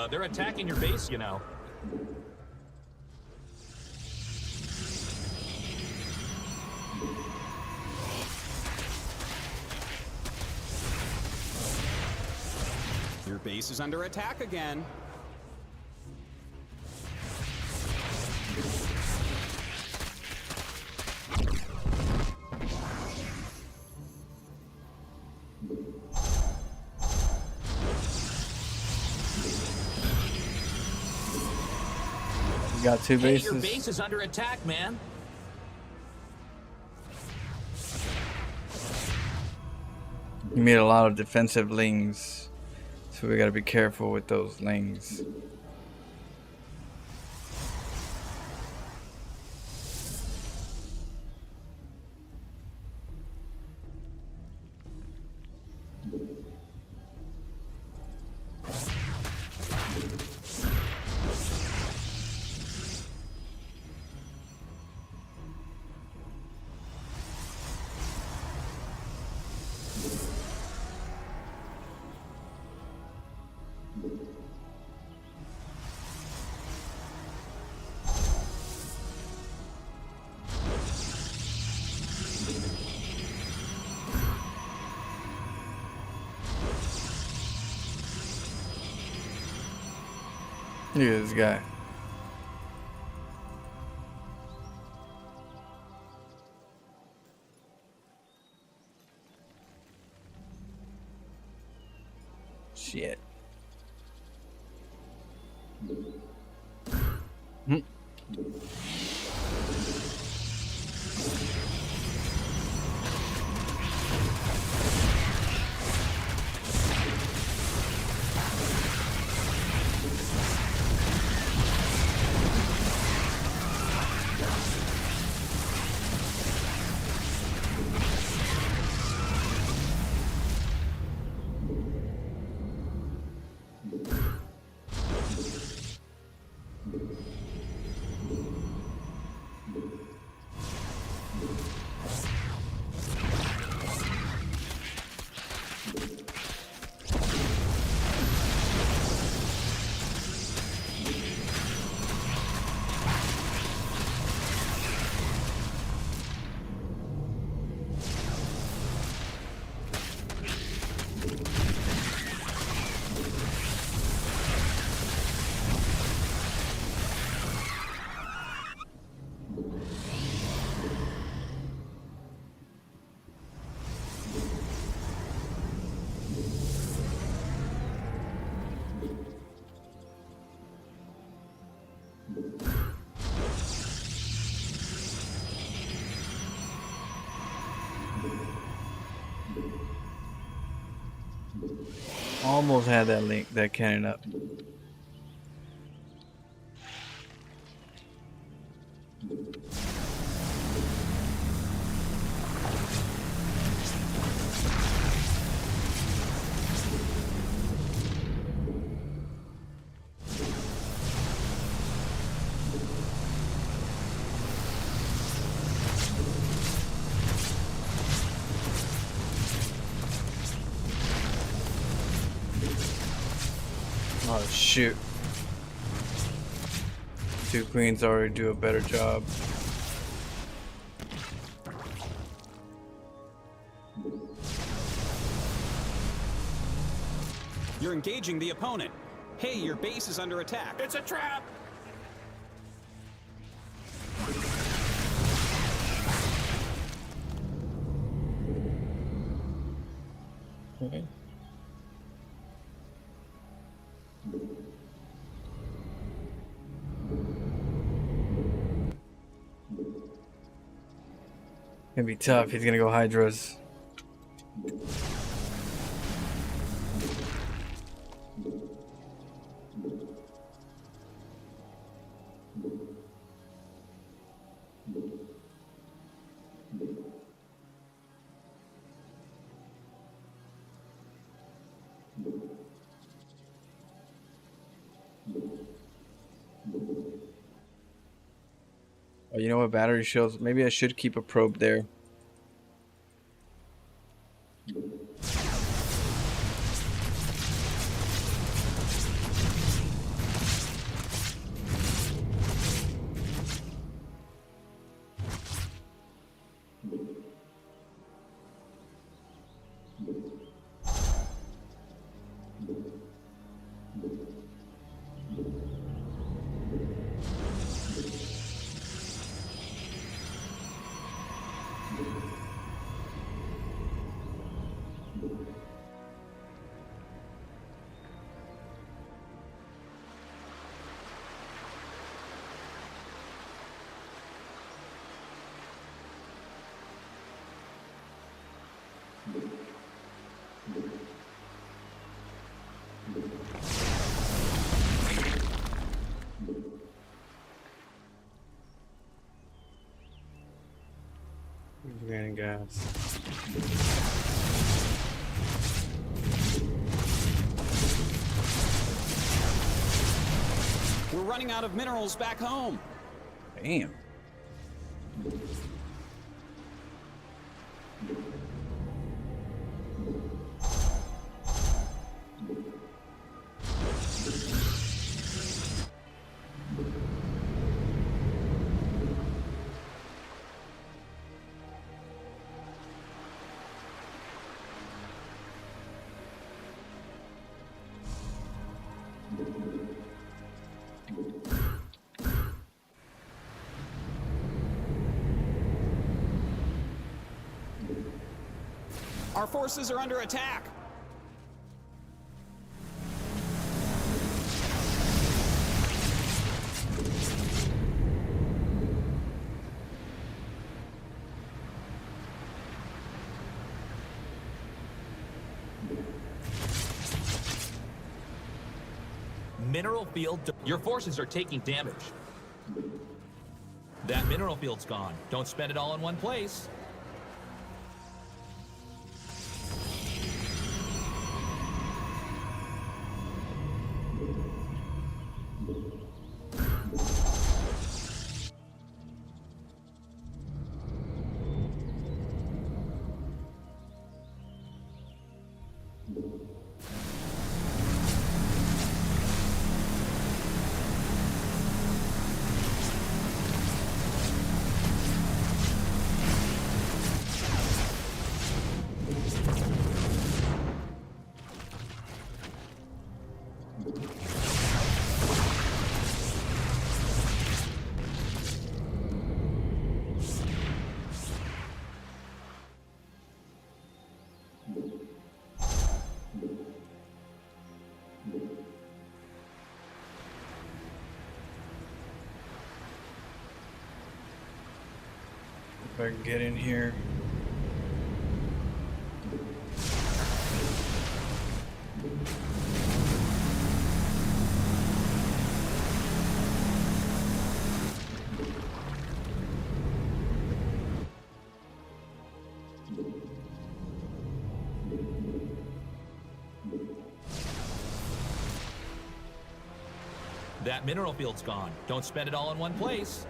They're attacking your base, you know. Your base is under attack again. Got two Hey, bases. your base is under attack, man. You made a lot of defensive lings, so we gotta be careful with those lings. Look at this guy. Shit. Hmm. Almost had that cannon up. Oh shoot. Two queens already do a better job. You're engaging the opponent. Hey, your base is under attack. It's a trap! Okay. Gonna be tough. He's gonna go Hydras. Oh, you know what? Battery shields. Maybe I should keep a probe there. Getting gas. We're running out of minerals back home. Damn. Our forces are under attack. Mineral field. Your forces are taking damage. That mineral field's gone. Don't spend it all in one place. If I can get in here. That mineral field's gone. Don't spend it all in one place.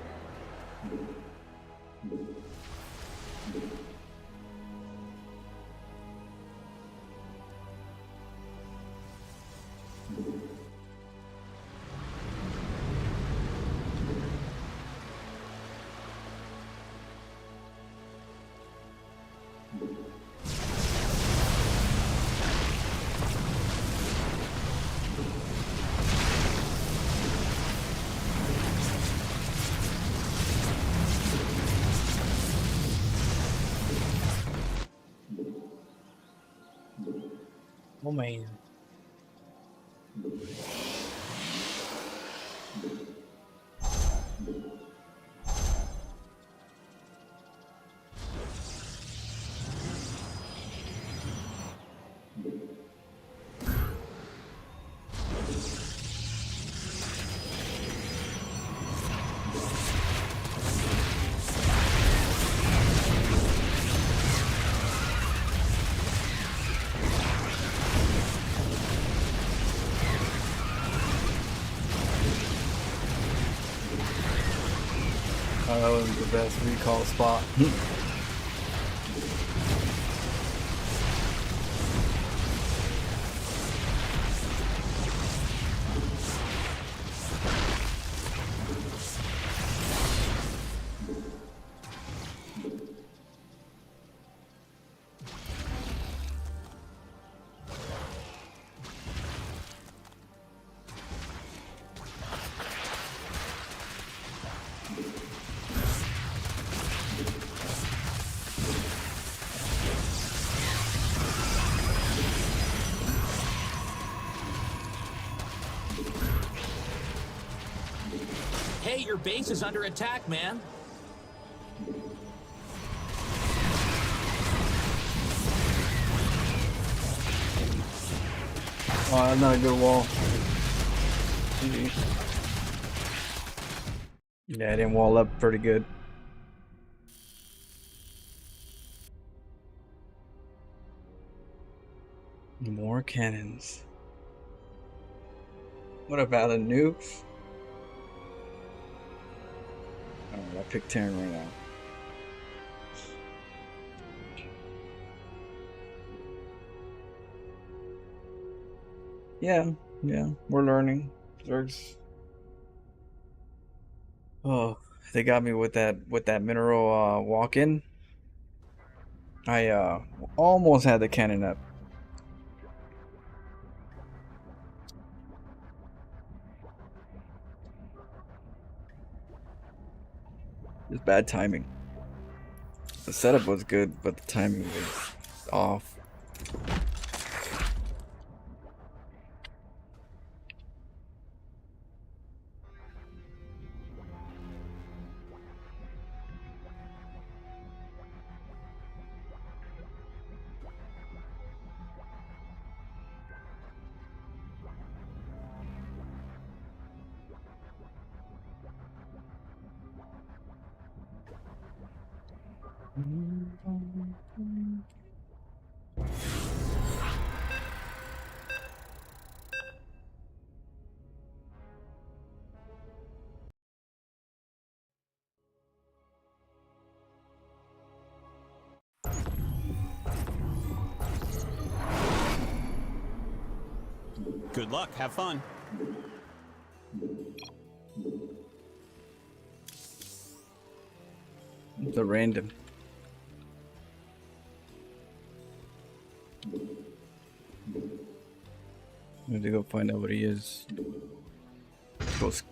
Oh man. Oh, that was the best recall spot. Hey, your base is under attack, man. Oh, that's not a good wall. Jeez. Yeah, I didn't wall up pretty good. More cannons. What about a nukes? Alright, I'll pick Terran right now. Yeah, we're learning. Zergs. Oh, they got me with that mineral walk-in. I almost had the cannon up. Just bad timing. The setup was good, but the timing was off. Good luck. Have fun. It's a random. I have to go find out what he is. Let's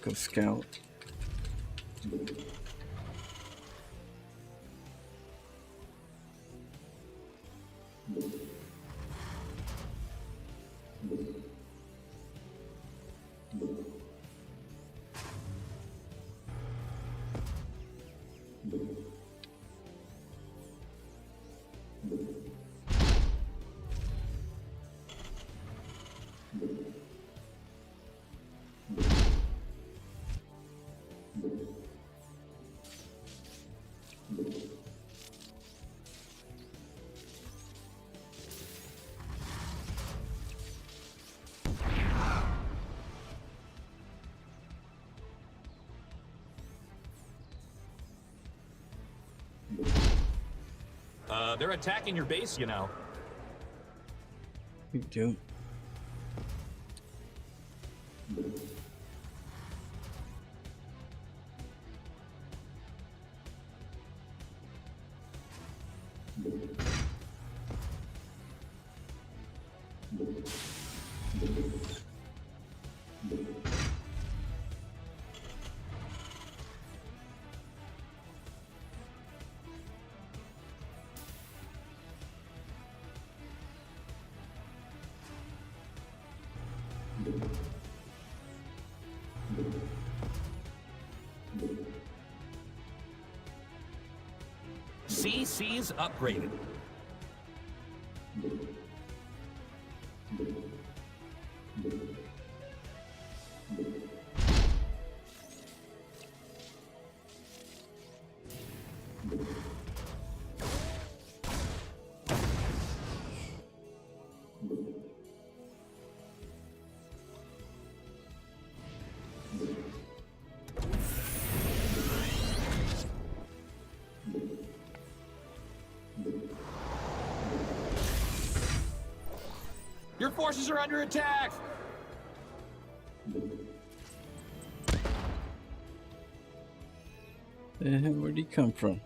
go scout. They're attacking your base, you know. You do. CC's upgraded. Your forces are under attack! The hell, where'd he come from?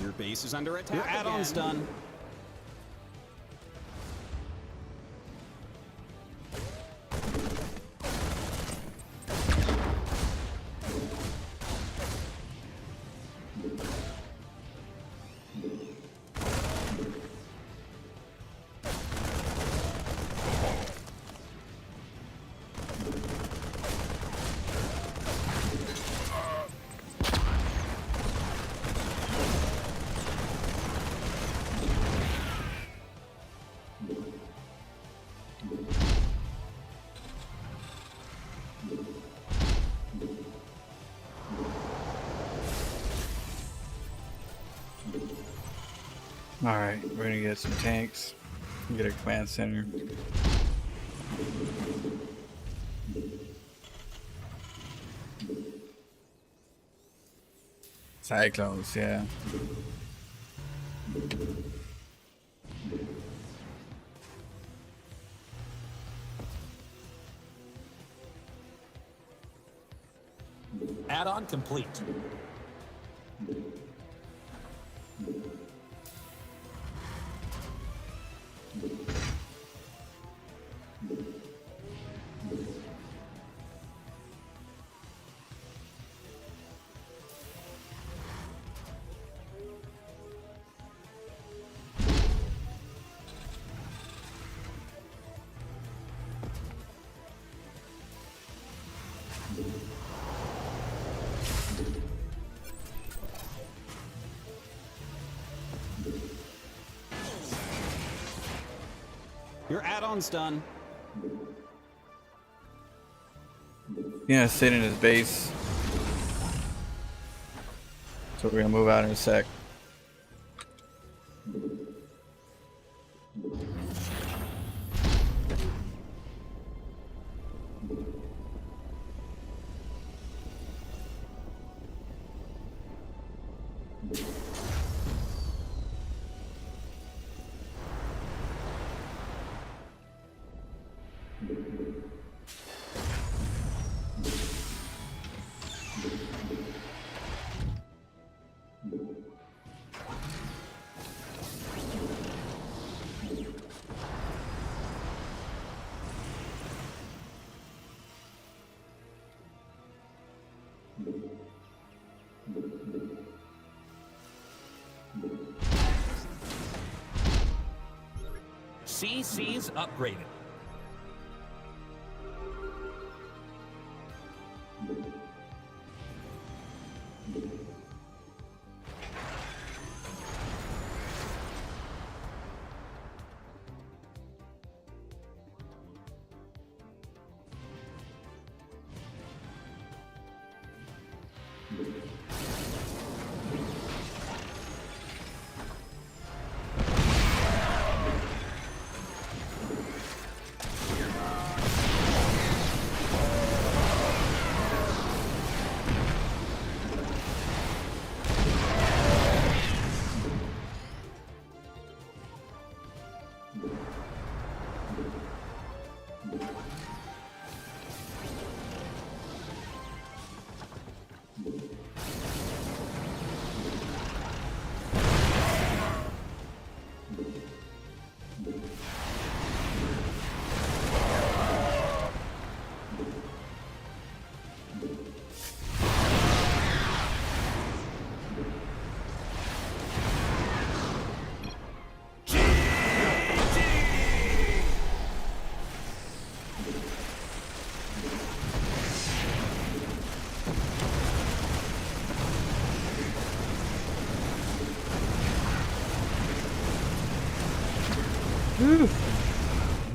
Your base is under attack. Your add-on's again. done. Alright, we're gonna get some tanks. Get a command center. Cyclones, yeah. Add-on complete. Your add-on's done. Yeah, sit in his base. So we're gonna move out in a sec. CC's upgraded.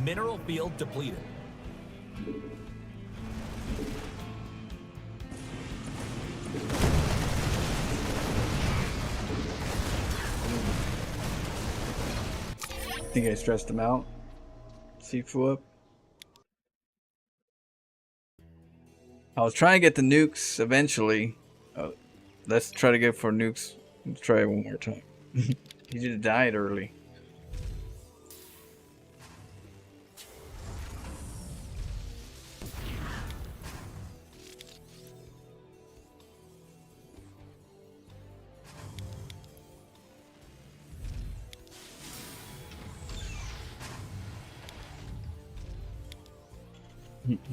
Mineral field depleted. Think I stressed him out. Sifu up. I was trying to get the nukes eventually. Let's try to get for nukes. Let's try it one more time. He just died early.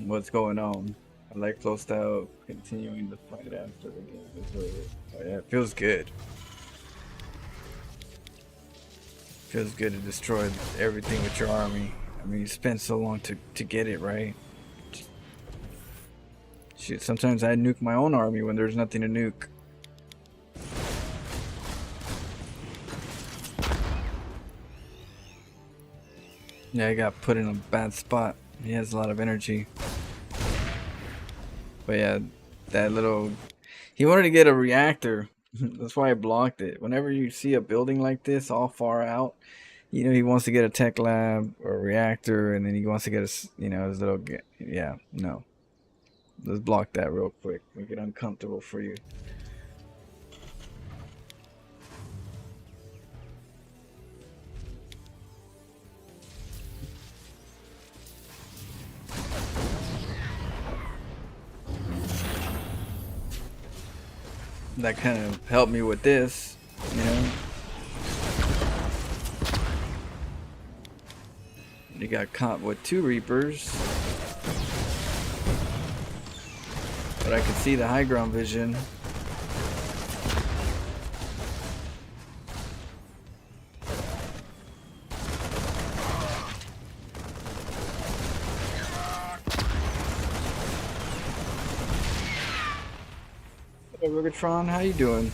What's going on? I like flow style, continuing the fight after the game is over. Oh, yeah, it feels good. Feels good to destroy everything with your army. I mean, you spent so long to get it, right? Shit, sometimes I nuke my own army when there's nothing to nuke. Yeah, I got put in a bad spot. He has a lot of energy. But yeah, that little... He wanted to get a reactor. That's why I blocked it. Whenever you see a building like this all far out, You know, he wants to get a tech lab or a reactor, and then he wants to get his, you know, his little. Yeah, no. Let's block that real quick. Make it uncomfortable for you. That kind of helped me with this, you know. You got caught with 2 Reapers. But I could see the high ground vision. Hey, Rugatron, how you doing?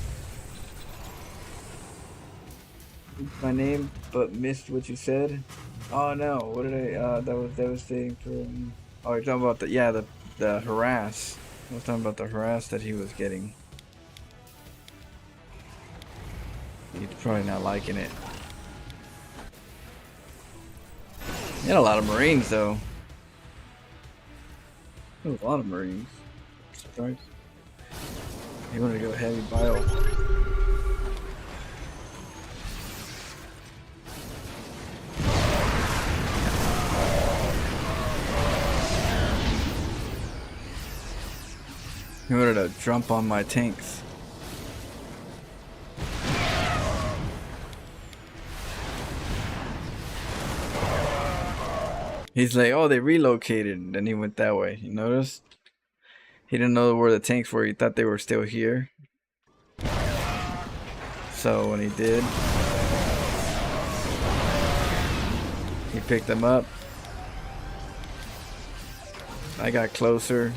My name, but missed what you said. Oh no, what did I? That was devastating for him. Oh, you're talking about the harass. I was talking about the harass that he was getting. He's probably not liking it. He had a lot of Marines though. There was a lot of Marines. Surprised. He wanted to go heavy bio. He wanted to jump on my tanks. He's like, oh, they relocated. Then he went that way. You notice? He didn't know where the tanks were. He thought they were still here. So when he did, he picked them up. I got closer.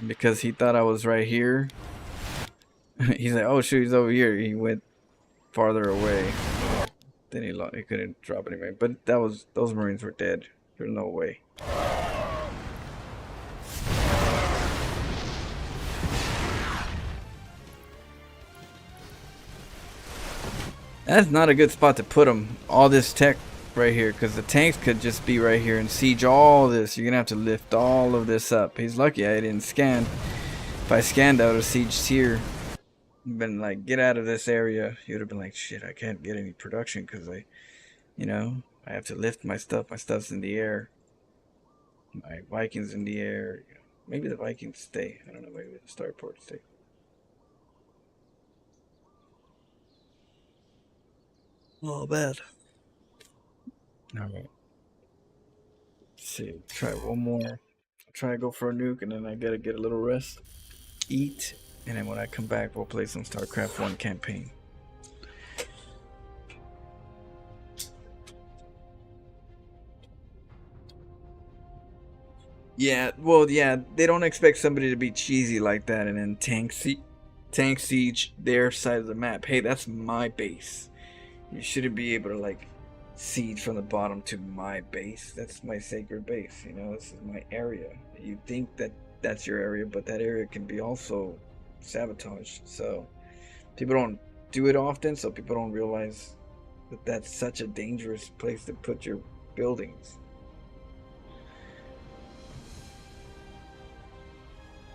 Because he thought I was right here. He's like, oh shoot, he's over here. He went farther away. Then he couldn't drop anyway. But those Marines were dead. There's no way. That's not a good spot to put them. All this tech right here, because the tanks could just be right here and siege all this. You're gonna have to lift all of this up. He's lucky I didn't scan. If I scanned, I would have sieged here. Been like, get out of this area. He would have been like, shit, I can't get any production because I have to lift my stuff. My stuff's in the air. My Vikings in the air. Maybe the Vikings stay. I don't know. Maybe the starport stay. Oh, bad. Alright. Let's see. Try one more. Try to go for a nuke, and then I gotta get a little rest. Eat. And then when I come back, we'll play some StarCraft 1 campaign. Yeah, well, yeah, they don't expect somebody to be cheesy like that and then tank siege their side of the map. Hey, that's my base. You shouldn't be able to, like, siege from the bottom to my base. That's my sacred base, you know? This is my area. You think that that's your area, but that area can be also sabotaged. So people don't do it often, so people don't realize that that's such a dangerous place to put your buildings.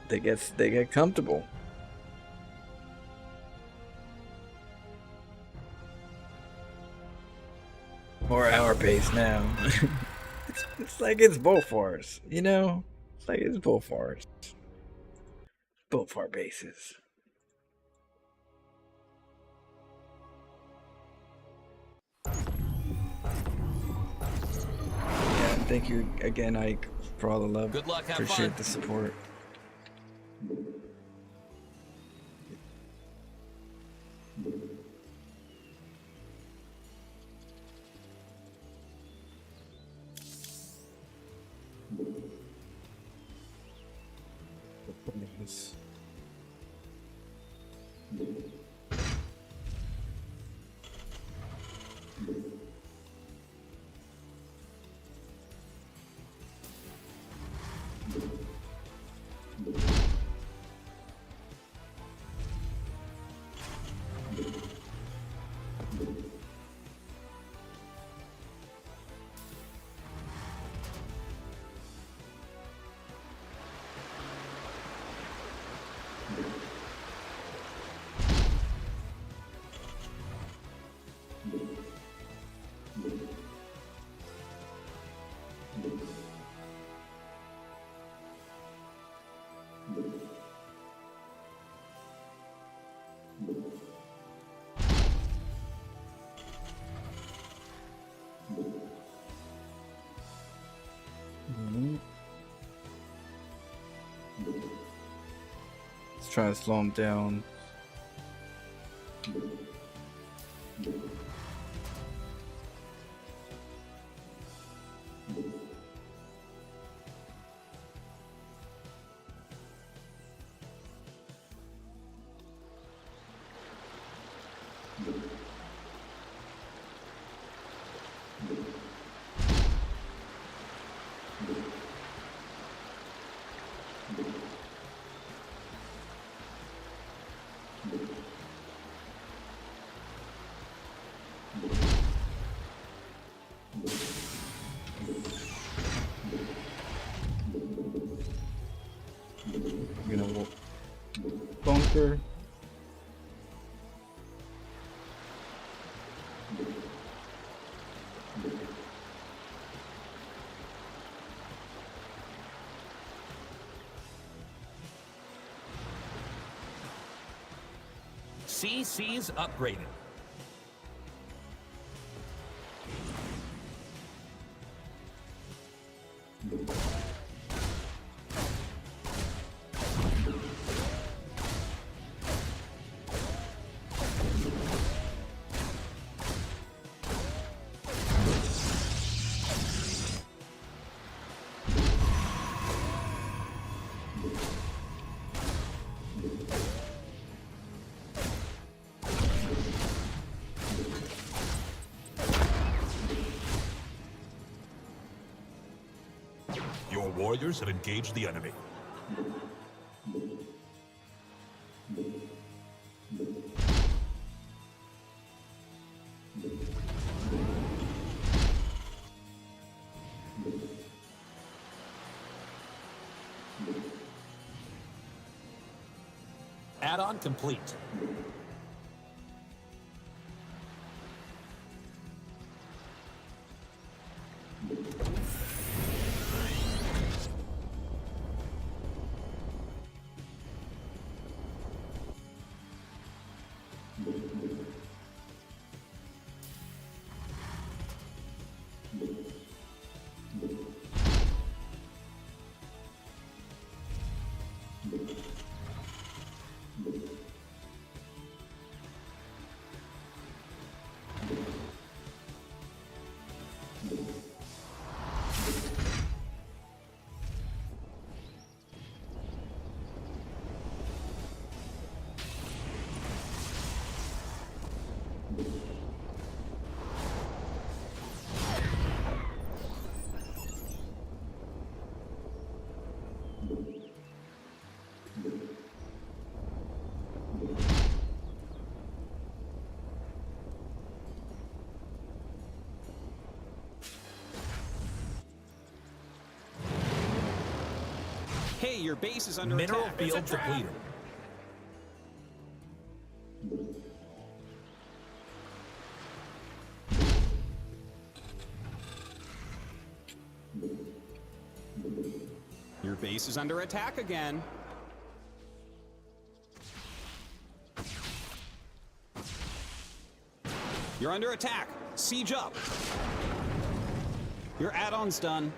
They get comfortable. Or our base now. It's like it's both ours, you know? It's like it's both ours. Both our bases. Yeah, thank you again, Ike, for all the love. Good luck, have Appreciate fun. the support. Yes. Let's try to slow him down. You know, bunker. CC's upgraded. Your warriors have engaged the enemy. Add-on complete. Hey, your base is under Mineral attack. field It's a trap. depleted. Your base is under attack again. You're under attack. Siege up. Your add-on's done.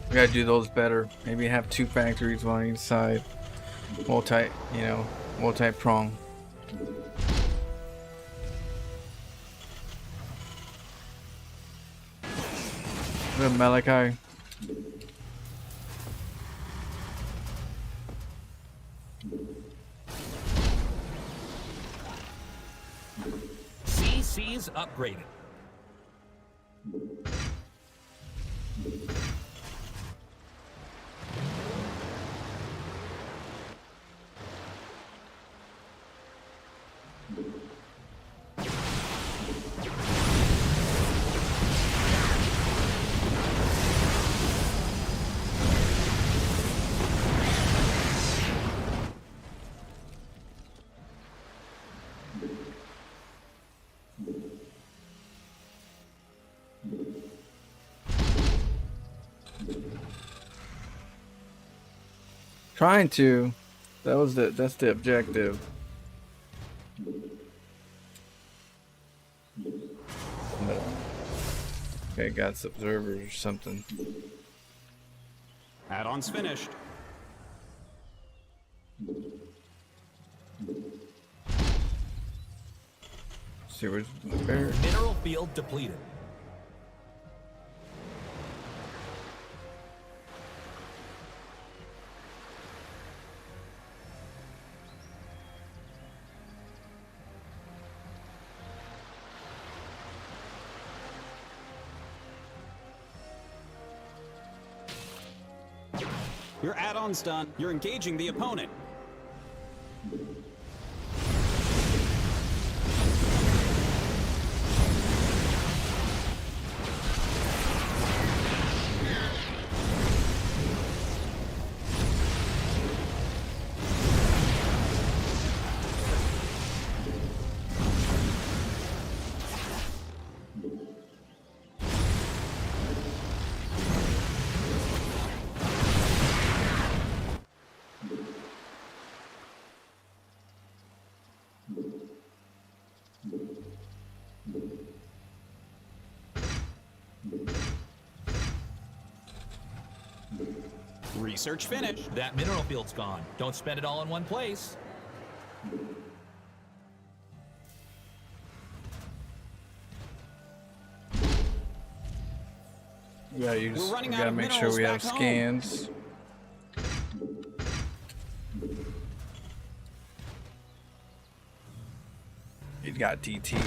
We gotta do those better. Maybe have 2 factories on each side. Multi-prong. Good Malachi. CC's upgraded. Trying to. That's the objective. No. Okay, got some observers or something. Add-ons finished. See where's the bear. Mineral field depleted. Your add-on's done. You're engaging the opponent. Research finished. That mineral field's gone. Don't spend it all in one place. Yeah, We're running we out gotta of make sure we have minerals back home. scans. He's got DT.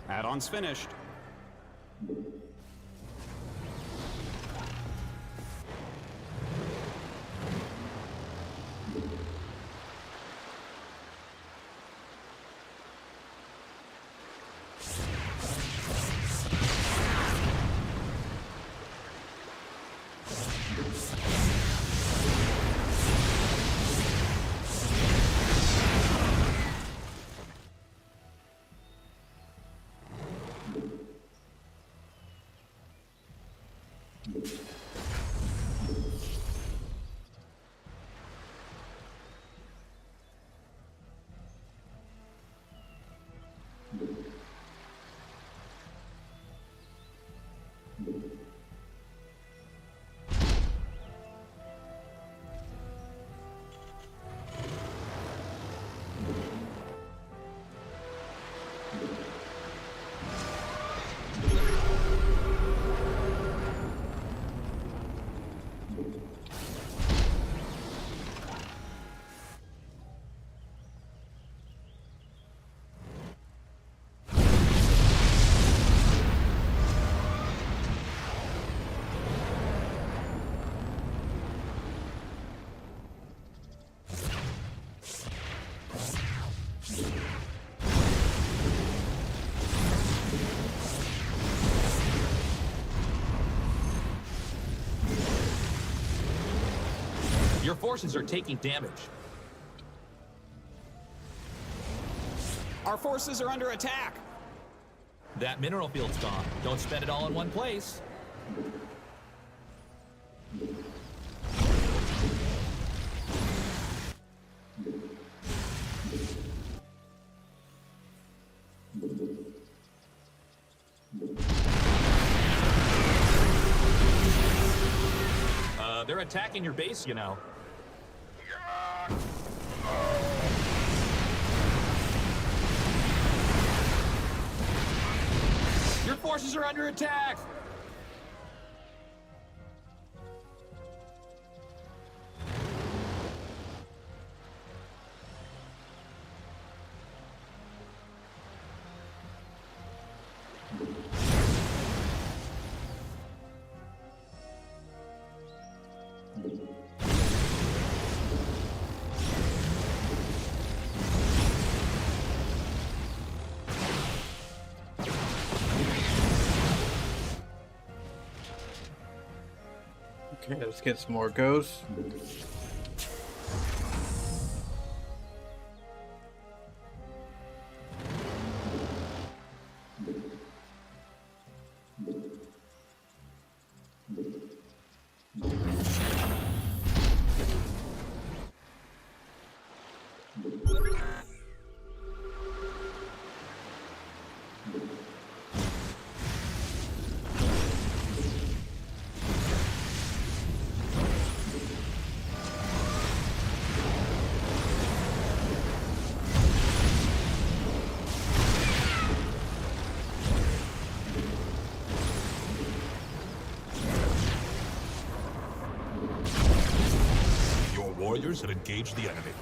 Add-ons finished. Your forces are taking damage. Our forces are under attack. That mineral field's gone. Don't spend it all in one place. They're attacking your base, you know. Your forces are under attack! Okay, let's get some more ghosts. Your warriors have engaged the enemy.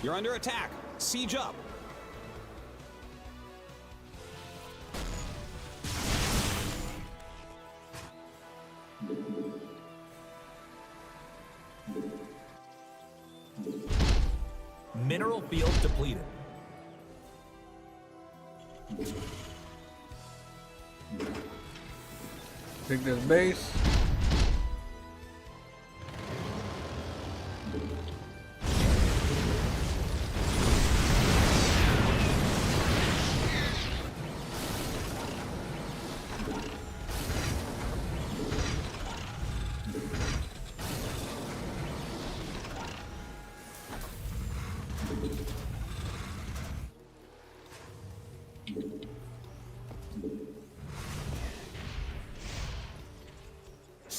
You're under attack. Siege up. Mineral field depleted. Take this base.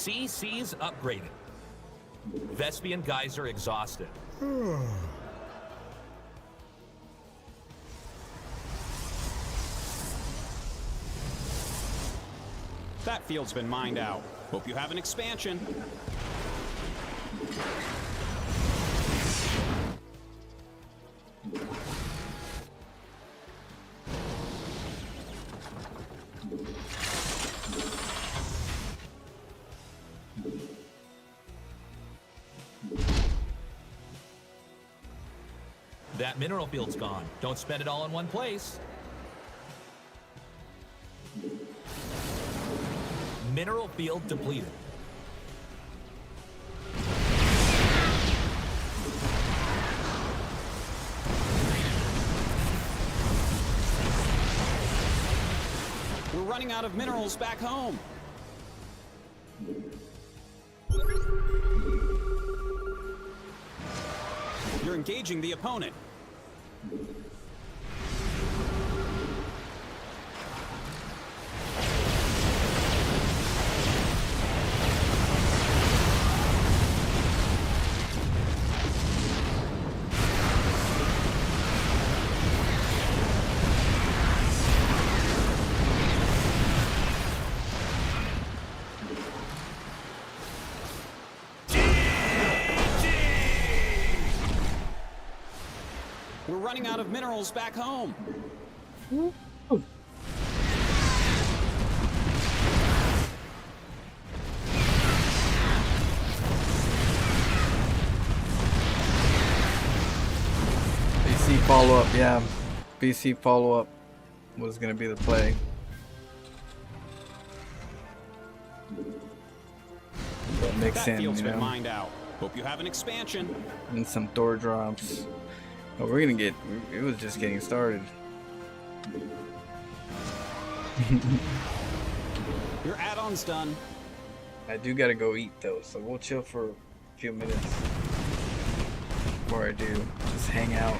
CC's upgraded. Vespian Geyser exhausted. That field's been mined out. Hope you have an expansion. That mineral field's gone. Don't spend it all in one place. Mineral field depleted. We're running out of minerals back home. You're engaging the opponent. We're running out of minerals back home. BC follow up, yeah. BC follow up was gonna be the play. That makes That sense, field's you been know. mined out. Hope you have an expansion. And some Thor drops. Oh, we're gonna get. It was just getting started. Your add-on's done. I do gotta go eat though, so we'll chill for a few minutes before I do. Just hang out,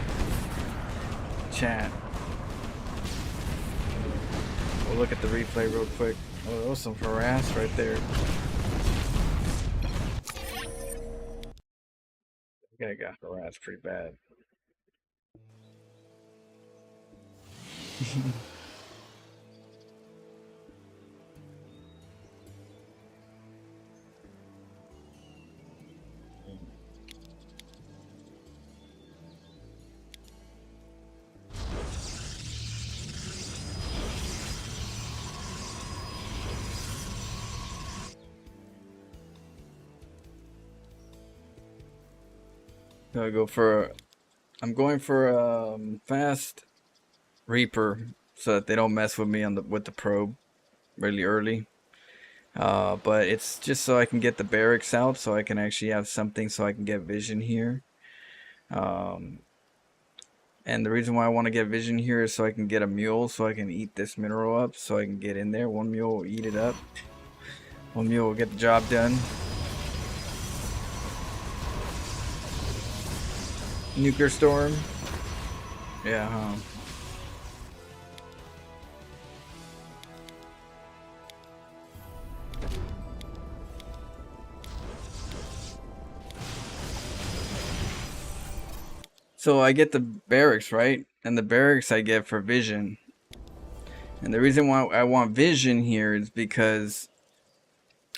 chat. We'll look at the replay real quick. Oh, there was some harass right there. That guy got harassed pretty bad. So I go for. I'm going for fast Reaper so that they don't mess with me on with the probe really early. But it's just so I can get the barracks out, so I can actually have something so I can get vision here. And the reason why I want to get vision here is so I can get a mule, so I can eat this mineral up, so I can get in there. One mule will eat it up. One mule will get the job done. Nuclear storm. Yeah, huh? So I get the barracks, right? And the barracks I get for vision. And the reason why I want vision here is because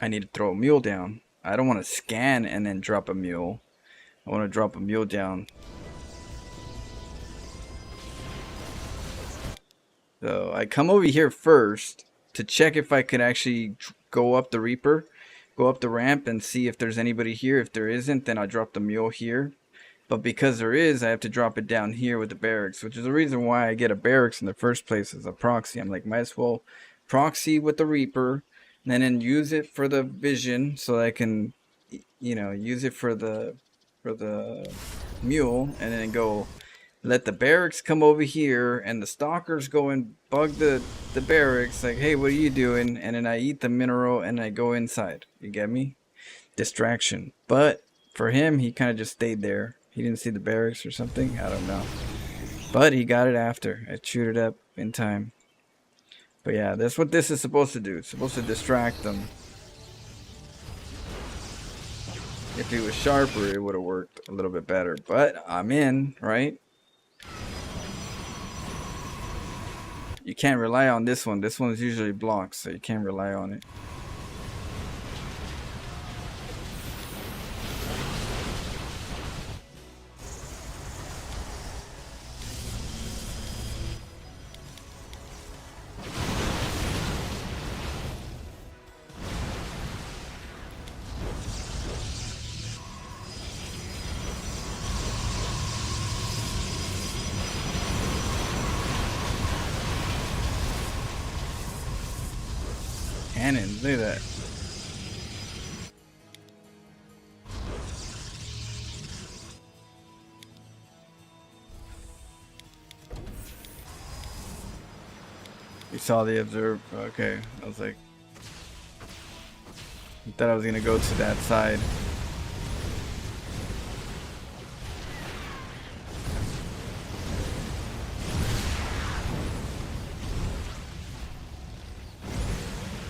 I need to throw a mule down. I don't want to scan and then drop a mule. I want to drop a mule down. So I come over here first to check if I could actually go up the Reaper, go up the ramp and see if there's anybody here. If there isn't, then I'll drop the mule here. But because there is, I have to drop it down here with the barracks, which is the reason why I get a barracks in the first place as a proxy. I'm like, might as well proxy with the Reaper and then use it for the vision so I can, you know, use it for the mule and then go let the barracks come over here and the stalkers go and bug the barracks like, hey, what are you doing? And then I eat the mineral and I go inside. You get me? Distraction. But for him, he kind of just stayed there. He didn't see the barracks or something. I don't know. But he got it after. I chewed it up in time. But yeah, that's what this is supposed to do. It's supposed to distract them. If he was sharper, it would have worked a little bit better. But I'm in, right? You can't rely on this one. This one's usually blocked, so you can't rely on it. Cannons, look at that. You saw the observe. Okay, I was like, I thought I was gonna go to that side.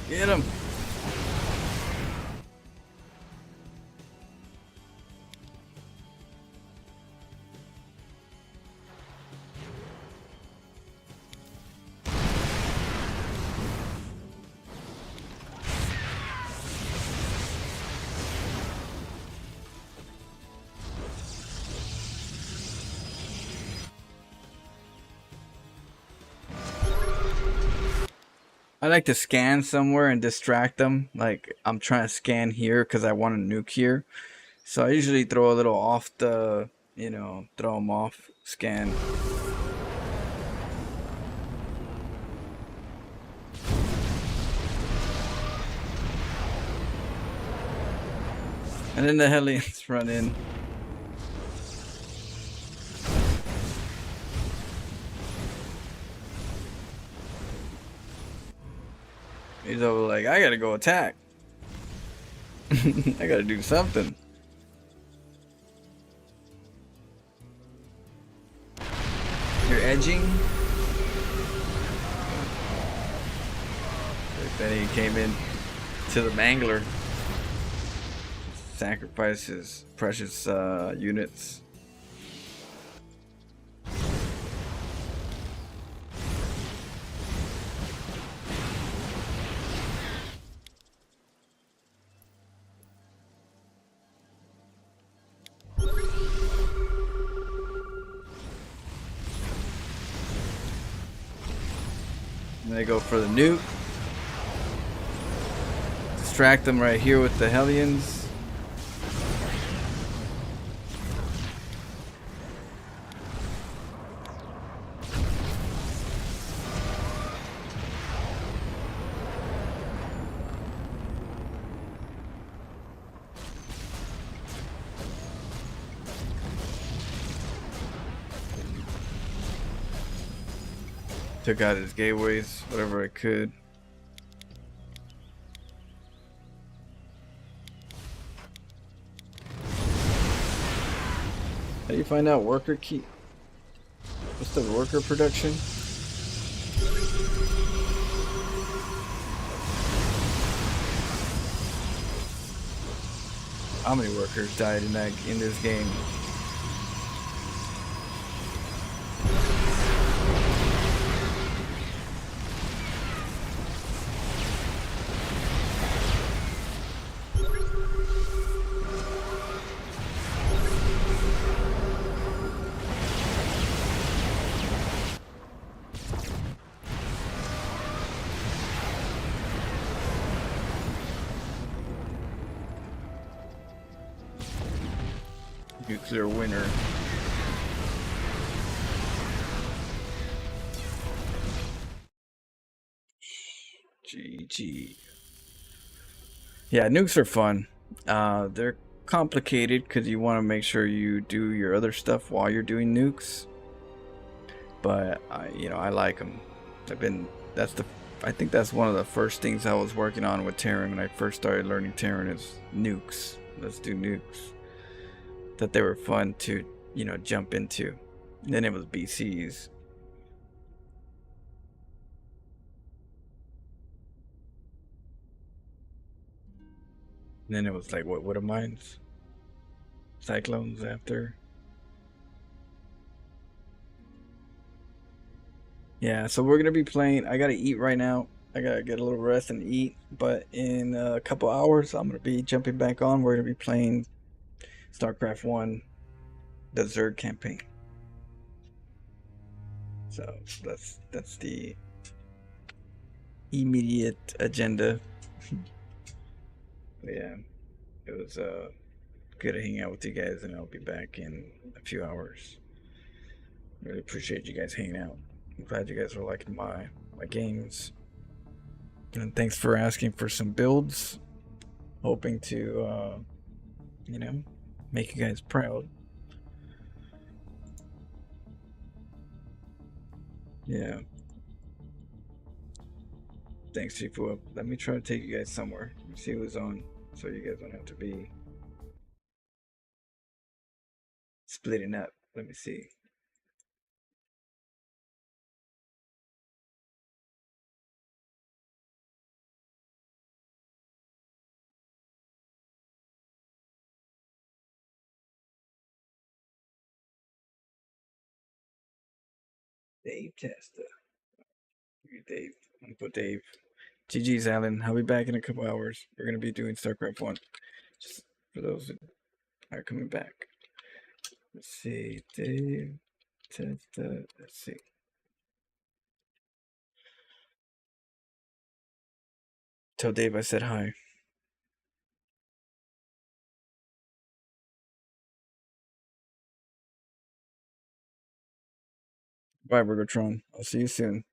Get him. I like to scan somewhere and distract them. Like, I'm trying to scan here because I want a nuke here. So I usually throw a little off the, you know, throw them off, scan. And then the Hellions run in. He's over like, I gotta go attack. I gotta do something. You're edging? Then he came in to the Mangler. Sacrifices precious units. And they go for the nuke. Distract them right here with the Hellions. Took out his gateways, whatever I could. How do you find out worker key? What's the worker production? How many workers died in this game? Nuclear winner. GG. Yeah, nukes are fun. They're complicated because you want to make sure you do your other stuff while you're doing nukes. But I like them. I think that's one of the first things I was working on with Terran when I first started learning Terran is nukes. Let's do nukes. That they were fun to, jump into. And then it was BCs. And then it was like, what are mines? Cyclones after. Yeah, so we're gonna be playing. I gotta eat right now. I gotta get a little rest and eat. But in a couple hours, I'm gonna be jumping back on. We're gonna be playing StarCraft 1, the Zerg campaign. So that's the immediate agenda. Yeah, it was good to hang out with you guys, and I'll be back in a few hours. Really appreciate you guys hanging out. I'm glad you guys are liking my games. And thanks for asking for some builds. Hoping to, make you guys proud. Yeah. Thanks, Chifu. Let me try to take you guys somewhere. Let me see who's on, so you guys don't have to be splitting up. Let me see. Dave Testa. Dave. I'm gonna put Dave. GG's, Alan. I'll be back in a couple hours. We're gonna be doing StarCraft 1. Just for those that are coming back. Let's see. Dave Testa. Let's see. Tell Dave I said hi. Bye, Burgertron. I'll see you soon.